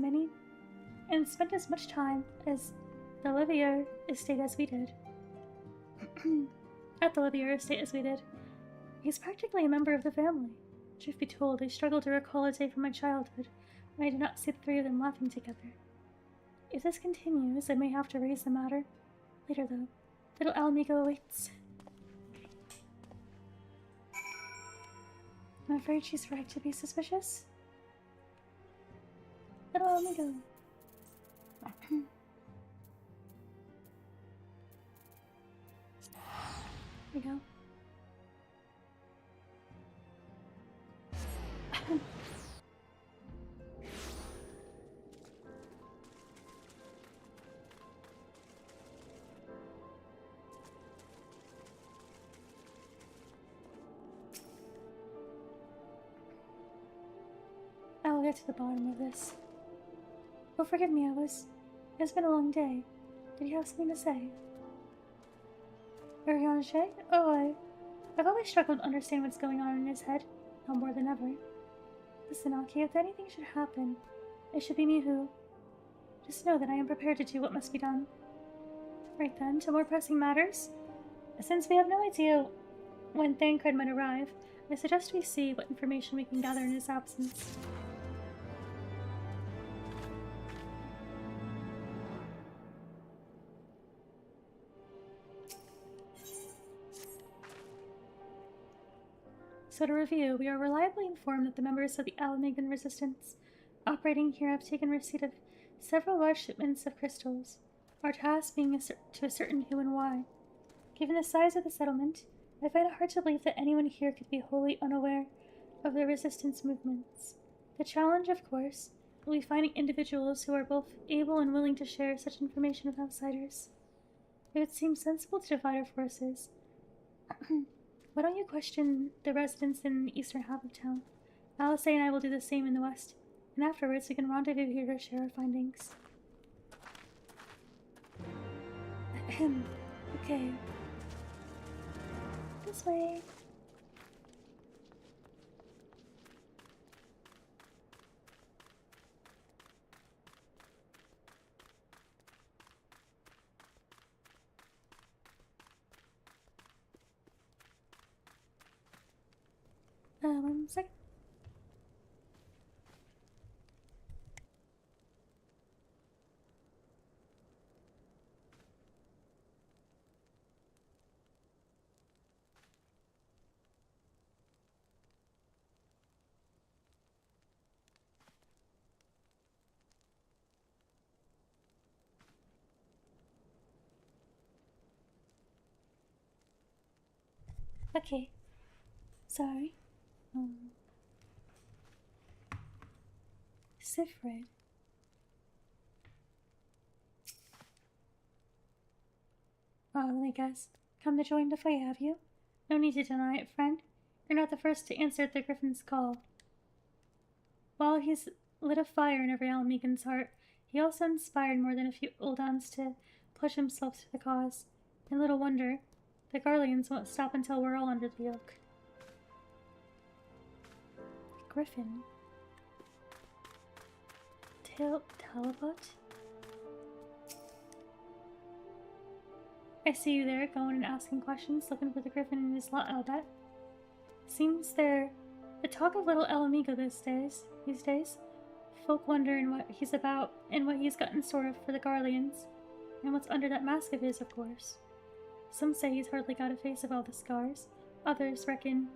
Speaker 1: much time as the Olivier estate as we did. At the Olivier estate as we did. He's practically a member of the family. Truth be told, I struggle to recall a day from my childhood when I did not see the three of them laughing together. If this continues, I may have to raise the matter. Later, though. Little Alamigo awaits. I'm afraid she's right to be suspicious. Little Alamigo. Here we go. I'll get to the bottom of this. Oh, forgive me, it's been a long day. Did you have something to say? Uriage? Oh, I've always struggled to understand what's going on in his head, now more than ever. Listen, Aki, if anything should happen, it should be me who. Just know that I am prepared to do what must be done. Right then, to more pressing matters. Since we have no idea when Thancred might arrive, I suggest we see what information we can gather in his absence. So to review, we are reliably informed that the members of the Alamagan Resistance operating here have taken receipt of several large shipments of crystals, our task being to ascertain who and why. Given the size of the settlement, I find it hard to believe that anyone here could be wholly unaware of the Resistance movements. The challenge, of course, will be finding individuals who are both able and willing to share such information with outsiders. It would seem sensible to divide our forces. Why don't you question the residents in the eastern half of town? Alice and I will do the same in the west, and afterwards we can rendezvous here to share our findings. Ahem. Okay. This way. One sec. Okay. Sorry. Sifrid. Oh, let me guess. Come to join the fight, have you? No need to deny it, friend. You're not the first to answer the Griffin's call. While he's lit a fire in every Alamigan's heart, He also inspired more than a few Uldans to push himself to the cause, and little wonder, the Garleans won't stop until we're all under the yoke. Griffin. Talbot? I see you there, going and asking questions, looking for the Griffin in his lot, I'll bet. Seems they're the talk of little El Amigo these days. Folk wondering what he's about, and what he's got in store for the Garleans, and what's under that mask of his, of course. Some say he's hardly got a face of all the scars. Others reckon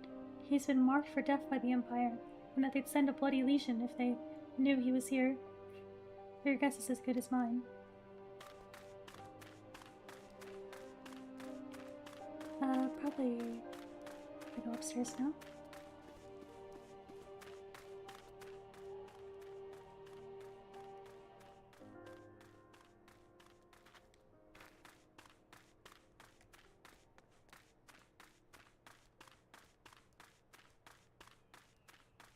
Speaker 1: he's been marked for death by the Empire, and that they'd send a bloody legion if they knew he was here. Your guess is as good as mine. Probably I go upstairs now.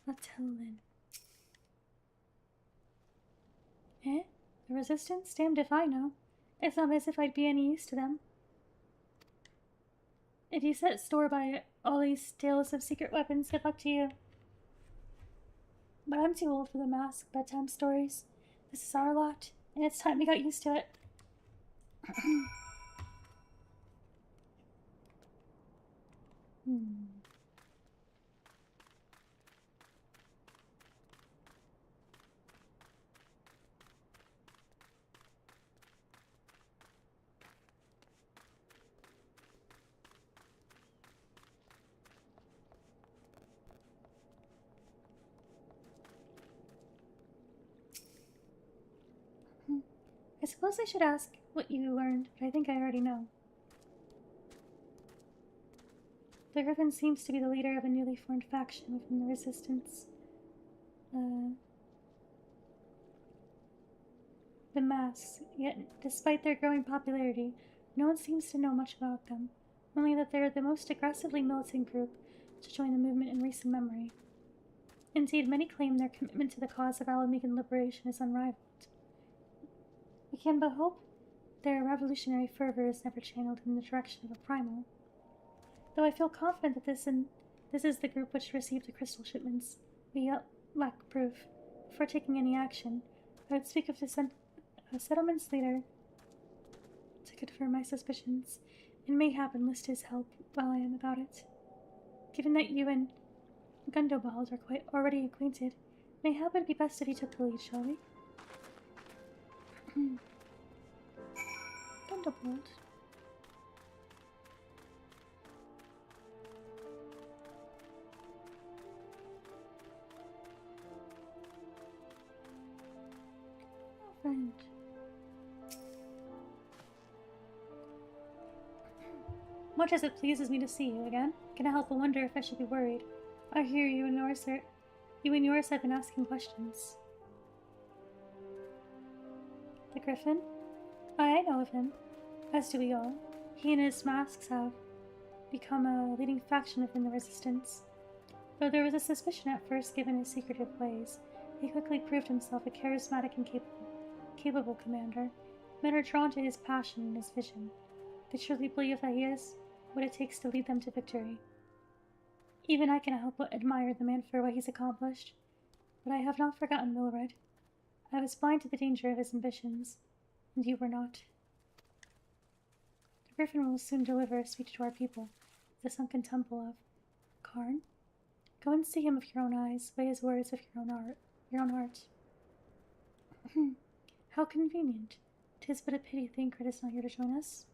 Speaker 1: Let's tell Lynn. Eh? The Resistance? Damned if I know. It's not as if I'd be any use to them. If you set store by all these tales of secret weapons, good luck to you. But I'm too old for the mask bedtime stories. This is our lot, and it's time we got used to it. I suppose I should ask what you learned, but I think I already know. The Griffin seems to be the leader of a newly formed faction within the Resistance. The Masks, yet despite their growing popularity, no one seems to know much about them, only that they are the most aggressively militant group to join the movement in recent memory. Indeed, many claim their commitment to the cause of Alamegan liberation is unrivaled. We can but hope their revolutionary fervor is never channeled in the direction of a primal. Though I feel confident that this is the group which received the crystal shipments, we yet lack proof. Before taking any action, I would speak of the settlement's leader to confirm my suspicions, and mayhap enlist his help while I am about it. Given that you and Gundobald are quite already acquainted, mayhap it would be best if you took the lead, shall we? Gundobald. Oh, friend. Much as it pleases me to see you again, can I help but wonder if I should be worried? I hear you and yours have been asking questions. The Griffin? I know of him, as do we all. He and his masks have become a leading faction within the Resistance. Though there was a suspicion at first given his secretive ways, he quickly proved himself a charismatic and capable commander. Men are drawn to his passion and his vision. They truly believe that he is what it takes to lead them to victory. Even I cannot help but admire the man for what he's accomplished, but I have not forgotten Milred. I was blind to the danger of his ambitions, and you were not. The Griffin will soon deliver a speech to our people, the sunken temple of Karn. Go and see him with your own eyes, weigh his words with your own heart. How convenient. 'Tis but a pity Thancred is not here to join us.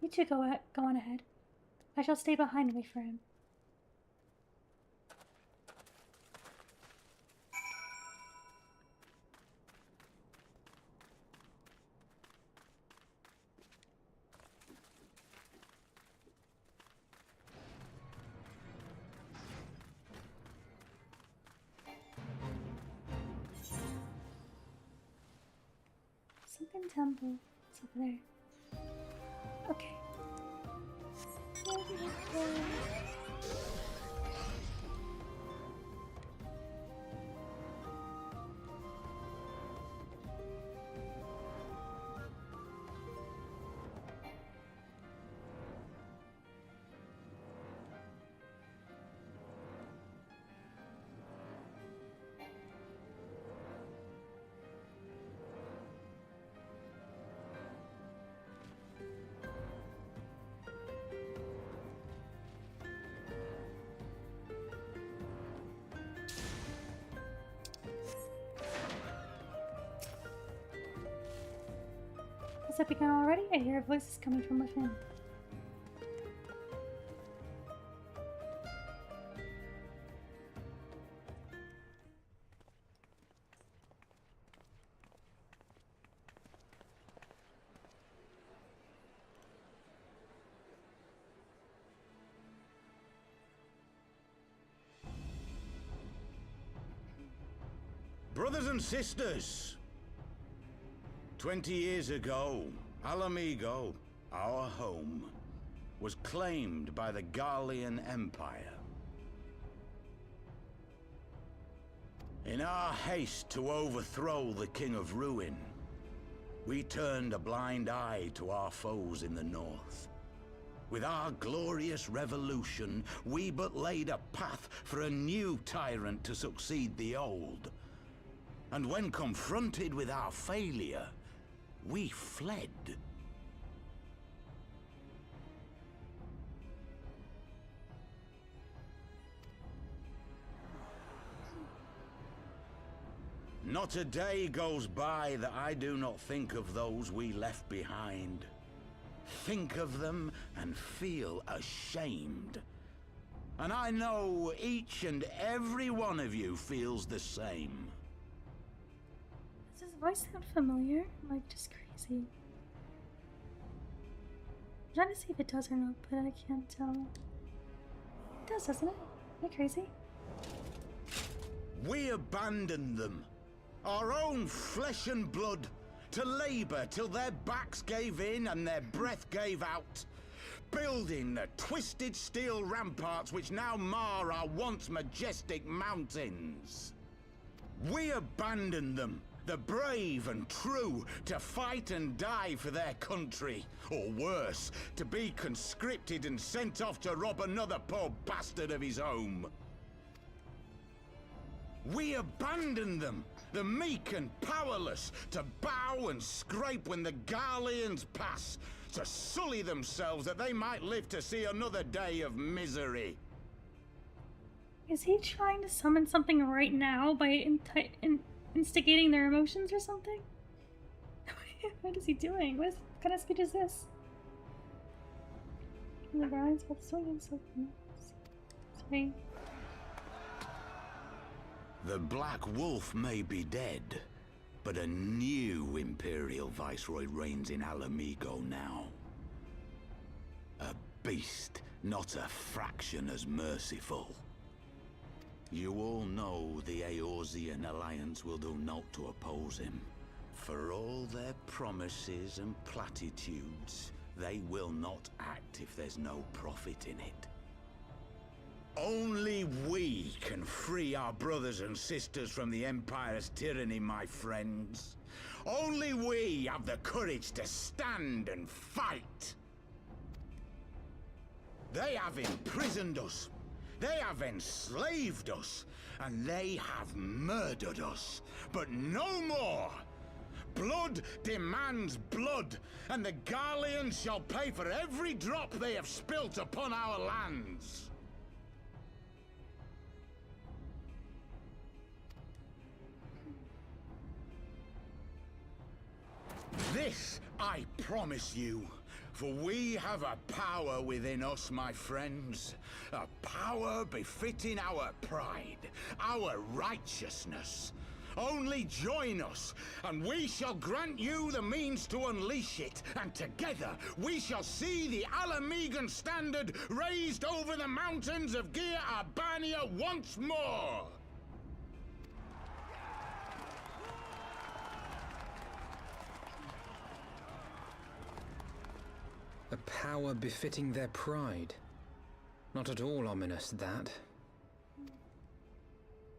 Speaker 1: You two go on ahead. I shall stay behind and wait for him. Sunken temple. It's over there. Okay. Has it begun already? I hear voices coming from within.
Speaker 5: Brothers and sisters, 20 years ago, Alamigo, our home, was claimed by the Garlean Empire. In our haste to overthrow the King of Ruin, we turned a blind eye to our foes in the north. With our glorious revolution, we but laid a path for a new tyrant to succeed the old. And when confronted with our failure, we fled. Not a day goes by that I do not think of those we left behind. Think of them and feel ashamed. And I know each and every one of you feels the same.
Speaker 1: Does his voice sound familiar? Like, just crazy. I'm trying to see if it does or not, but I can't tell. It does, doesn't it? Am I crazy?
Speaker 5: We abandoned them, our own flesh and blood, to labor till their backs gave in and their breath gave out, building the twisted steel ramparts which now mar our once majestic mountains. We abandoned them, the brave and true, to fight and die for their country, or worse, to be conscripted and sent off to rob another poor bastard of his home. We abandoned them, the meek and powerless, to bow and scrape when the Garleans pass, to sully themselves that they might live to see another day of misery.
Speaker 1: Is he trying to summon something right now by instigating their emotions or something? What is he doing? What kind of speech is this? The Browns both swinging so sorry.
Speaker 5: The Black Wolf may be dead, but a new Imperial Viceroy reigns in Alamigo now. A beast, not a fraction as merciful. You all know the Eorzean Alliance will do naught to oppose him. For all their promises and platitudes, they will not act if there's no profit in it. Only we can free our brothers and sisters from the Empire's tyranny, my friends. Only we have the courage to stand and fight. They have imprisoned us. They have enslaved us. And they have murdered us. But no more. Blood demands blood. And the Garleans shall pay for every drop they have spilt upon our lands. This I promise you, for we have a power within us, my friends. A power befitting our pride, our righteousness. Only join us, and we shall grant you the means to unleash it, and together we shall see the Alamigan standard raised over the mountains of Gia Arbania once more!
Speaker 6: A power befitting their pride. Not at all ominous, that.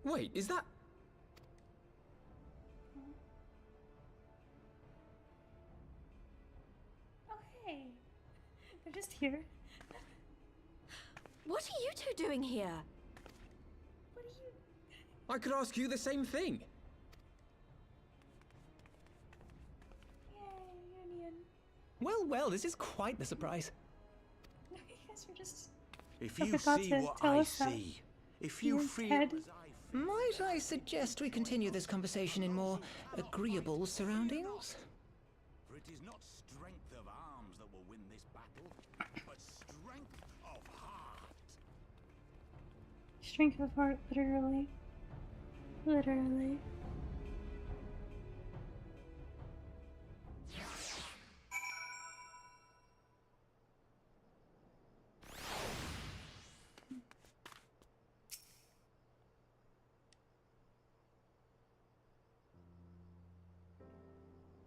Speaker 6: Wait, is that...
Speaker 1: Oh, hey. They're just here.
Speaker 7: What are you two doing here?
Speaker 1: What are you...
Speaker 6: I could ask you the same thing.
Speaker 1: Yay, Union.
Speaker 8: Well, well, this is quite the surprise.
Speaker 1: You guys were just...
Speaker 5: If
Speaker 1: I
Speaker 5: you
Speaker 1: forgot
Speaker 5: see
Speaker 1: to
Speaker 5: what
Speaker 1: tell
Speaker 5: I
Speaker 1: us that.
Speaker 5: see, if you
Speaker 1: Ian's
Speaker 5: feel
Speaker 1: head.
Speaker 5: as I feel,
Speaker 8: Might I suggest we continue this conversation in more agreeable surroundings?
Speaker 5: for it is not
Speaker 1: Strength of heart, literally. Literally.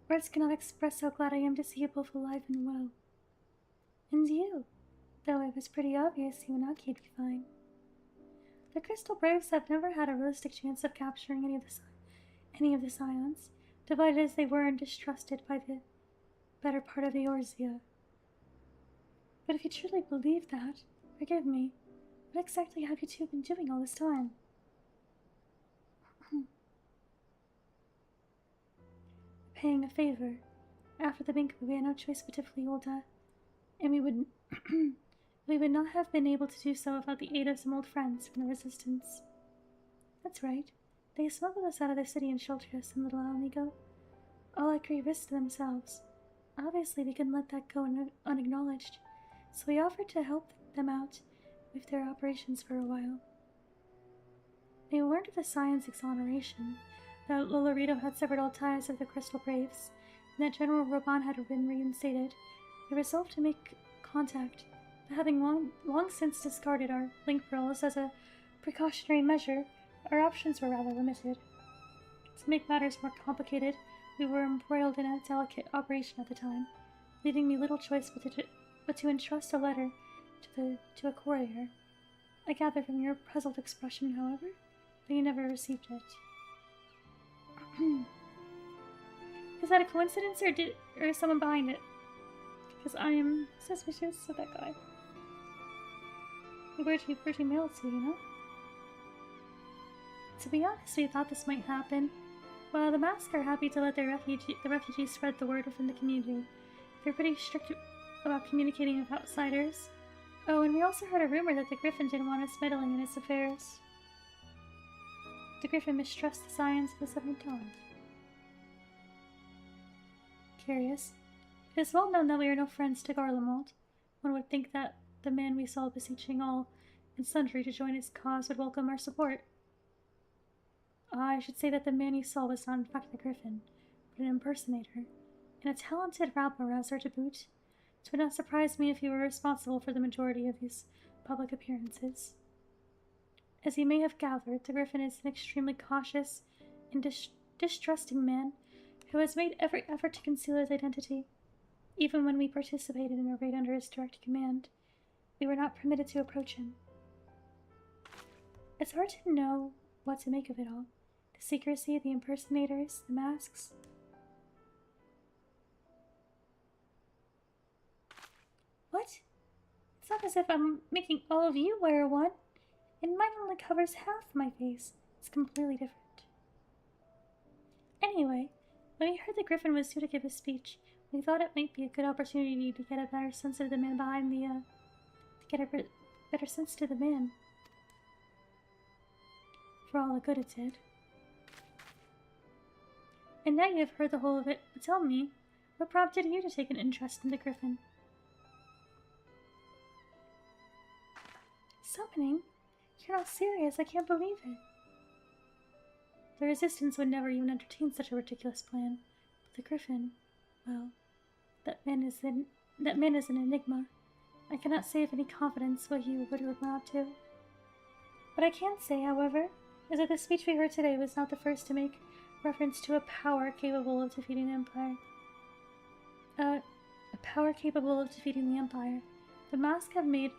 Speaker 1: Words cannot express how glad I am to see you both alive and well. And you, though it was pretty obvious you and Aki'd be fine. The Crystal Braves have never had a realistic chance of capturing any of the Scions, divided as they were and distrusted by the better part of the Eorzea. But if you truly believe that, forgive me, what exactly have you two been doing all this time? Paying a favor. After the Bank, we had no choice but to flee Ulta, and we would we would not have been able to do so without the aid of some old friends from the Resistance. That's right. They smuggled us out of the city and sheltered us in Little Amigo, all at great risk to themselves. Obviously, they couldn't let that go unacknowledged, so we offered to help them out with their operations for a while. They learned of the Scion's exoneration, that Lolorito had severed all ties with the Crystal Braves, and that General Roban had been reinstated. They resolved to make contact, but having long since discarded our link pearls as a precautionary measure, our options were rather limited. To make matters more complicated, we were embroiled in a delicate operation at the time, leaving me little choice but to entrust a letter to a courier. I gather from your puzzled expression, however, that you never received it. Is that a coincidence, or is someone behind it? Because I am suspicious of that guy. Where'd you mail to, you know? To be honest, we thought this might happen. While the Mask are happy to let the refugees spread the word within the community, they're pretty strict about communicating with outsiders. Oh, and we also heard a rumor that the Griffin didn't want us meddling in his affairs. The Griffin mistrusts the Scions of the Seventh Dawn. Curious. It is well known that we are no friends to Garlemald. One would think that the man we saw beseeching all and sundry to join his cause would welcome our support. I should say that the man you saw was not in fact the Griffin, but an impersonator, and a talented rabble-rouser to boot. It would not surprise me if he were responsible for the majority of his public appearances. As you may have gathered, the Griffin is an extremely cautious and distrusting man who has made every effort to conceal his identity. Even when we participated in a raid under his direct command, we were not permitted to approach him. It's hard to know what to make of it all. The secrecy, the impersonators, the masks. What? It's not as if I'm making all of you wear one. And mine only covers half my face. It's completely different. Anyway, when we heard the Griffin was due to give a speech, we thought it might be a good opportunity to get a better sense of the man behind the, better sense to the man. For all the good it did. And now you have heard the whole of it, but tell me, what prompted you to take an interest in the Griffin? Summoning? You're not serious, I can't believe it. The Resistance would never even entertain such a ridiculous plan. But the Griffin, well, that man is an enigma. I cannot say with any confidence what he would amount to. What I can say, however, is that the speech we heard today was not the first to make reference to a power capable of defeating the Empire. A power capable of defeating the Empire. The Mask have made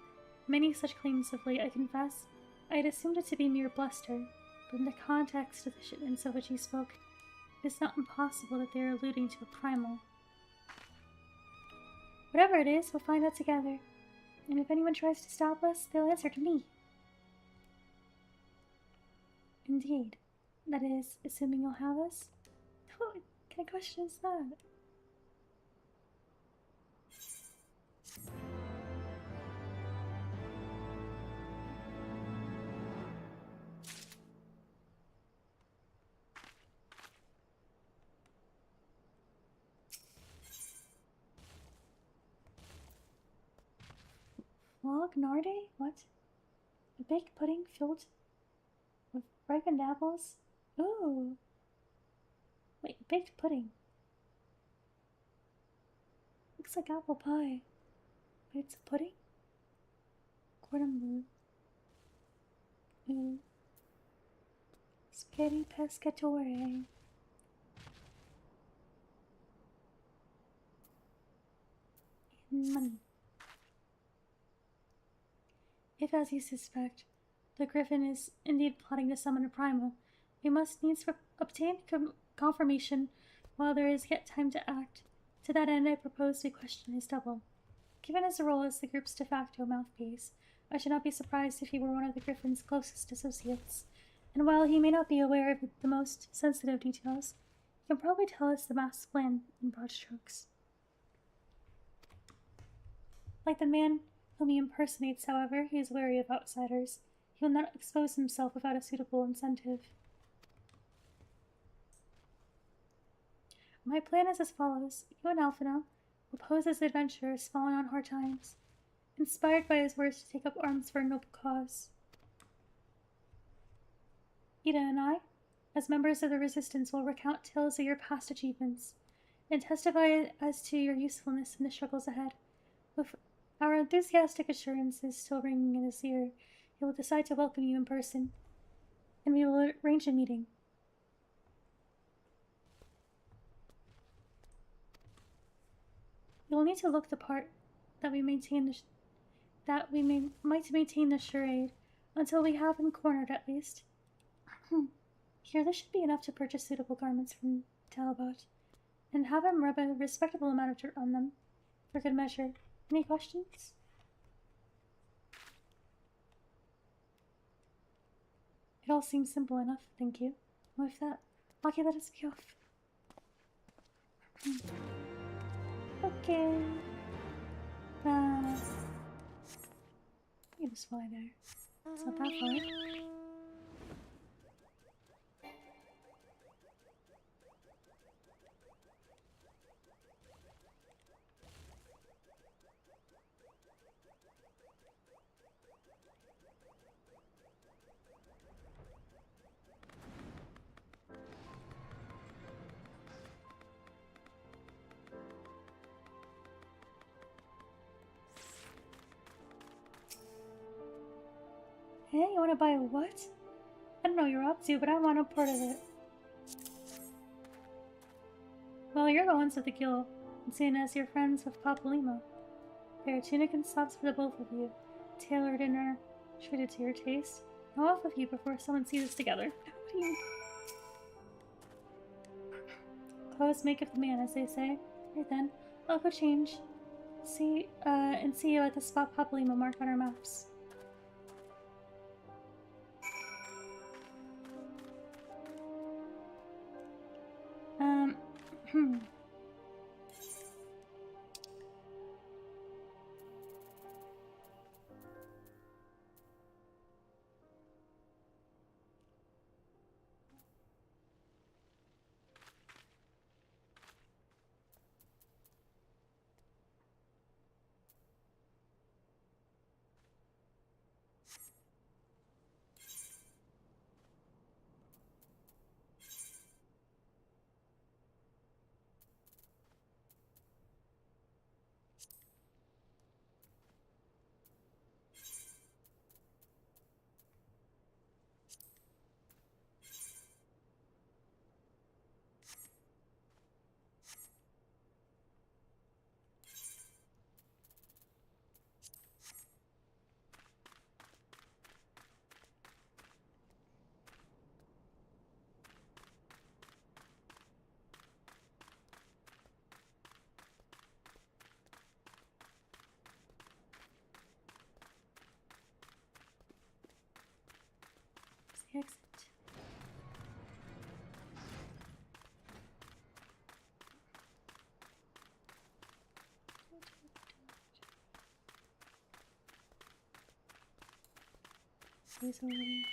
Speaker 1: many such claims of late, I confess. I had assumed it to be mere bluster, but in the context of the shipments of which he spoke, it is not impossible that they are alluding to a primal. Whatever it is, we'll find out together. And if anyone tries to stop us, they'll answer to me. Indeed. That is, assuming you'll have us? What kind of question is that? Log Narde? What? A baked pudding filled with ripened apples? Ooh. Wait, baked pudding. Looks like apple pie. But it's a pudding? Cordon bleu. Ooh. Spaghetti pescatore. And money. If, as you suspect, the griffin is indeed plotting to summon a primal, we must needs obtain confirmation while there is yet time to act. To that end, I propose we question his double. Given his role as the group's de facto mouthpiece, I should not be surprised if he were one of the griffin's closest associates. And while he may not be aware of the most sensitive details, he can probably tell us the master's plan in broad strokes. Like the man whom he impersonates, however, he is wary of outsiders. He will not expose himself without a suitable incentive. My plan is as follows. You and Alphina will pose as adventurers fallen on hard times, inspired by his words to take up arms for a noble cause. Ida and I, as members of the Resistance, will recount tales of your past achievements and testify as to your usefulness in the struggles ahead. With our enthusiastic assurances still ringing in his ear, he will decide to welcome you in person, and we will arrange a meeting. You will need to look the part that we maintain might maintain the charade until we have him cornered at least. Here, this should be enough to purchase suitable garments from Talbot, and have him rub a respectable amount of dirt on them, for good measure. Any questions? It all seems simple enough, thank you. With that, Maki, let us be off. Okay. You just fly there. It's not that far. Hey, you wanna buy a what? I don't know what you're up to, but I want a part of it. Well, you're going to the guild, and seeing as you're friends with Papalima. There are tunic and socks for the both of you, tailored and are treated to your taste. Now off with you before someone sees us together. Clothes maketh the man, as they say. Right then, I'll go change. See you at the spot Papalima marked on our maps. Exit. Please already.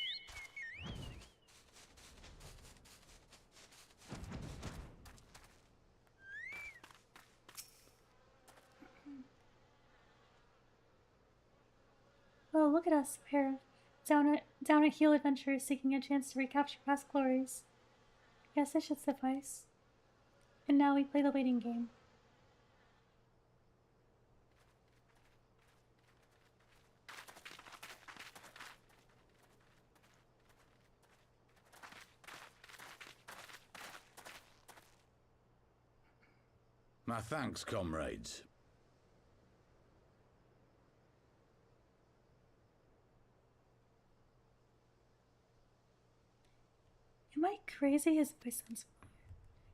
Speaker 1: Oh, look at us, a pair of down a heel adventurer seeking a chance to recapture past glories. Yes, this should suffice. And now we play the waiting game.
Speaker 5: My thanks, comrades.
Speaker 1: Am I crazy? His voice sounds familiar.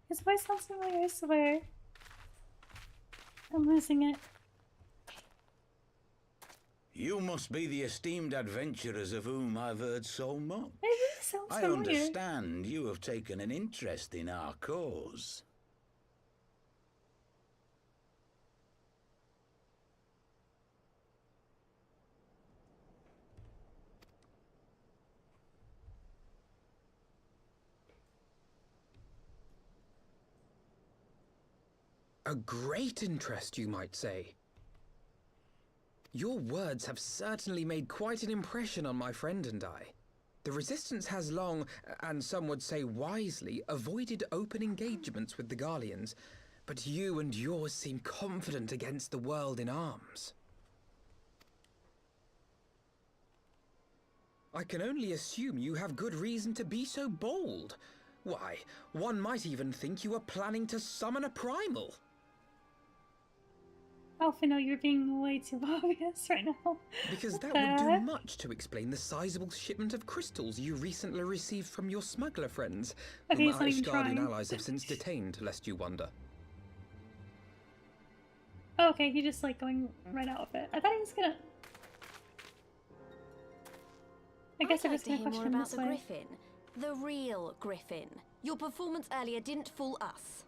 Speaker 1: His voice sounds familiar, I swear. I'm losing it.
Speaker 5: You must be the esteemed adventurers of whom I've heard so much.
Speaker 1: It really sounds
Speaker 5: I
Speaker 1: familiar.
Speaker 5: understand you have taken an interest in our cause.
Speaker 6: A great interest, you might say. Your words have certainly made quite an impression on my friend and I. The Resistance has long, and some would say wisely, avoided open engagements with the Garleans, but you and yours seem confident against the world in arms. I can only assume you have good reason to be so bold. Why, one might even think you are planning to summon a primal.
Speaker 1: Alphino, you're being way too obvious right now.
Speaker 6: Because
Speaker 1: What
Speaker 6: that
Speaker 1: the
Speaker 6: would do
Speaker 1: heck?
Speaker 6: much to explain the sizable shipment of crystals you recently received from your smuggler friends,
Speaker 1: Okay,
Speaker 6: whom
Speaker 1: he's not even
Speaker 6: Ishgardian
Speaker 1: trying.
Speaker 6: allies have since detained, lest you wonder.
Speaker 1: Oh, okay, he just like going right out with it. I thought he was gonna. I guess
Speaker 7: I'd
Speaker 1: I
Speaker 7: like
Speaker 1: was
Speaker 7: to
Speaker 1: gonna
Speaker 7: hear more
Speaker 1: question him
Speaker 7: about
Speaker 1: this
Speaker 7: the
Speaker 1: way.
Speaker 7: Griffin. The real Griffin. Your performance earlier didn't fool us.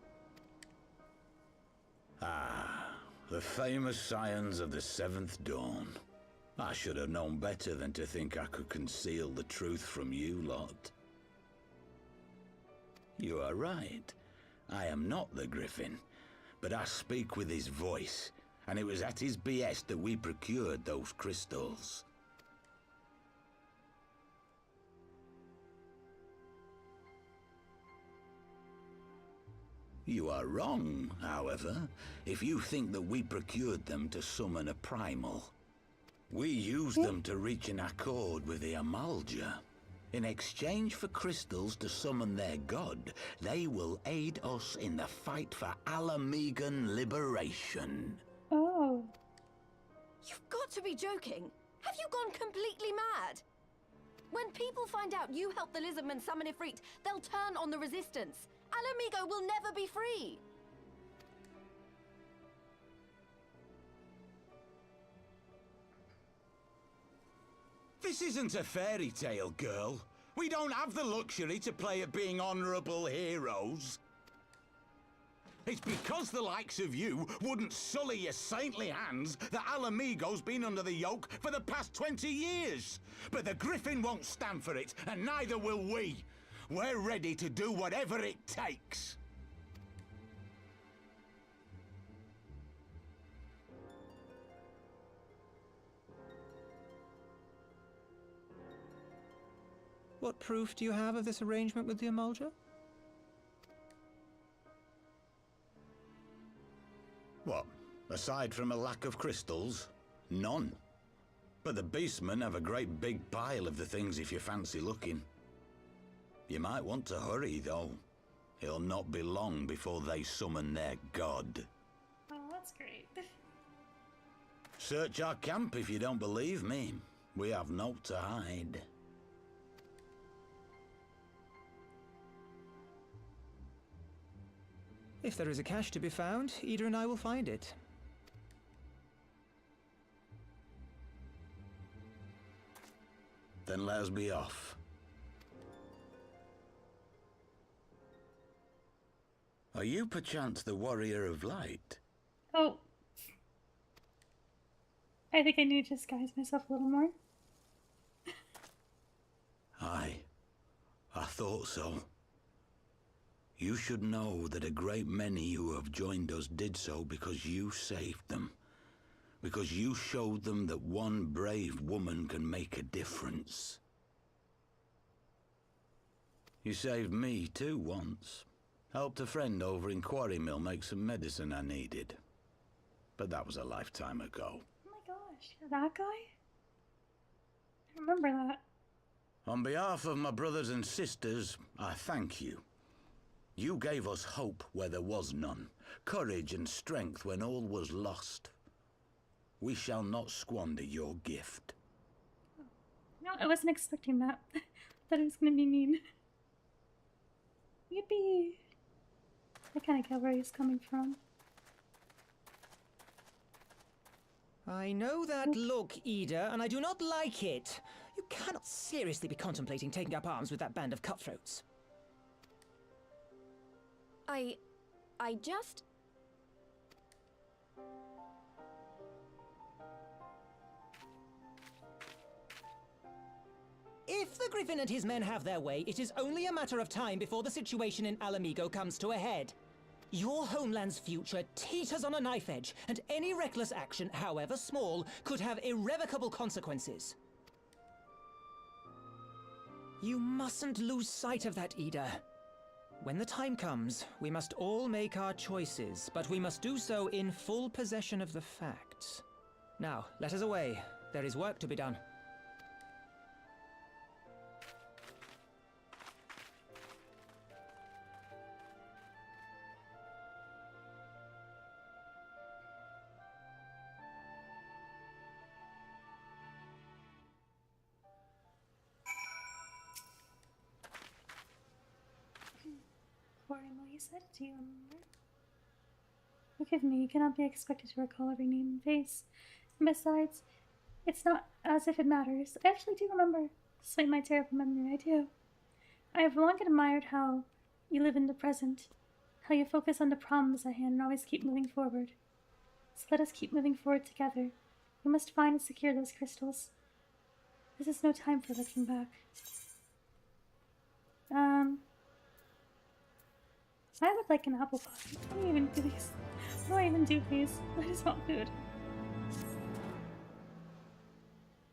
Speaker 5: Ah, the famous scions of the Seventh Dawn. I should have known better than to think I could conceal the truth from you lot. You are right. I am not the Griffin, but I speak with his voice, and it was at his behest that we procured those crystals. You are wrong, however, if you think that we procured them to summon a primal. We used them to reach an accord with the Amalja. In exchange for crystals to summon their god, they will aid us in the fight for Alamegan liberation.
Speaker 1: Oh.
Speaker 7: You've got to be joking. Have you gone completely mad? When people find out you helped the Lizardmen summon Ifrit, they'll turn on the Resistance. Alamigo will never be free.
Speaker 5: This isn't a fairy tale, girl. We don't have the luxury to play at being honourable heroes. It's because the likes of you wouldn't sully your saintly hands that Alamigo's been under the yoke for the past 20 years. But the Griffin won't stand for it, and neither will we. We're ready to do whatever it takes.
Speaker 8: What proof do you have of this arrangement with the Amalja?
Speaker 5: What? Aside from a lack of crystals? None. But the beastmen have a great big pile of the things if you fancy looking. You might want to hurry, though. It'll not be long before they summon their god.
Speaker 1: Oh, that's great.
Speaker 5: Search our camp if you don't believe me. We have naught to hide.
Speaker 8: If there is a cache to be found, Ida and I will find it.
Speaker 5: Then let us be off. Are you perchance the warrior of light?
Speaker 1: Oh. I think I need to disguise myself a little more.
Speaker 5: Aye, I thought so. You should know that a great many who have joined us did so because you saved them. Because you showed them that one brave woman can make a difference. You saved me too once. Helped a friend over in Quarry Mill make some medicine I needed. But that was a lifetime ago.
Speaker 1: Oh my gosh, yeah, that guy? I remember that.
Speaker 5: On behalf of my brothers and sisters, I thank you. You gave us hope where there was none, courage and strength when all was lost. We shall not squander your gift.
Speaker 1: No, I wasn't expecting that. Thought it was gonna be mean. Yippee! I kinda get where he's coming from.
Speaker 8: I know that look, Ida, and I do not like it. You cannot seriously be contemplating taking up arms with that band of cutthroats.
Speaker 7: I just...
Speaker 8: If the Griffin and his men have their way, it is only a matter of time before the situation in Alamigo comes to a head. Your homeland's future teeters on a knife edge, and any reckless action, however small, could have irrevocable consequences. You mustn't lose sight of that, Ida. When the time comes, we must all make our choices, but we must do so in full possession of the facts. Now, let us away. There is work to be done.
Speaker 1: Quarrymill, you said? Do you remember? Forgive me, you cannot be expected to recall every name and face. And besides, it's not as if it matters. I actually do remember. Despite my terrible memory, I do. I have long admired how you live in the present, how you focus on the problems at hand and always keep moving forward. So let us keep moving forward together. We must find and secure those crystals. This is no time for looking back. I would like an apple pie. What do I even do these? What do I even do, please? I just want food.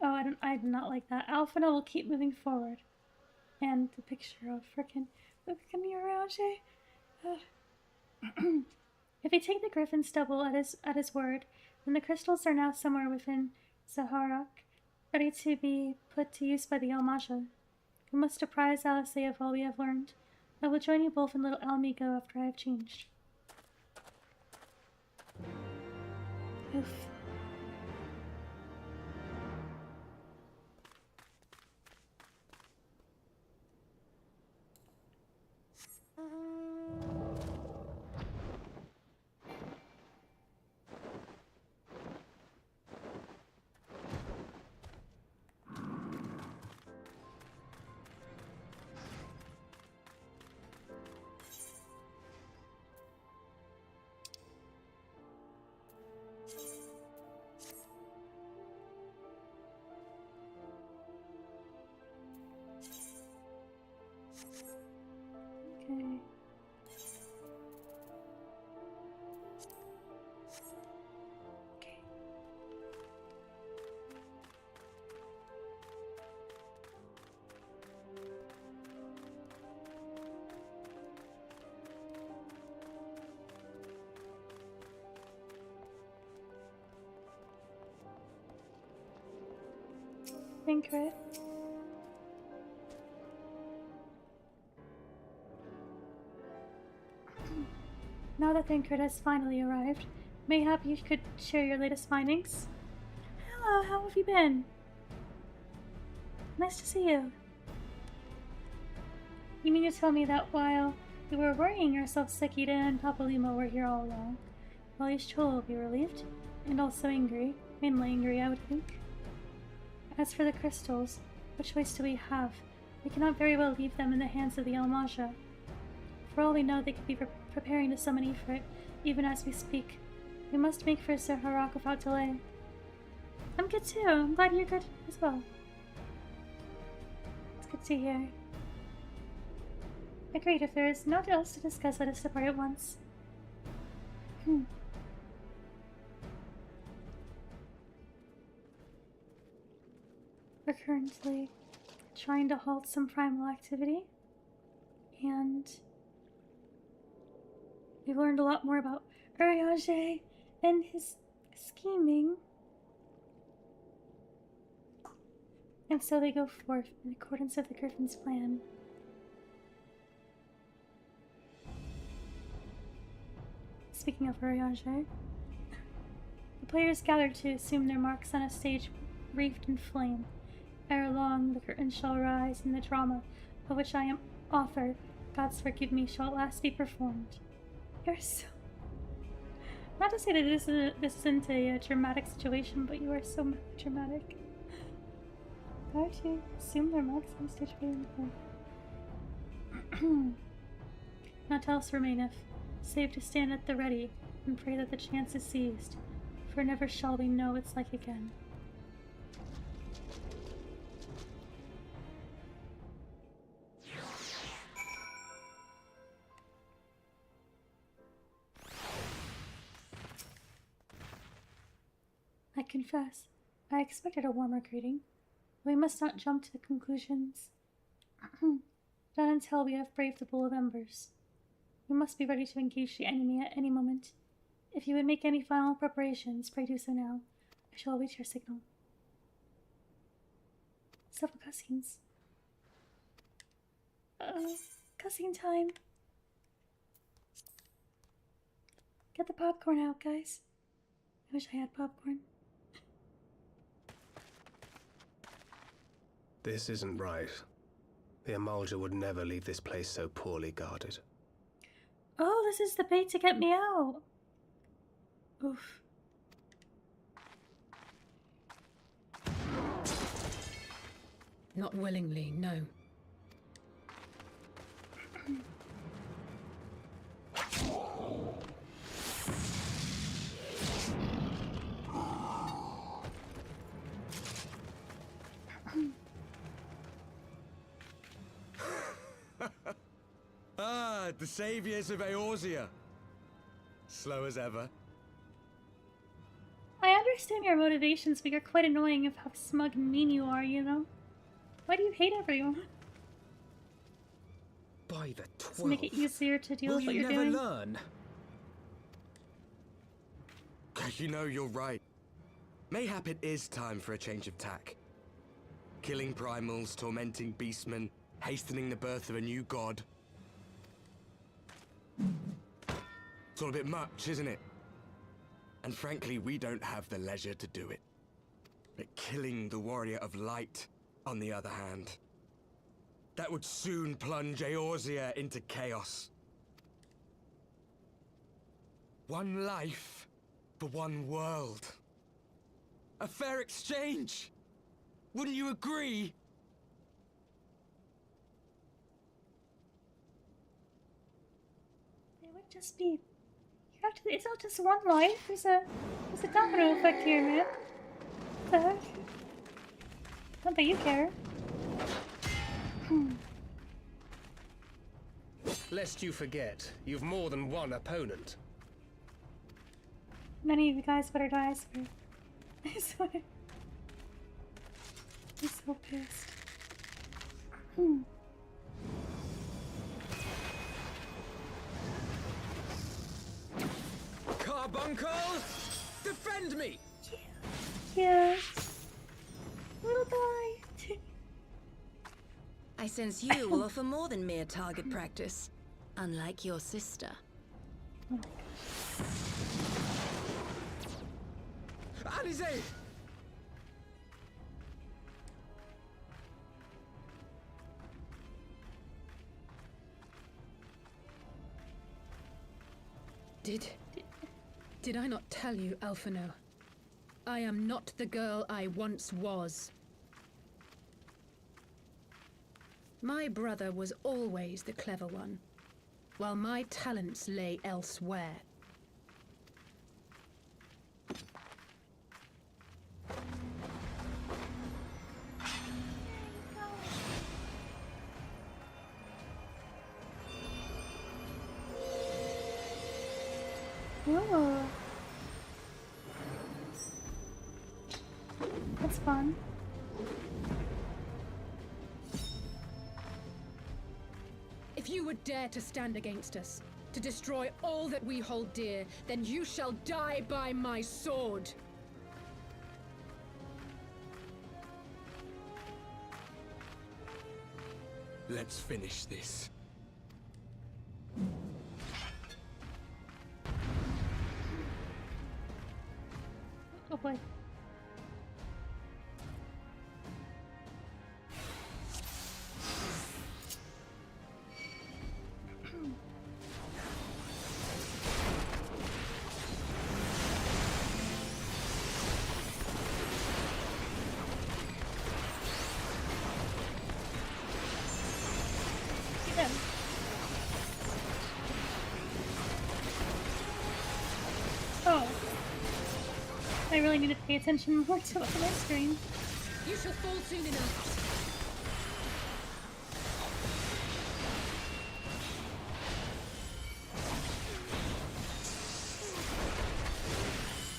Speaker 1: Oh, I do not like that. Alphina will keep moving forward. And the picture of frickin' looking me around, Shay. If we take the Griffin's stubble at his word, then the crystals are now somewhere within Zaharak, ready to be put to use by the Almasha. We must apprise Alisei of all we have learned. I will join you both in Little Alamigo after I have changed. Oof. Okay. Okay. Thancred. Now that Thancred has finally arrived, mayhap you could share your latest findings? Hello, how have you been? Nice to see you. You mean to tell me that while you were worrying yourself, Sekida and Papalima were here all along? Well, at least Chol will be relieved, and also angry. Mainly angry, I would think. As for the crystals, what choice do we have? We cannot very well leave them in the hands of the Almasha. For all we know, they could be preparing to summon Ifrit, even as we speak. We must make for Zaharak without delay. I'm good too. I'm glad you're good as well. It's good to hear. Agreed. If there is naught else to discuss, let us depart at once. We're currently trying to halt some primal activity, and we've learned a lot more about Urianger and his scheming. And so they go forth in accordance with the Griffin's plan. Speaking of Urianger, the players gather to assume their marks on a stage wreathed in flame. Ere long, the curtain shall rise, and the drama, of which I am author, God's forgive me, shall at last be performed. You're so... Not to say that this isn't a dramatic situation, but you are so dramatic. Gather to assume their marks on a stage wreathed in flame. Naught else remaineth, save to stand at the ready, and pray that the chance is seized, for never shall we know its like again. I confess, I expected a warmer greeting. We must not jump to the conclusions. Not until we have braved the Bowl of Embers. We must be ready to engage the enemy at any moment. If you would make any final preparations, pray do so now. I shall await your signal. Several cutscenes. Cutscene time. Get the popcorn out, guys. I wish I had popcorn.
Speaker 9: This isn't right. The Amalja would never leave this place so poorly guarded.
Speaker 1: Oh, this is the bait to get me out. Oof.
Speaker 2: Not willingly, no.
Speaker 4: The saviors of Eorzea. Slow as ever.
Speaker 1: I understand your motivations, but you're quite annoying of how smug and mean you are, you know? Why do you hate everyone?
Speaker 6: By the 12th.
Speaker 1: To make it easier to deal with what you're doing.
Speaker 6: Will you never learn?
Speaker 4: You know, you're right. Mayhap it is time for a change of tack. Killing primals, tormenting beastmen, hastening the birth of a new god. It's all a bit much, isn't it? And frankly, we don't have the leisure to do it. But killing the warrior of light, on the other hand, that would soon plunge Eorzea into chaos. One life for one world. A fair exchange! Wouldn't you agree?
Speaker 1: It would just be... You have to, it's not just one life, there's a domino effect here, man. What the heck? Not that you care.
Speaker 9: Lest you forget, you've more than one opponent.
Speaker 1: Many of you guys better die, I swear. I swear. I'm so pissed.
Speaker 6: Carbuncle! Defend me!
Speaker 1: Yeah. Little guy.
Speaker 10: I sense you will offer more than mere target practice, unlike your sister.
Speaker 1: Oh my gosh.
Speaker 6: Alize!
Speaker 2: Did I not tell you, Alphino? I am not the girl I once was. My brother was always the clever one, while my talents lay elsewhere.
Speaker 1: Ooh. That's fun.
Speaker 2: would dare to stand against us, to destroy all that we hold dear, then you shall die by my sword.
Speaker 4: Let's finish this.
Speaker 1: Oh boy. Oh. I really need to pay attention more to what's on my screen.
Speaker 2: You shall fall soon enough.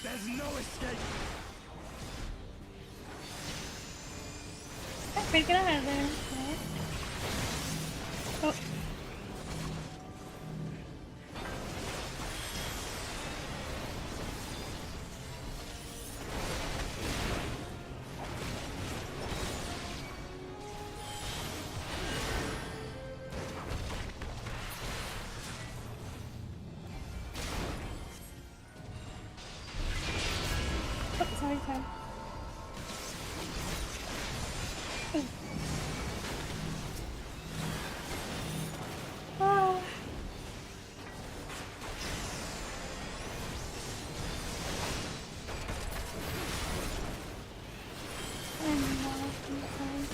Speaker 4: There's no escape.
Speaker 1: Alright, get out of there. Okay. Oh. Oh, sorry. Oh. Oh. I'm lost inside.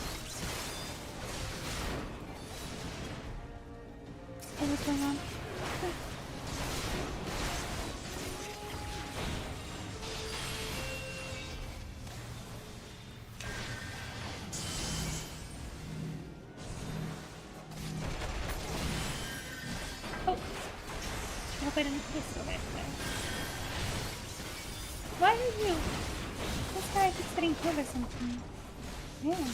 Speaker 1: Hey, what's going on? Oh! I hope I didn't piss away. Why are you? This guy keeps getting hit or something. Man.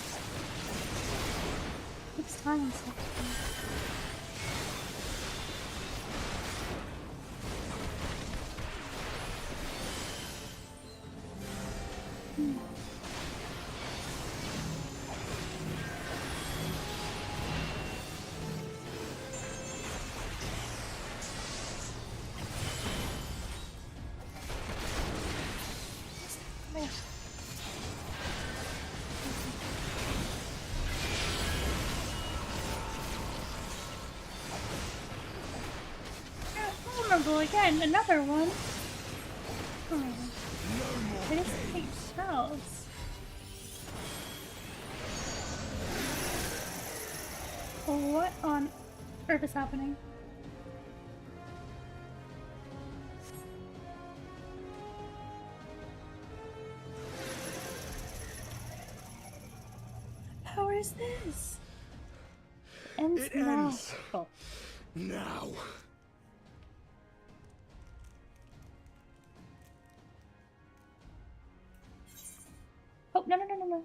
Speaker 1: Keeps tying stuff. Vulnerable again, another one. Oh. They just take spells. What on earth is happening? What power is this? Ends
Speaker 4: It
Speaker 1: now.
Speaker 4: ends.
Speaker 1: Oh.
Speaker 4: Now.
Speaker 1: Oh, no.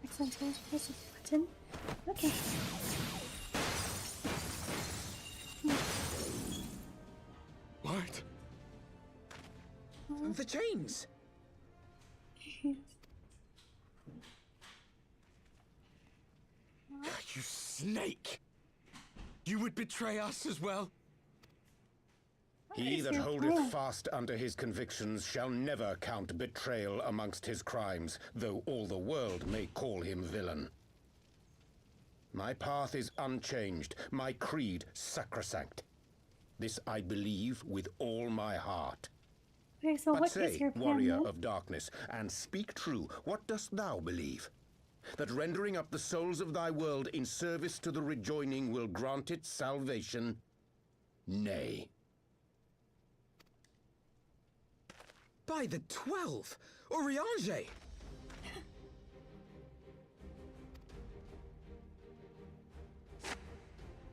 Speaker 1: Excellent, so let's press a button. Okay.
Speaker 4: What?
Speaker 6: The chains!
Speaker 4: You snake! You would betray us as well?
Speaker 3: He
Speaker 1: is
Speaker 3: that
Speaker 1: your
Speaker 3: holdeth
Speaker 1: plan?
Speaker 3: fast unto his convictions shall never count betrayal amongst his crimes, though all the world may call him villain. My path is unchanged, my creed sacrosanct. This I believe with all my heart.
Speaker 1: Okay, so
Speaker 3: But
Speaker 1: what
Speaker 3: say,
Speaker 1: is your plan?
Speaker 3: warrior
Speaker 1: then?
Speaker 3: of darkness, and speak true, what dost thou believe? That rendering up the souls of thy world in service to the rejoining will grant it salvation? Nay.
Speaker 6: By the 12! Oriange!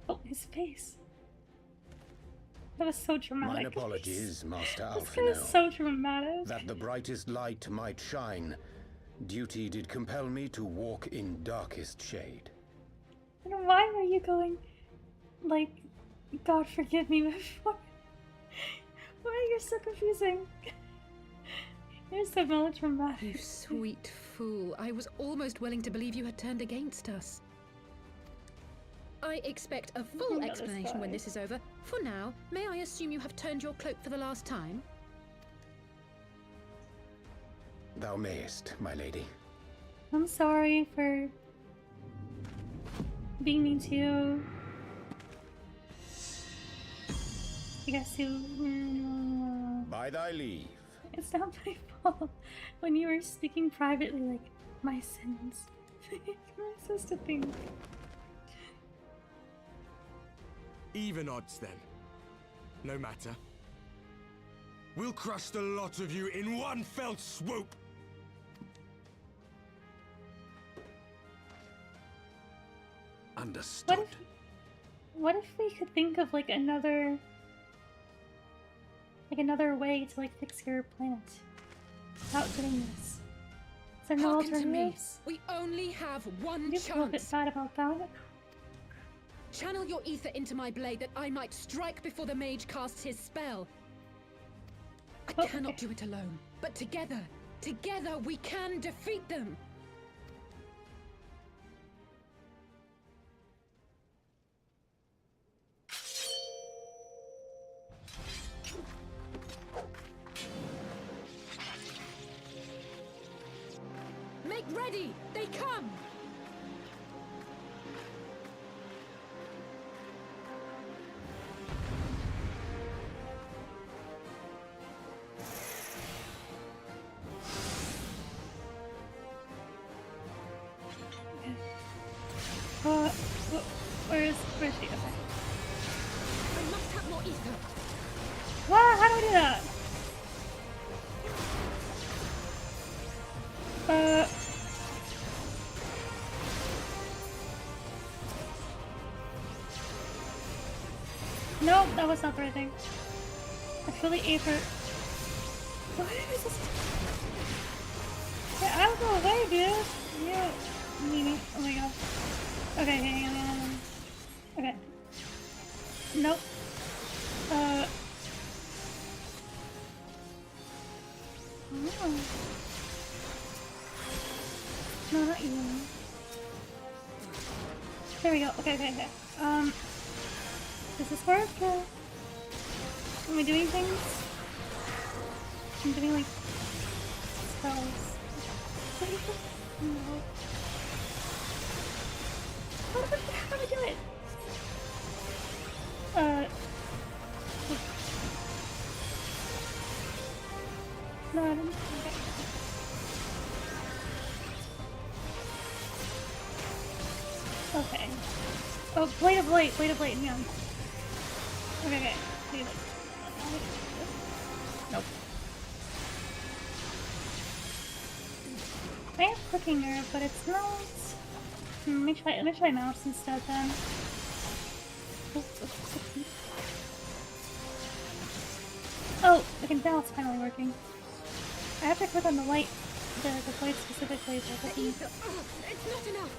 Speaker 1: Oh, his face. That was so dramatic.
Speaker 3: Mine apologies, Master
Speaker 1: This guy is
Speaker 3: Alphino.
Speaker 1: so dramatic.
Speaker 3: That the brightest light might shine, duty did compel me to walk in darkest shade.
Speaker 1: And why were you going, like, God forgive me before? Why you're so confusing? You're so melodramatic.
Speaker 2: You sweet fool. I was almost willing to believe you had turned against us. I expect a full explanation when this is over. For now, may I assume you have turned your cloak for the last time?
Speaker 3: Thou mayest, my lady.
Speaker 1: I'm sorry for being mean to you. I guess you...
Speaker 3: By thy leave.
Speaker 1: It's not my fault. When you were speaking privately, like, my sins. What am I supposed to think?
Speaker 4: Even odds then. No matter. We'll crush the lot of you in one fell swoop!
Speaker 5: Understood.
Speaker 1: What if we could think of, like, another way to, like, fix your planet without doing this? Is there no
Speaker 2: Hearken to me.
Speaker 1: alternatives?
Speaker 2: We only have one
Speaker 1: You feel a bit
Speaker 2: chance.
Speaker 1: bad about that.
Speaker 2: Channel your ether into my blade that I might strike before the mage casts his spell. I cannot do it alone, but together we can defeat them. Make ready! They come!
Speaker 1: Where's she? Okay.
Speaker 2: I must have more ether.
Speaker 1: What? How do I do that? No, that was not the right thing. I fully ate her. What is this? Get out of the way, dude! You meanie. Oh my god. Okay, hang on. Okay. Nope. Oh. No, not you. There we go. Okay. Does this work? Am I doing things? I'm doing, like, spells. No. How do I do it? No, I didn't. Okay. Oh, blade of light, yeah. Okay. Nope. I have cooking herb, but it's not. Let me try mouse instead then. Oh, the control's finally working. I have to click on the light, the blade specifically for cooking.
Speaker 2: It's not enough.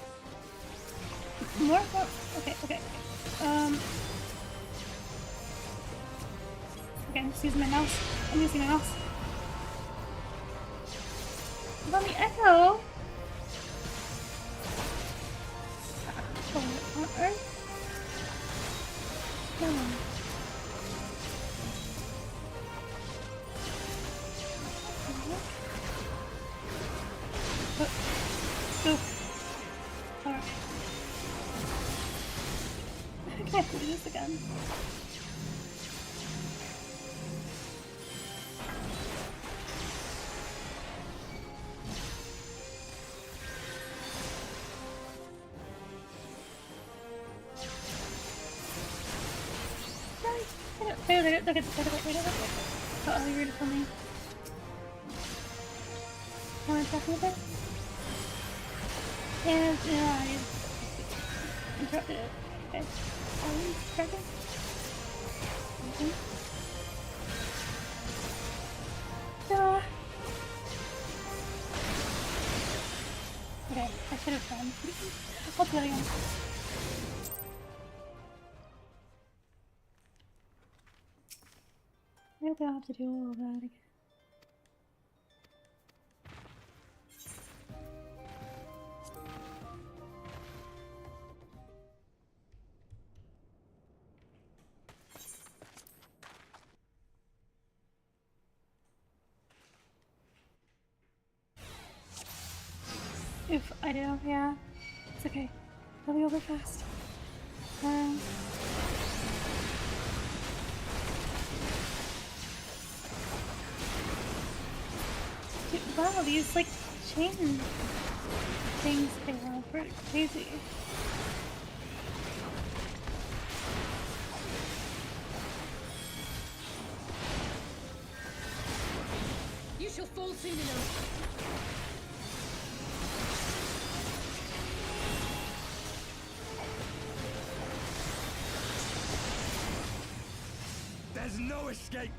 Speaker 1: More? Oh, okay. Okay, I'm just using my mouse. I'm using my mouse. Let me echo! What on earth? No. Go. Alright. I can't do this again. Wait. Uh-oh, you're gonna kill me. Want to talk a little bit? And, I interrupted it. Okay. Are you distracted? Okay, I should have done. I'll do that again. hope I don't have to do all of that again. Oof, I don't know, yeah. It's okay. I'll be over fast. Dude, wow, these like chain things they have are crazy.
Speaker 2: You shall fall soon enough.
Speaker 4: There's no escape!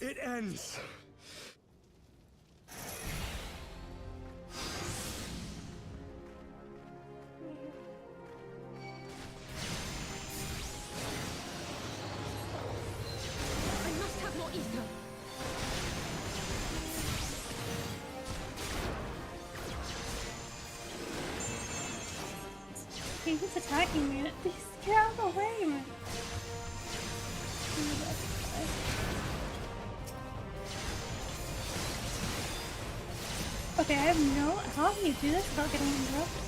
Speaker 4: It ends.
Speaker 2: I must have more ether.
Speaker 1: He keeps attacking me. Please get out of the way, man. Okay, I have no. How do you do this without getting interrupted?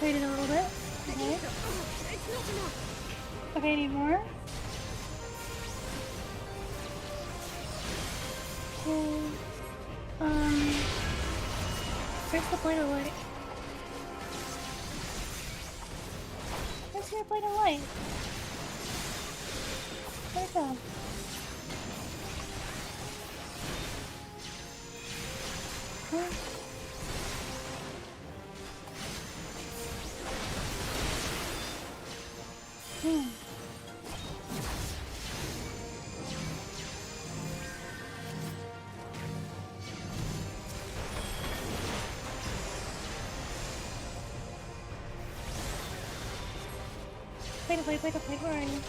Speaker 1: Waited a little bit. Okay.
Speaker 2: It's not enough.
Speaker 1: Okay, any more? Okay. Where's the blade of light? Where's your blade of light? Where'd it go? Huh? Wait, where are you?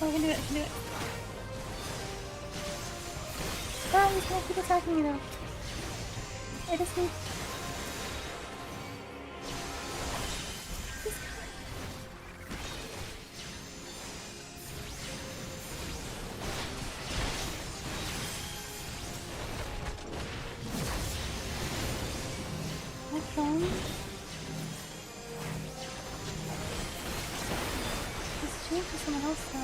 Speaker 1: Oh, I can do it, Ah, he's gonna keep attacking me though. I just need... Someone else now.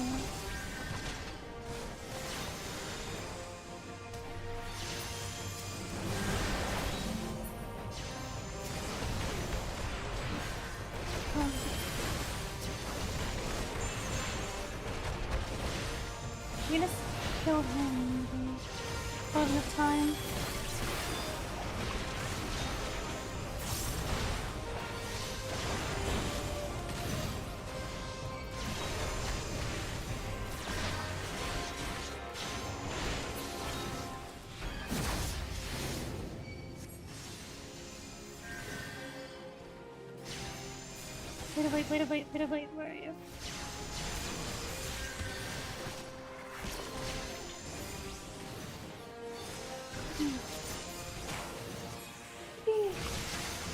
Speaker 1: We just kill him, maybe. All the time. wait, where are you?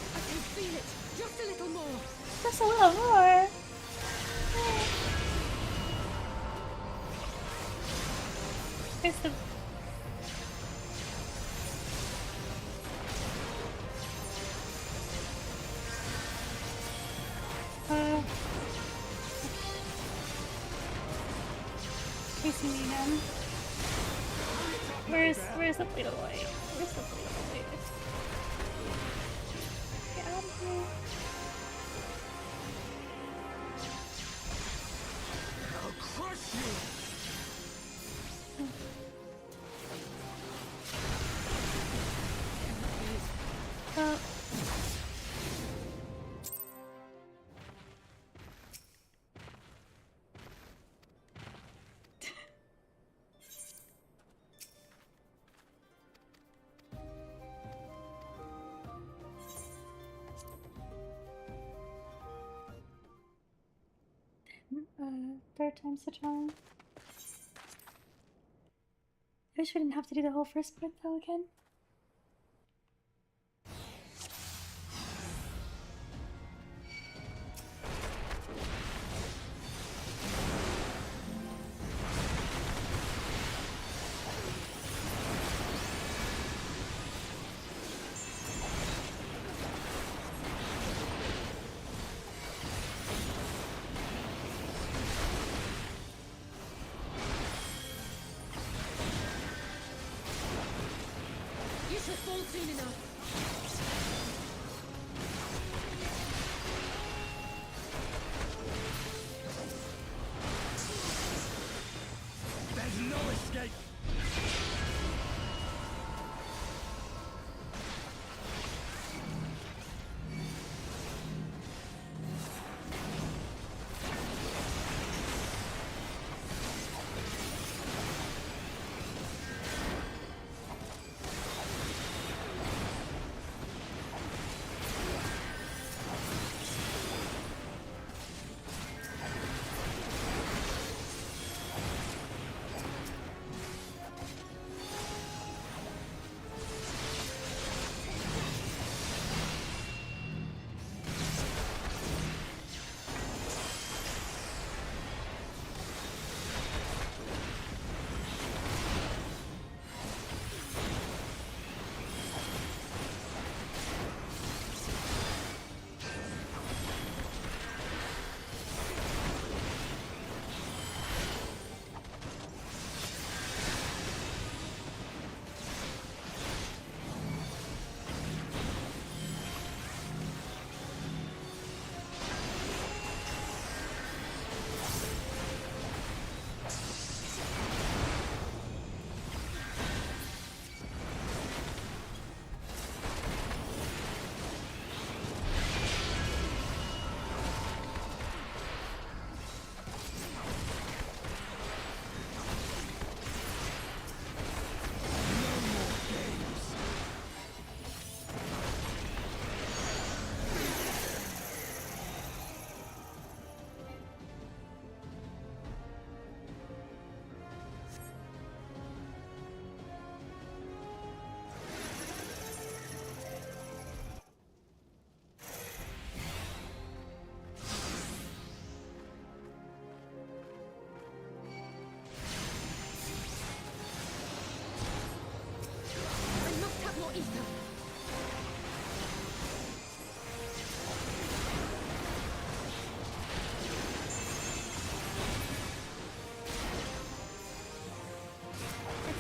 Speaker 2: I can feel it. Just a little more.
Speaker 1: Just a little more. Here's the... Chasing me again. Where's the plate of light? Where's the plate of light? Get out of here.
Speaker 4: I'll crush you!
Speaker 1: Third time's the charm. I wish we didn't have to do the whole first part though again.
Speaker 2: You should fall soon enough.
Speaker 4: There's no escape!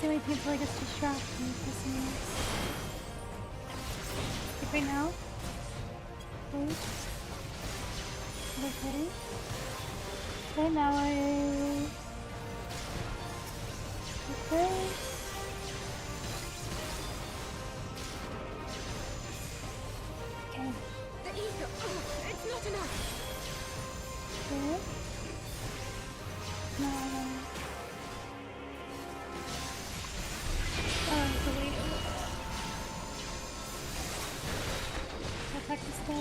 Speaker 1: The only thing until I just distract me for some reason. Like right now. Wait. Look ready. Okay, now I... Okay. Okay.
Speaker 2: The ether. Oh, it's not enough.
Speaker 1: Okay. Now... Attack this guy.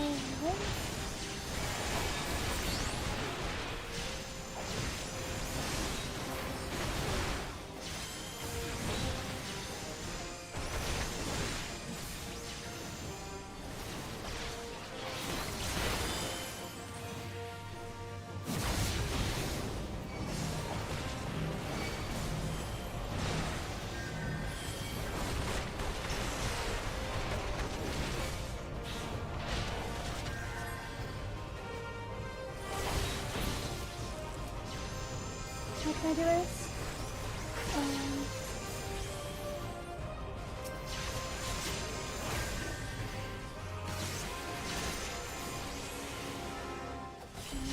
Speaker 1: I do this?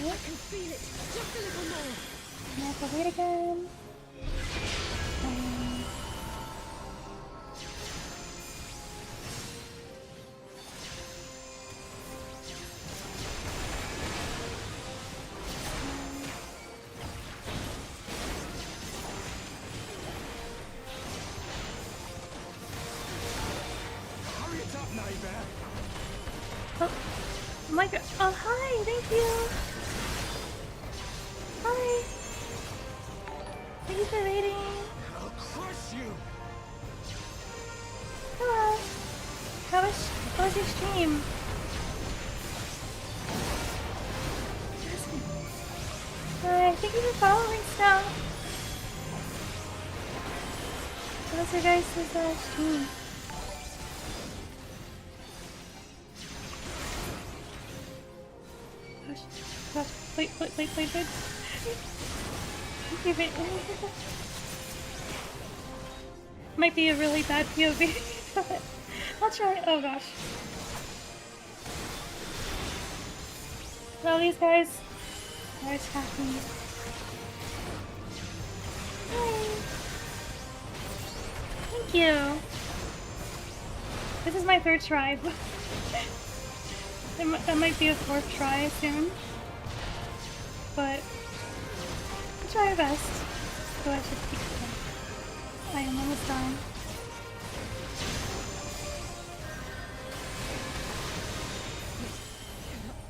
Speaker 2: I can feel it. Just a little more.
Speaker 1: I have to wait again.
Speaker 4: Hurry it up, neighbor.
Speaker 1: Oh my god. Oh, hi. Thank you. Hi. Thank you for raiding.
Speaker 4: I'll crush you.
Speaker 1: Hello. How was your stream? Hi. Thank you for following stuff. How was your guys' stream? Gosh, wait. Give it. Might be a really bad POV. I'll try. Oh gosh. Well, these guys are attacking. Hi. Thank you. This is my third try. That might be a fourth try soon. But I'll try our best. So I should keep going. I am almost done.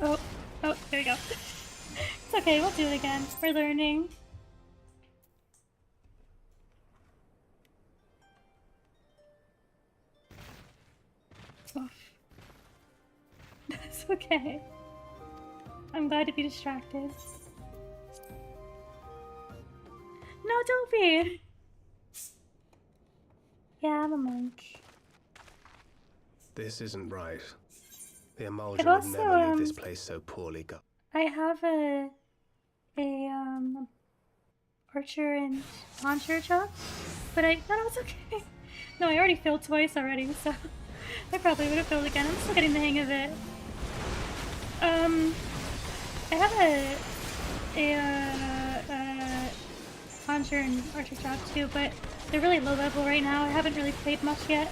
Speaker 1: Oh, there we go. It's okay, we'll do it again. We're learning. Oof. That's okay. I'm glad to be distracted. No, don't be! Yeah, I'm a monk.
Speaker 9: This isn't right. The
Speaker 1: I've
Speaker 9: Emulger would
Speaker 1: also,
Speaker 9: never leave this place so poorly got.
Speaker 1: I have a archer and launcher job, but no, it's okay. No, I already failed twice already, so I probably would have failed again. I'm still getting the hang of it. I have a launcher and archer job too, but they're really low level right now. I haven't really played much yet.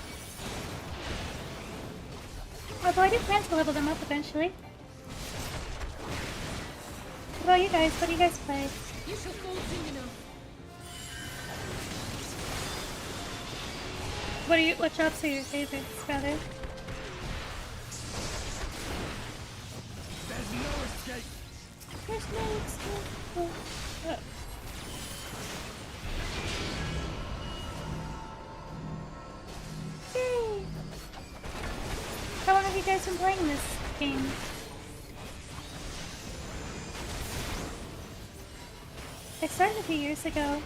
Speaker 1: Although I do plan to level them up eventually. What about you guys? What do you guys play?
Speaker 2: You shall fall soon enough.
Speaker 1: What jobs are your favorites, rather?
Speaker 4: There's no escape.
Speaker 1: There's no escape. Yay! How long have you guys been playing this game? I started a few years ago,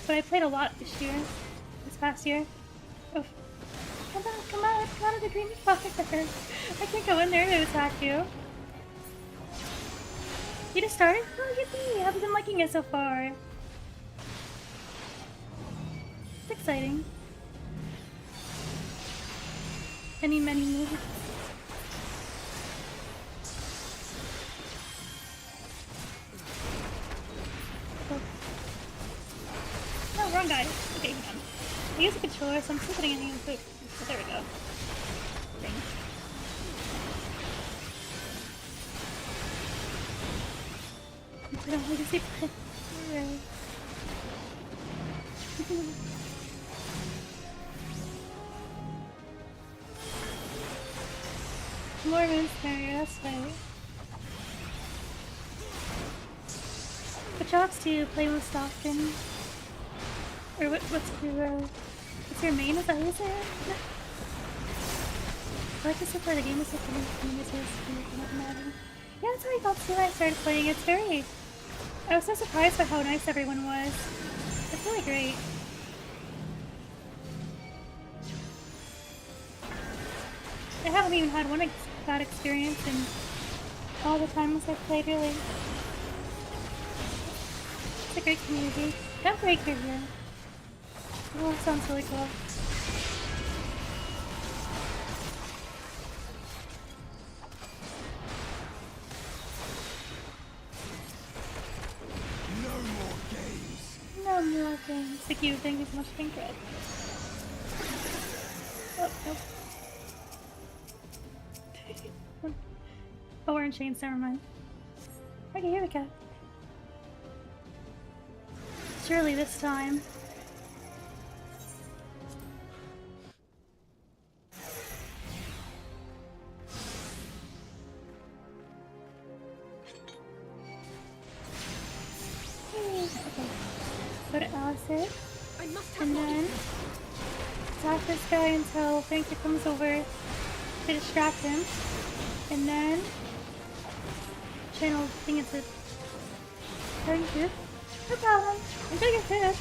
Speaker 1: but I played a lot this past year. Oh, come out of the green fire! I can't go in there to attack you. You just started? Oh, yippee! I've been liking it so far. It's exciting. Many moves. Oh. No, wrong guy. Okay, hang on. I use a controller, so I'm still putting it in the boot. Oh, there we go. Dang. I don't want to see it. Alright. More moons there, that's right. What jobs do you play most often? Or what's your main? Is that what you say? I like to support the game is so funny. Yeah, that's how I felt too when I started playing. It's very... I was so surprised by how nice everyone was. It's really great. I haven't even had one bad experience in all the times I've played, really. It's a great community. Can't break your here. Oh, that sounds really cool. No more games. Thank you so much, Pink Red. Oh, nope. Oh, we're in chains, never mind. Okay, here we go. Surely this time. Okay. Go to Acid. And then attack this guy until Frankie comes over to distract him. And then channel thing into thank you. No problem. Enjoy your food.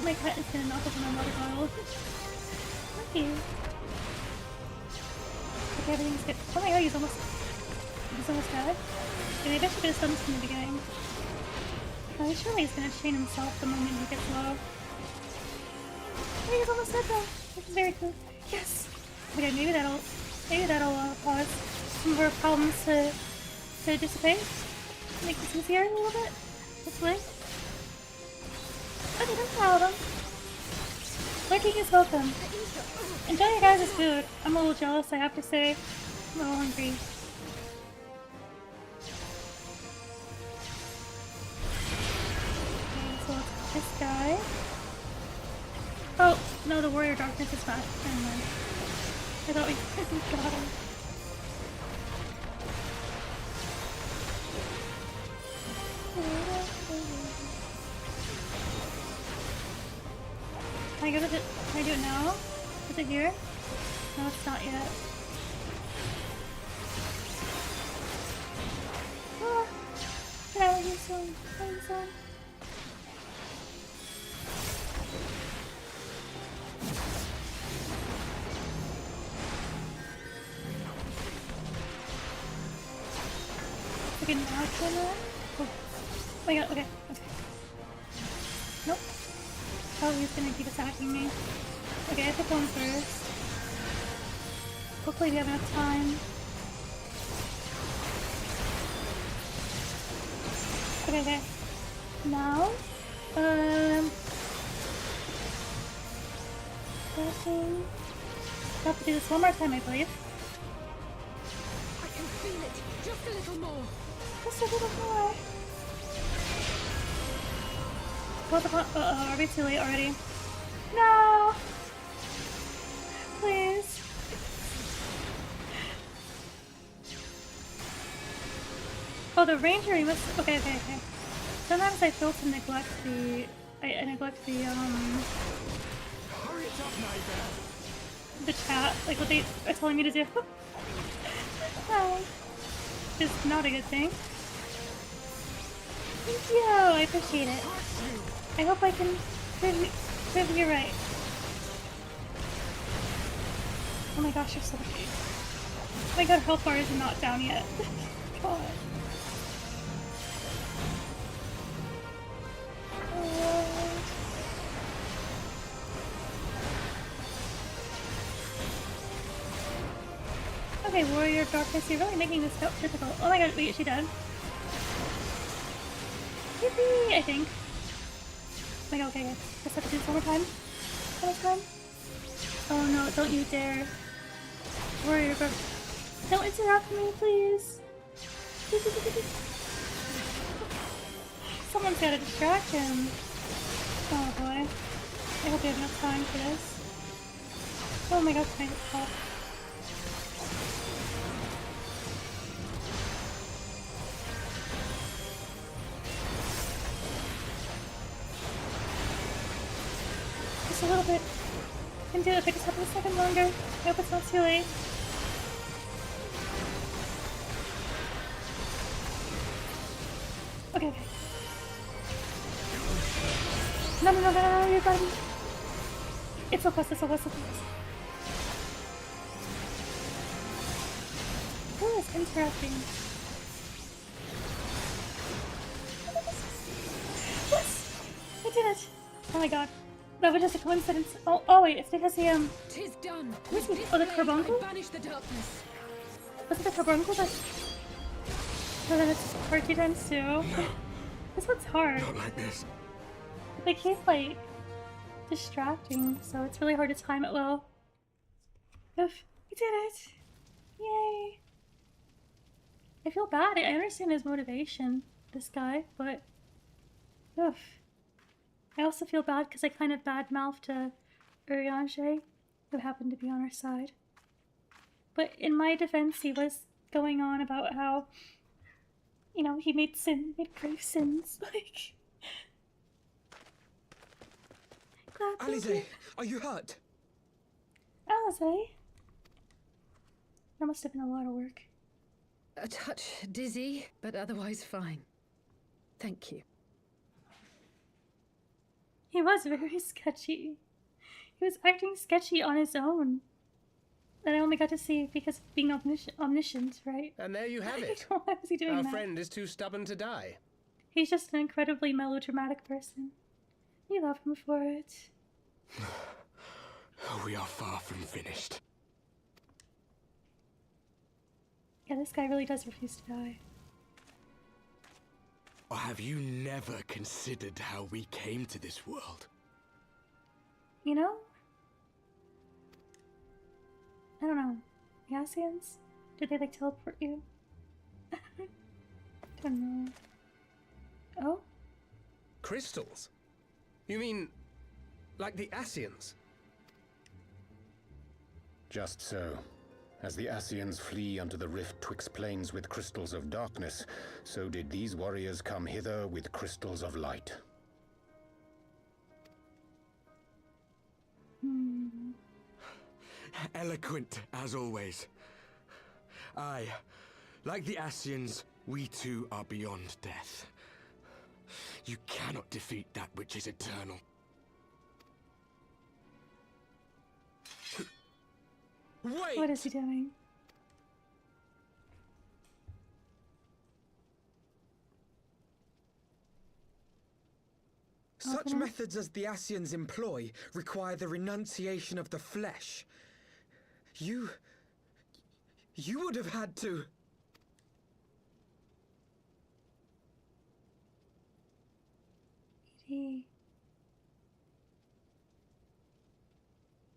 Speaker 1: My cat is gonna knock over my water bottle. Thank you. Okay, everything's good. Oh my god, he's almost dead. Okay, maybe I should have done this from the beginning. Surely he's gonna chain himself the moment he gets low. Oh, he's almost dead though, which is very cool. Yes! Okay, maybe that'll cause some of our problems to dissipate. Make this easier a little bit, hopefully. Okay, no problem. Lurking is welcome. Enjoy your guys' food. I'm a little jealous, I have to say. I'm a little hungry. This guy. Oh, no, the Warrior Darkness is back. Never mind. I thought we got him. Can I go to the, can I do it now? Is it here? No, it's not yet. Ah! Get out of here soon. Soon. Okay, now can I? Oh my god, okay. Nope. Oh, he's gonna keep attacking me. Okay, I have to go in first. Hopefully we have enough time. Okay. Now, have to do this one more time, I believe.
Speaker 2: I can feel it. Just a little more.
Speaker 1: Just a little more. Uh-oh, are we too late already? No! Please. Oh, the ranger, he must... Okay. Sometimes I fail to neglect the... I neglect the,
Speaker 4: Hurry it up, neighbor.
Speaker 1: the chat, like what they are telling me to do. It's not a good thing. Thank you, I appreciate it. I hope I can prove you right. Oh my gosh, you're so cute. Oh my god, health bar is not down yet. God. Okay, Warrior of Darkness, you're really making this difficult. Oh my god, wait, is she dead? Yippee, I think. Oh my god, okay. Just have to do this one more time. One more time. Oh no, don't you dare. Warrior of Darkness. Don't interrupt me, please. Someone's gotta distract him. Oh boy. I hope we have enough time for this. Oh my god, can I get caught? Just a little bit. I can do it if I just have a second longer. I hope it's not too late. Okay. No, you're fine. It's so close, it's so close, it's so close. Oh, it's interrupting. Yes! I did it! Oh my god. That was just a coincidence. Oh wait, it's because he,
Speaker 2: Tis done.
Speaker 1: Who's
Speaker 2: With
Speaker 1: he?
Speaker 2: this
Speaker 1: Oh, the
Speaker 2: blade
Speaker 1: carbuncle?
Speaker 2: I banish the darkness.
Speaker 1: Was it the carbuncle that... So then it's quirky times too. This one's hard.
Speaker 4: Not like this.
Speaker 1: They keep, like, distracting, so it's really hard to time it well. Oof, we did it! Yay! I feel bad. I understand his motivation, this guy, but... Oof. I also feel bad because I kind of bad-mouthed Urianger, who happened to be on our side. But in my defense, he was going on about how, you know, he made grave sins, like...
Speaker 6: Alize, are you hurt?
Speaker 1: Alize? That must have been a lot of work.
Speaker 2: A touch dizzy, but otherwise fine. Thank you.
Speaker 1: He was very sketchy. He was acting sketchy on his own. That I only got to see because of being omniscient, right?
Speaker 9: And there you have it.
Speaker 1: Why was he doing
Speaker 9: Our
Speaker 1: that?
Speaker 9: friend is too stubborn to die.
Speaker 1: He's just an incredibly melodramatic person. You love him for it.
Speaker 4: We are far from finished.
Speaker 1: Yeah, this guy really does refuse to die.
Speaker 4: Or have you never considered how we came to this world?
Speaker 1: You know? I don't know. The Asians? Did they, like, teleport you? Don't know. Oh?
Speaker 9: Crystals? You mean, like the Asians?
Speaker 3: Just so. As the Asians flee unto the rift twixt plains with crystals of darkness, so did these warriors come hither with crystals of light.
Speaker 4: Eloquent, as always. Aye, like the Asians, we too are beyond death. You cannot defeat that which is eternal. Wait!
Speaker 1: What is he doing?
Speaker 6: Such methods as the Asians employ require the renunciation of the flesh. You would have had to...
Speaker 1: He...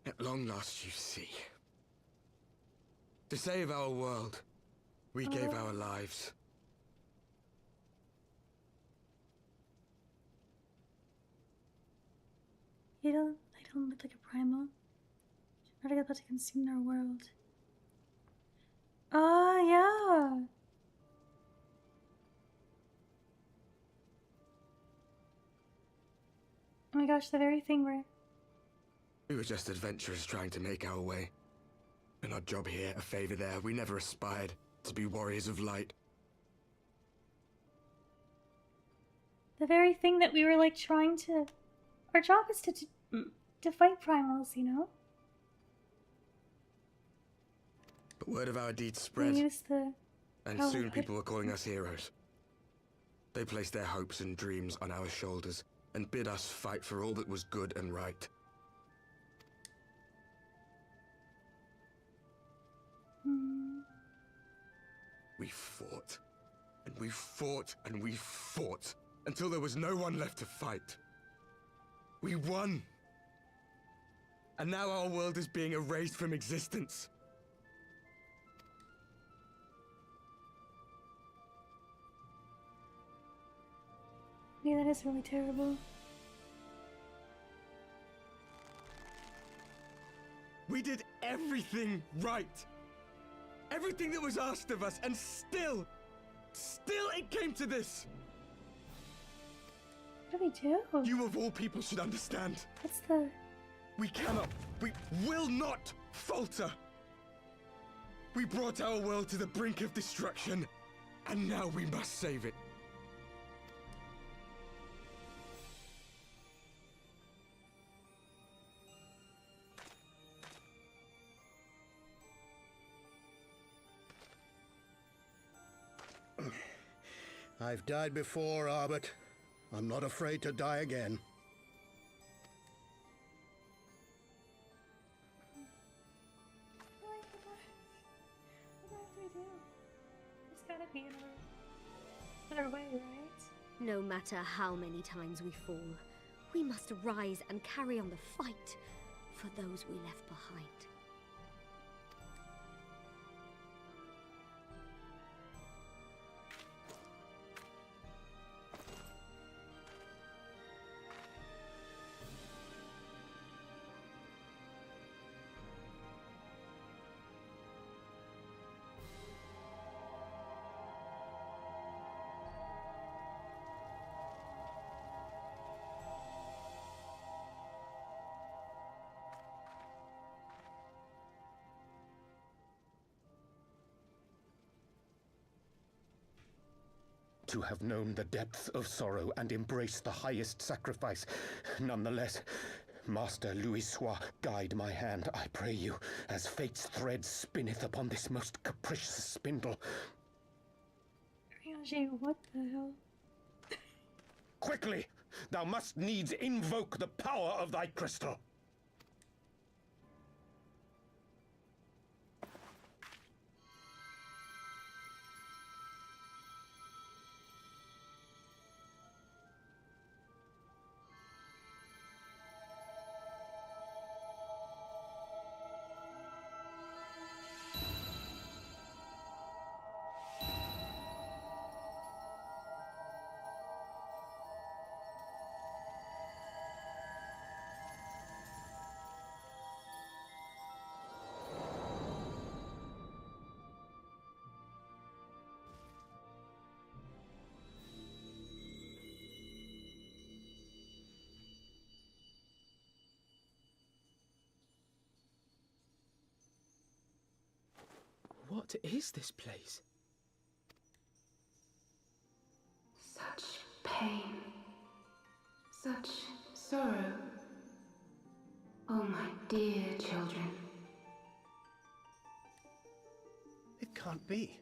Speaker 4: At long last you see. To save our world, we gave our lives.
Speaker 1: I don't look like a primal. Not about to consume our world. Oh, yeah! Oh my gosh, the very thing where...
Speaker 4: We were just adventurers trying to make our way. An odd job here, a favor there. We never aspired to be warriors of light.
Speaker 1: The very thing that we were, like, trying to... Our job is to fight primals, you know?
Speaker 4: But word of our deeds spread,
Speaker 1: We use the...
Speaker 4: and soon people were calling us heroes. They placed their hopes and dreams on our shoulders, and bid us fight for all that was good and right. We fought, and we fought, and we fought, until there was no one left to fight. We won! And now our world is being erased from existence.
Speaker 1: Yeah, that is really terrible.
Speaker 4: We did everything right. Everything that was asked of us, and still it came to this.
Speaker 1: What do we do?
Speaker 4: You of all people should understand.
Speaker 1: What's the...
Speaker 4: We will not falter. We brought our world to the brink of destruction, and now we must save it.
Speaker 11: I've died before, Arbet. I'm not afraid to die again.
Speaker 1: What do we do? There's gotta be another way, right?
Speaker 12: No matter how many times we fall, we must rise and carry on the fight for those we left behind.
Speaker 3: To have known the depth of sorrow and embraced the highest sacrifice. Nonetheless, Master Louis Sois, guide my hand, I pray you, as fate's thread spinneth upon this most capricious spindle.
Speaker 1: Rianji, what the hell?
Speaker 3: Quickly! Thou must needs invoke the power of thy crystal.
Speaker 6: What is this place?
Speaker 13: Such pain. Such sorrow. Oh, my dear children.
Speaker 11: It can't be.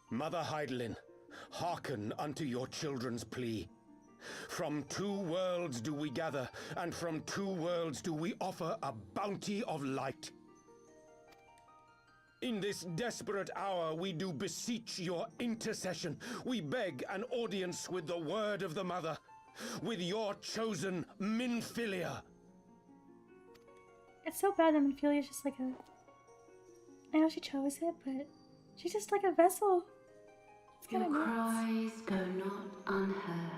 Speaker 3: Mother Heidelin, hearken unto your children's plea. From two worlds do we gather, and from two worlds do we offer a bounty of light. In this desperate hour we do beseech your intercession. We beg an audience with the word of the Mother, with your chosen Minfilia.
Speaker 1: It's so bad that Minfilia's just like a... I know she chose it, but she's just like a vessel. It's
Speaker 13: Your
Speaker 1: kind of
Speaker 13: cries go not unheard,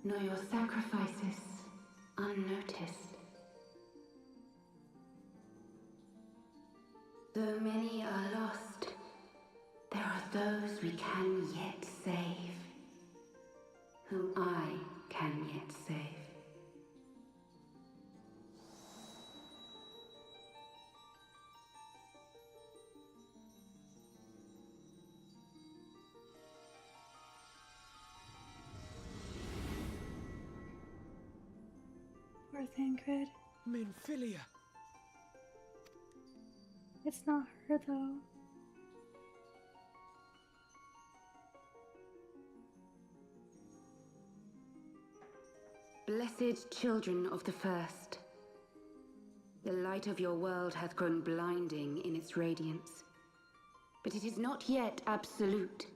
Speaker 13: nor your sacrifices unnoticed. Though many are lost, there are those we can yet save, whom I can yet save.
Speaker 1: Poor Thancred.
Speaker 6: Minfilia.
Speaker 1: It's not her though.
Speaker 13: Blessed children of the First, the light of your world hath grown blinding in its radiance, but it is not yet absolute.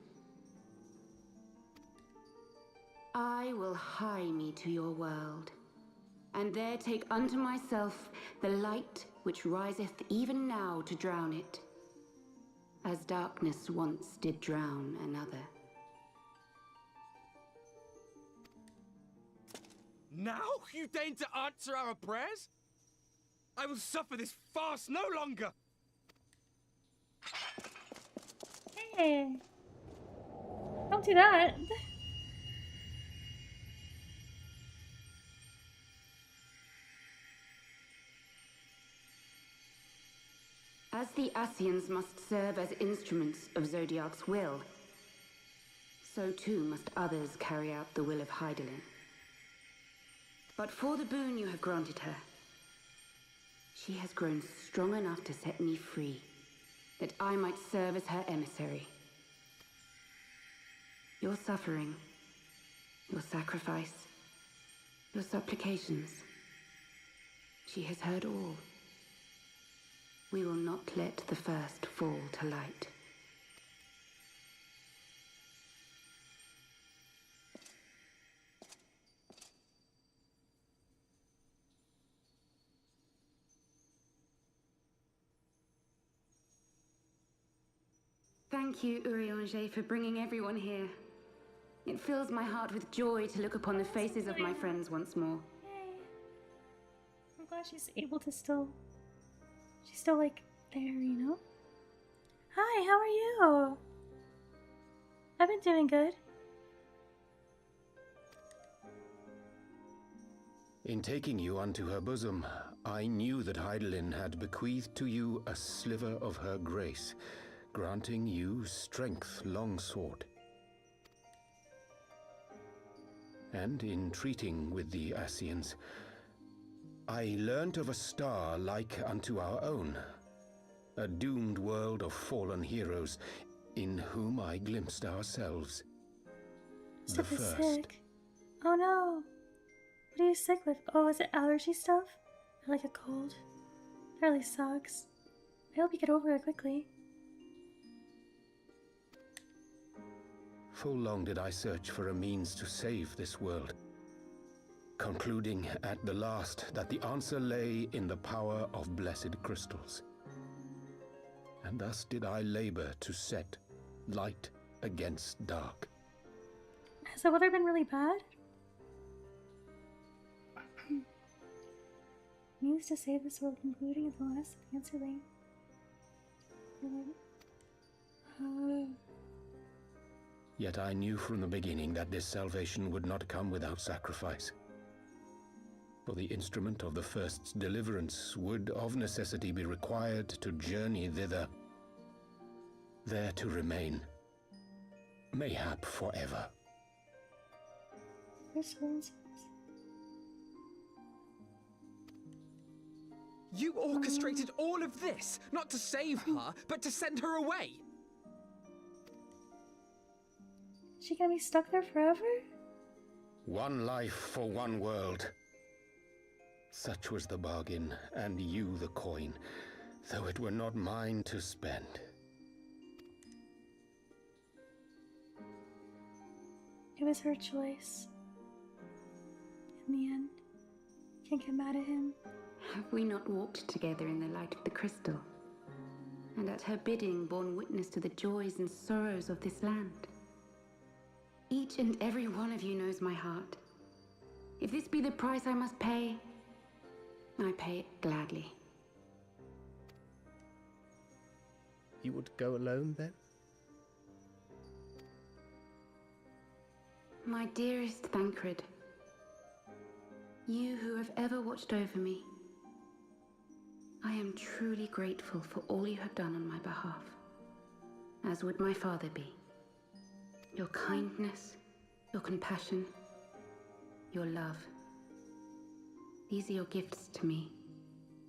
Speaker 13: I will hie me to your world, and there take unto myself the light which riseth even now to drown it, as darkness once did drown another.
Speaker 4: Now you deign to answer our prayers? I will suffer this farce no longer!
Speaker 1: Hey! Don't do that!
Speaker 13: As the Ascians must serve as instruments of Zodiark's will, so too must others carry out the will of Heidelin. But for the boon you have granted her, she has grown strong enough to set me free. that I might serve as her emissary. Your suffering, your sacrifice, your supplications, she has heard all. We will not let the first fall to light. Thank you, Urianger, for bringing everyone here. It fills my heart with joy to look upon the faces of my friends once more.
Speaker 1: Yay. I'm glad she's able to still... She's still, like, there, you know? Hi, how are you? I've been doing good.
Speaker 3: In taking you unto her bosom, I knew that Heidelin had bequeathed to you a sliver of her grace, granting you strength long sought. And in treating with the Ascians, I learnt of a star like unto our own, a doomed world of fallen heroes, in whom I glimpsed ourselves. The
Speaker 1: Stuff is
Speaker 3: first.
Speaker 1: sick. Oh no! What are you sick with? Oh, is it allergy stuff? Or like a cold? That really sucks. I hope you get over it quickly.
Speaker 3: Full long did I search for a means to save this world, concluding at the last that the answer lay in the power of blessed crystals. And thus did I labor to set light against dark.
Speaker 1: Has the weather been really bad? Means to save this world, concluding at the last the answer lay.
Speaker 3: Yet I knew from the beginning that this salvation would not come without sacrifice. For the instrument of the first's deliverance would of necessity be required to journey thither, there to remain, mayhap forever.
Speaker 6: You orchestrated all of this, not to save her, but to send her away!
Speaker 1: She gonna be stuck there forever?
Speaker 3: One life for one world. Such was the bargain, and you the coin, though it were not mine to spend.
Speaker 1: It was her choice. In the end, can't get mad at him.
Speaker 13: Have we not walked together in the light of the crystal? And at her bidding borne witness to the joys and sorrows of this land? Each and every one of you knows my heart. If this be the price I must pay, I pay it gladly.
Speaker 9: You would go alone, then?
Speaker 13: My dearest Thancred, you who have ever watched over me, I am truly grateful for all you have done on my behalf, as would my father be. Your kindness, your compassion, your love. These are your gifts to me,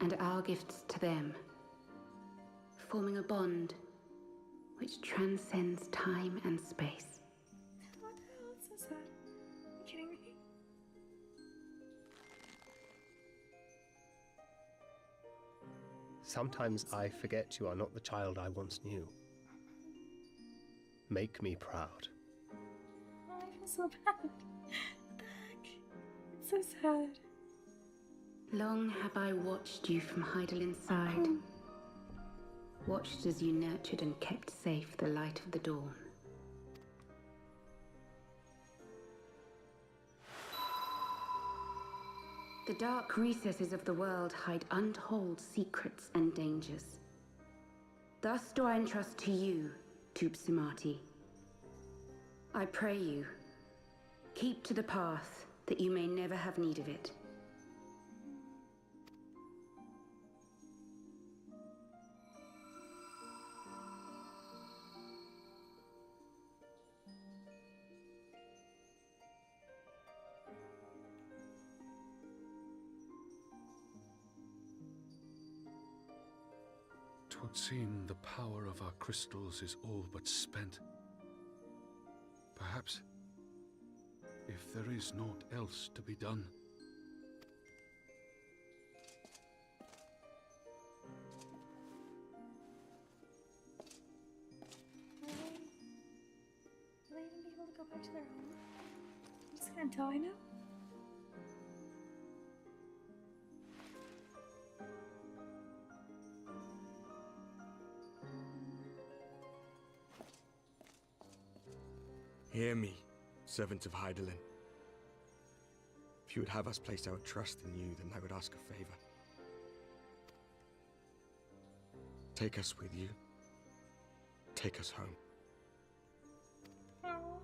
Speaker 13: and our gifts to them, forming a bond which transcends time and space.
Speaker 1: What the hell? It's so sad. Are you kidding me?
Speaker 9: Sometimes I forget you are not the child I once knew. Make me proud.
Speaker 1: Oh, I feel so bad. What the heck? It's so sad.
Speaker 13: Long have I watched you from Heidelin's side. Watched as you nurtured and kept safe the light of the dawn. The dark recesses of the world hide untold secrets and dangers. Thus do I entrust to you, Tupsimati. I pray you, keep to the path that you may never have need of it.
Speaker 14: 'Twould seem the power of our crystals is all but spent. Perhaps, if there is naught else to be done.
Speaker 1: Will they even be able to go back to their home? I'm just gonna die now?
Speaker 4: Hear me, servant of Hydaelyn. If you would have us place our trust in you, then I would ask a favor. Take us with you. Take us home.
Speaker 1: Aww.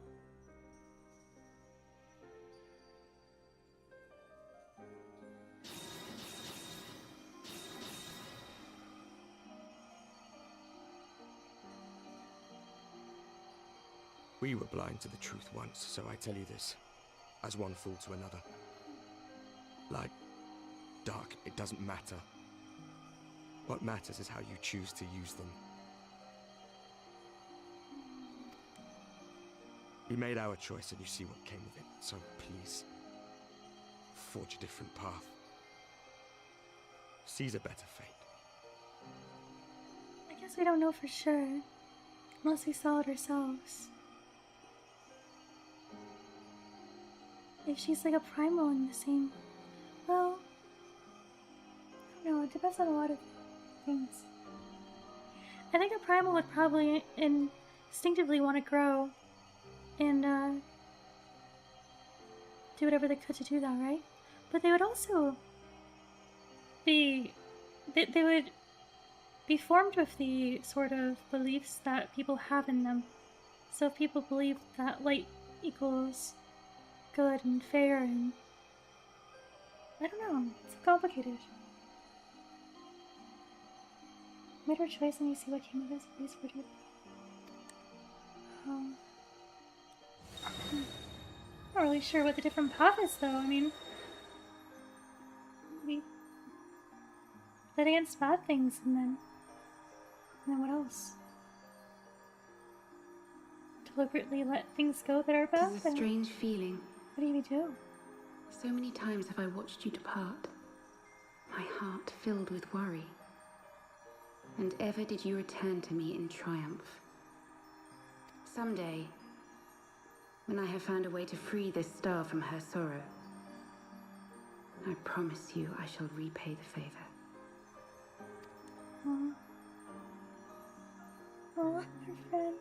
Speaker 4: We were blind to the truth once, so I tell you this, as one fool to another. Light, dark, it doesn't matter. What matters is how you choose to use them. We made our choice and you see what came of it, so please, forge a different path. Seize a better fate.
Speaker 1: I guess we don't know for sure, unless we saw it ourselves. If she's like a primal in the same... Well... I don't know, it depends on a lot of things. I think a primal would probably instinctively want to grow and do whatever they could to do that, right? But they would also be... They would be formed with the sort of beliefs that people have in them. So if people believe that light equals good and fair and... I don't know, it's complicated. Made her choice and you see what came of this, please forgive. I'm not really sure what the different path is though, I mean... We... Fight against bad things and then what else? Deliberately let things go that are bad?
Speaker 13: It's a strange feeling.
Speaker 1: What do you do?
Speaker 13: So many times have I watched you depart, my heart filled with worry. And ever did you return to me in triumph. Someday, when I have found a way to free this star from her sorrow, I promise you I shall repay the favor.
Speaker 1: Aww. Aww, my friend.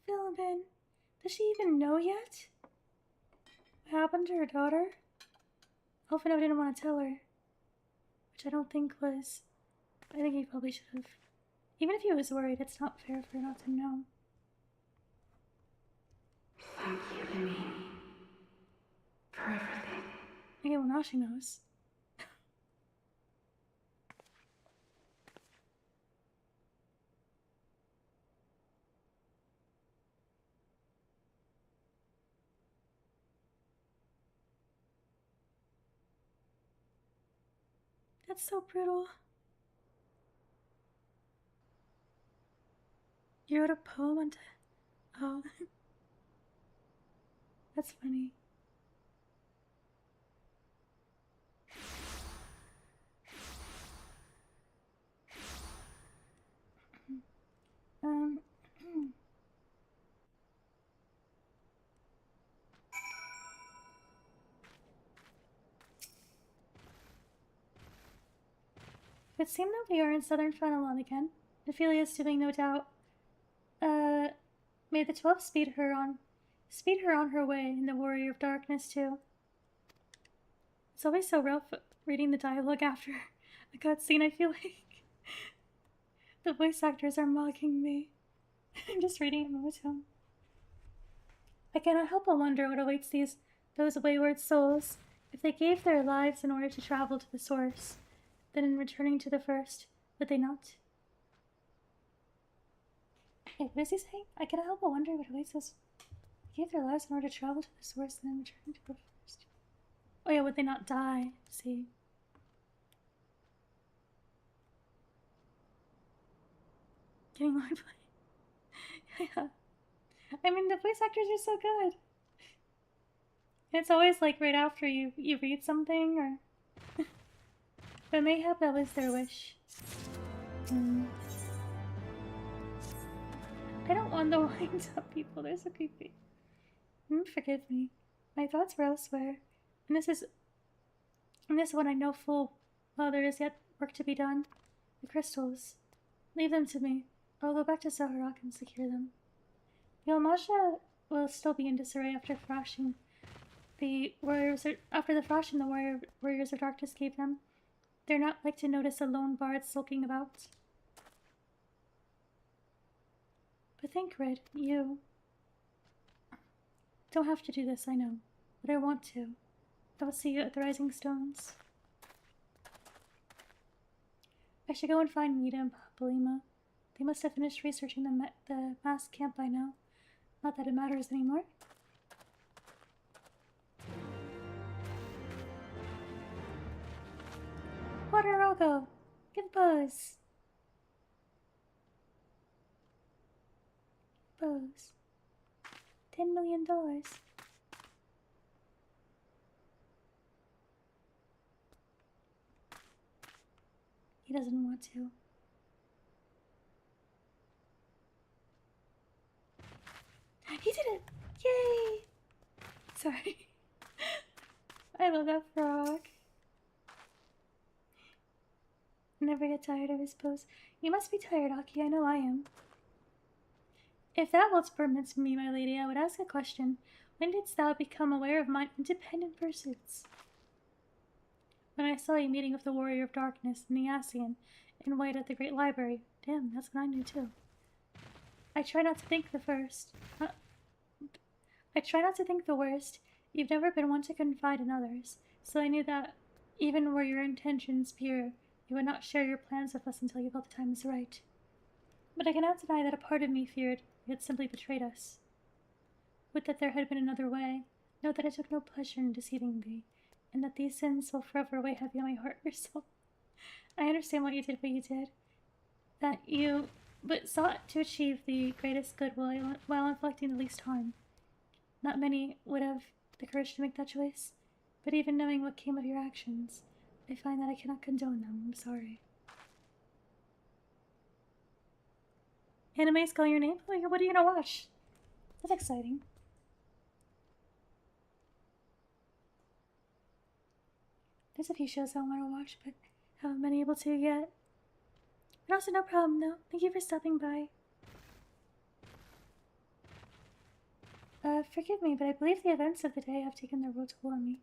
Speaker 1: Philibin, does she even know yet? What happened to her daughter? Elfino didn't want to tell her. Which I don't think was... I think he probably should have. Even if he was worried, it's not fair for her not to know.
Speaker 13: Thank you, Lemmy, for everything.
Speaker 1: Okay, well now she knows. That's so brutal. You wrote a poem on oh. That's funny. It seemed that we are in southern Fenelon again. Ophelia's doing no doubt. May the 12 speed her on her way, and the Warrior of Darkness too. It's always so rough reading the dialogue after a cutscene. I feel like the voice actors are mocking me. I'm just reading a monotone. I cannot help but wonder what awaits those wayward souls if they gave their lives in order to travel to the source. Then in returning to the first, would they not? Wait, what is he saying? I cannot help but wonder what awaits those who gave their lives in order to travel to the source and then return to go first. Oh yeah, would they not die? See. Getting line play. Yeah. I mean, the voice actors are so good. It's always like right after you read something or... But mayhap that was their wish. I don't want the winds up people, they're so creepy. Forgive me. My thoughts were elsewhere. And this one I know full well there is yet work to be done. The crystals. Leave them to me. I'll go back to Zaharak and secure them. The Almasha will still be in disarray after the thrashing the warriors of darkness gave them. They're not like to notice a lone bard sulking about. But think, Red, you don't have to do this, I know. But I want to. I'll see you at the Rising Stones. I should go and find Nita and Belima. They must have finished researching the masked camp by now. Not that it matters anymore. Water Roggo! Give Buzz! Buzz. $10 million. He doesn't want to. He did it! Yay! Sorry. I love that frog. Never get tired of his pose. You must be tired, Aki. I know I am. If that holds permanence for me, my lady, I would ask a question. When didst thou become aware of mine independent pursuits? When I saw you meeting with the Warrior of Darkness and the Asian in white at the Great Library. Damn, that's what I knew too. I try not to think the worst. You've never been one to confide in others, so I knew that even were your intentions pure, you would not share your plans with us until you felt the time was right. But I cannot deny that a part of me feared you had simply betrayed us. Would that there had been another way. Know that I took no pleasure in deceiving thee, and that these sins will forever weigh heavy on my heart or soul. I understand what you did, that you but sought to achieve the greatest good while inflicting the least harm. Not many would have the courage to make that choice, but even knowing what came of your actions, I find that I cannot condone them. I'm sorry. Anime's calling your name? What are you gonna watch? That's exciting. There's a few shows I want to watch, but haven't been able to yet. But also no problem though. Thank you for stopping by. Forgive me, but I believe the events of the day have taken their real toll on me.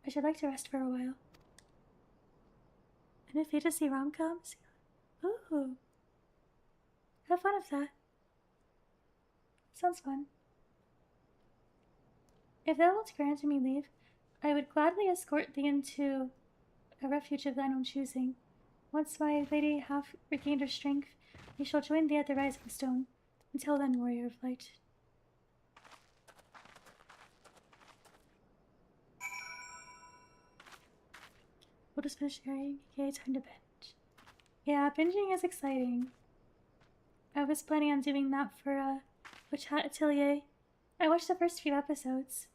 Speaker 1: I should like to rest for a while. And if you to see rom-coms? Ooh. Have fun with that. Sounds fun. If thou wilt grant me leave, I would gladly escort thee into a refuge of thine own choosing. Once my lady hath regained her strength, we shall join thee at the Rising Stone. Until then, warrior of light. We'll just finish sharing. Yay, time to binge. Yeah, binging is exciting. I was planning on doing that for Witch Hat Atelier. I watched the first few episodes,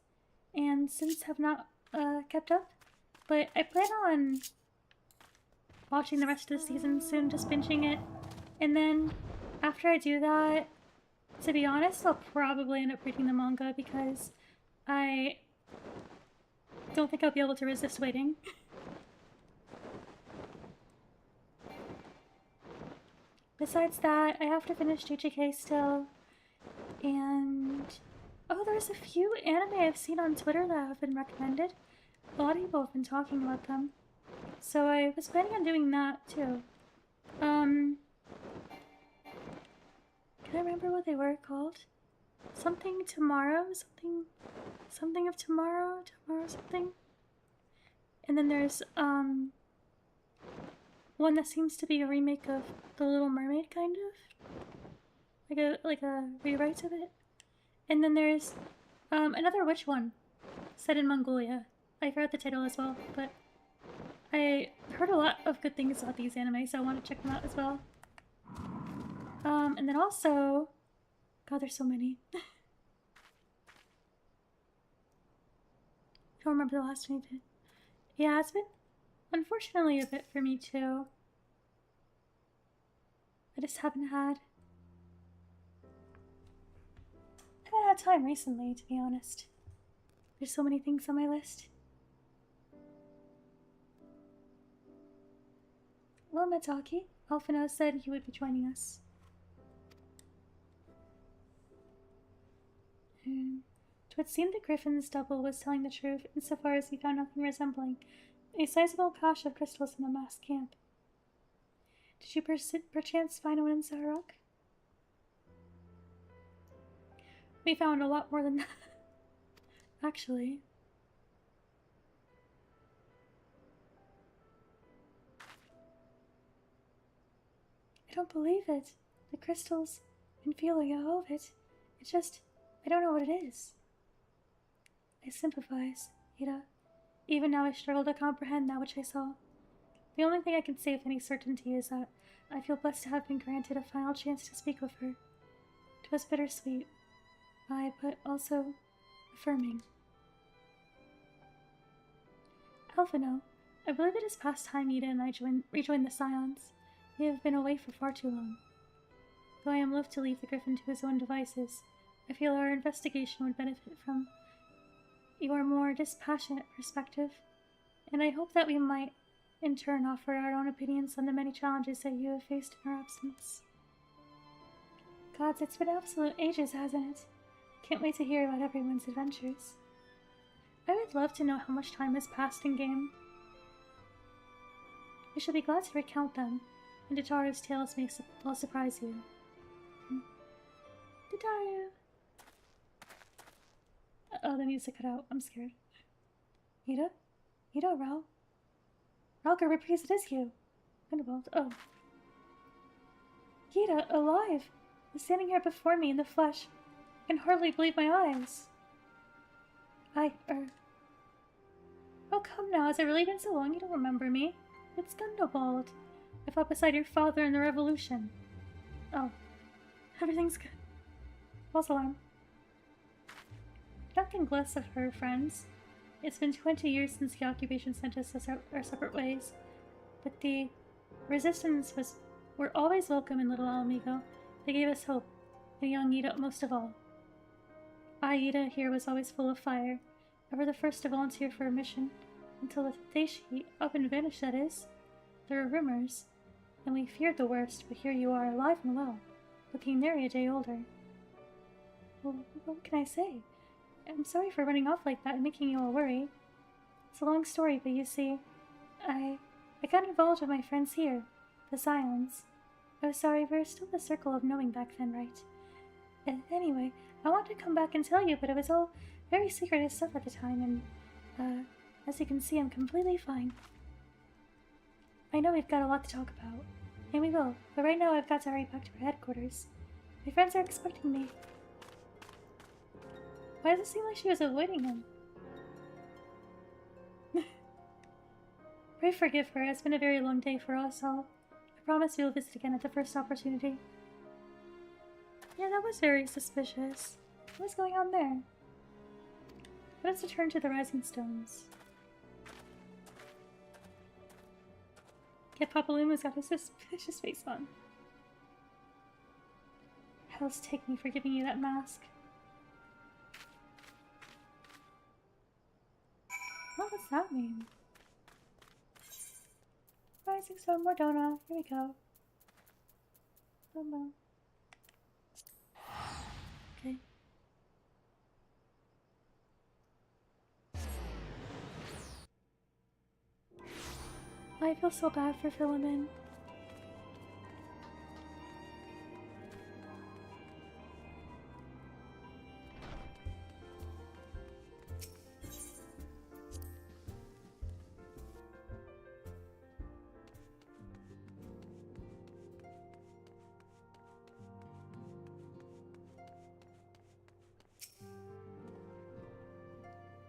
Speaker 1: and since have not kept up. But I plan on watching the rest of the season soon, just binging it. And then, after I do that, to be honest, I'll probably end up reading the manga because I don't think I'll be able to resist waiting. Besides that, I have to finish JJK still, and oh, there's a few anime I've seen on Twitter that have been recommended. A lot of people have been talking about them, so I was planning on doing that too. Can I remember what they were called? Something tomorrow, something of tomorrow something. And then there's one that seems to be a remake of The Little Mermaid, kind of. like a rewrite of it. And then there's another witch one set in Mongolia. I forgot the title as well, but I heard a lot of good things about these anime, so I want to check them out as well. And then also, God, there's so many. I don't remember the last one I did. Yeah, it's been unfortunately a bit for me too. I just haven't had time recently, to be honest. There's so many things on my list. Well, Mataki, Alphino said he would be joining us. It would seem the Griffin's double was telling the truth insofar as he found nothing resembling a sizable cache of crystals in a mass camp. Did you perchance find one in Sarok? We found a lot more than that, actually. I don't believe it. The crystals and feeling all of it. It's just, I don't know what it is. I sympathize, Ida. Even now I struggle to comprehend that which I saw. The only thing I can say with any certainty is that I feel blessed to have been granted a final chance to speak with her. It was bittersweet. Aye, but also affirming. Alphino, I believe it is past time Ida and I rejoined the Scions. We have been away for far too long. Though I am loath to leave the Griffin to his own devices, I feel our investigation would benefit from your more dispassionate perspective, and I hope that we might, in turn, offer our own opinions on the many challenges that you have faced in our absence. Gods, it's been absolute ages, hasn't it? Can't wait to hear about everyone's adventures. I would love to know how much time has passed in-game. We shall be glad to recount them, and Dataru's tales will surprise you. Dataru! Oh, the music cut out. I'm scared. Ida? Ida, Ral? Ralgar, reprise, it is you! Thunderbolt. Oh. Ida, alive! Is standing here before me in the flesh. I can hardly believe my eyes. Oh, come now, has it really been so long you don't remember me? It's Gundobald. I fought beside your father in the revolution. Oh. Everything's good. False alarm. Don't think less of her, friends. It's been 20 years since the occupation sent us our separate ways. But the resistance were always welcome in Little Alamigo. They gave us hope, and young Ida most of all. Ida here was always full of fire, ever the first to volunteer for a mission, until the day she up and vanished, that is. There were rumors, and we feared the worst, but here you are, alive and well, looking nary a day older. Well, what can I say? I'm sorry for running off like that and making you all worry. It's a long story, but you see, I got involved with my friends here, the Scions. I was sorry, we were still the circle of knowing back then, right? Anyway, I wanted to come back and tell you, but it was all very secretive stuff at the time, and, as you can see, I'm completely fine. I know we've got a lot to talk about, and we will, but right now I've got to hurry back to our headquarters. My friends are expecting me. Why does it seem like she was avoiding him? Pray forgive her, it's been a very long day for us all. I promise we will visit again at the first opportunity. Yeah, that was very suspicious. What's going on there? Let us return to the Rising Stones. Yeah, Papa Luma's got a suspicious face on. Hell's take me for giving you that mask. What does that mean? Rising Stone Mordona. Here we go. Boom, boom. Okay. I feel so bad for Philemon.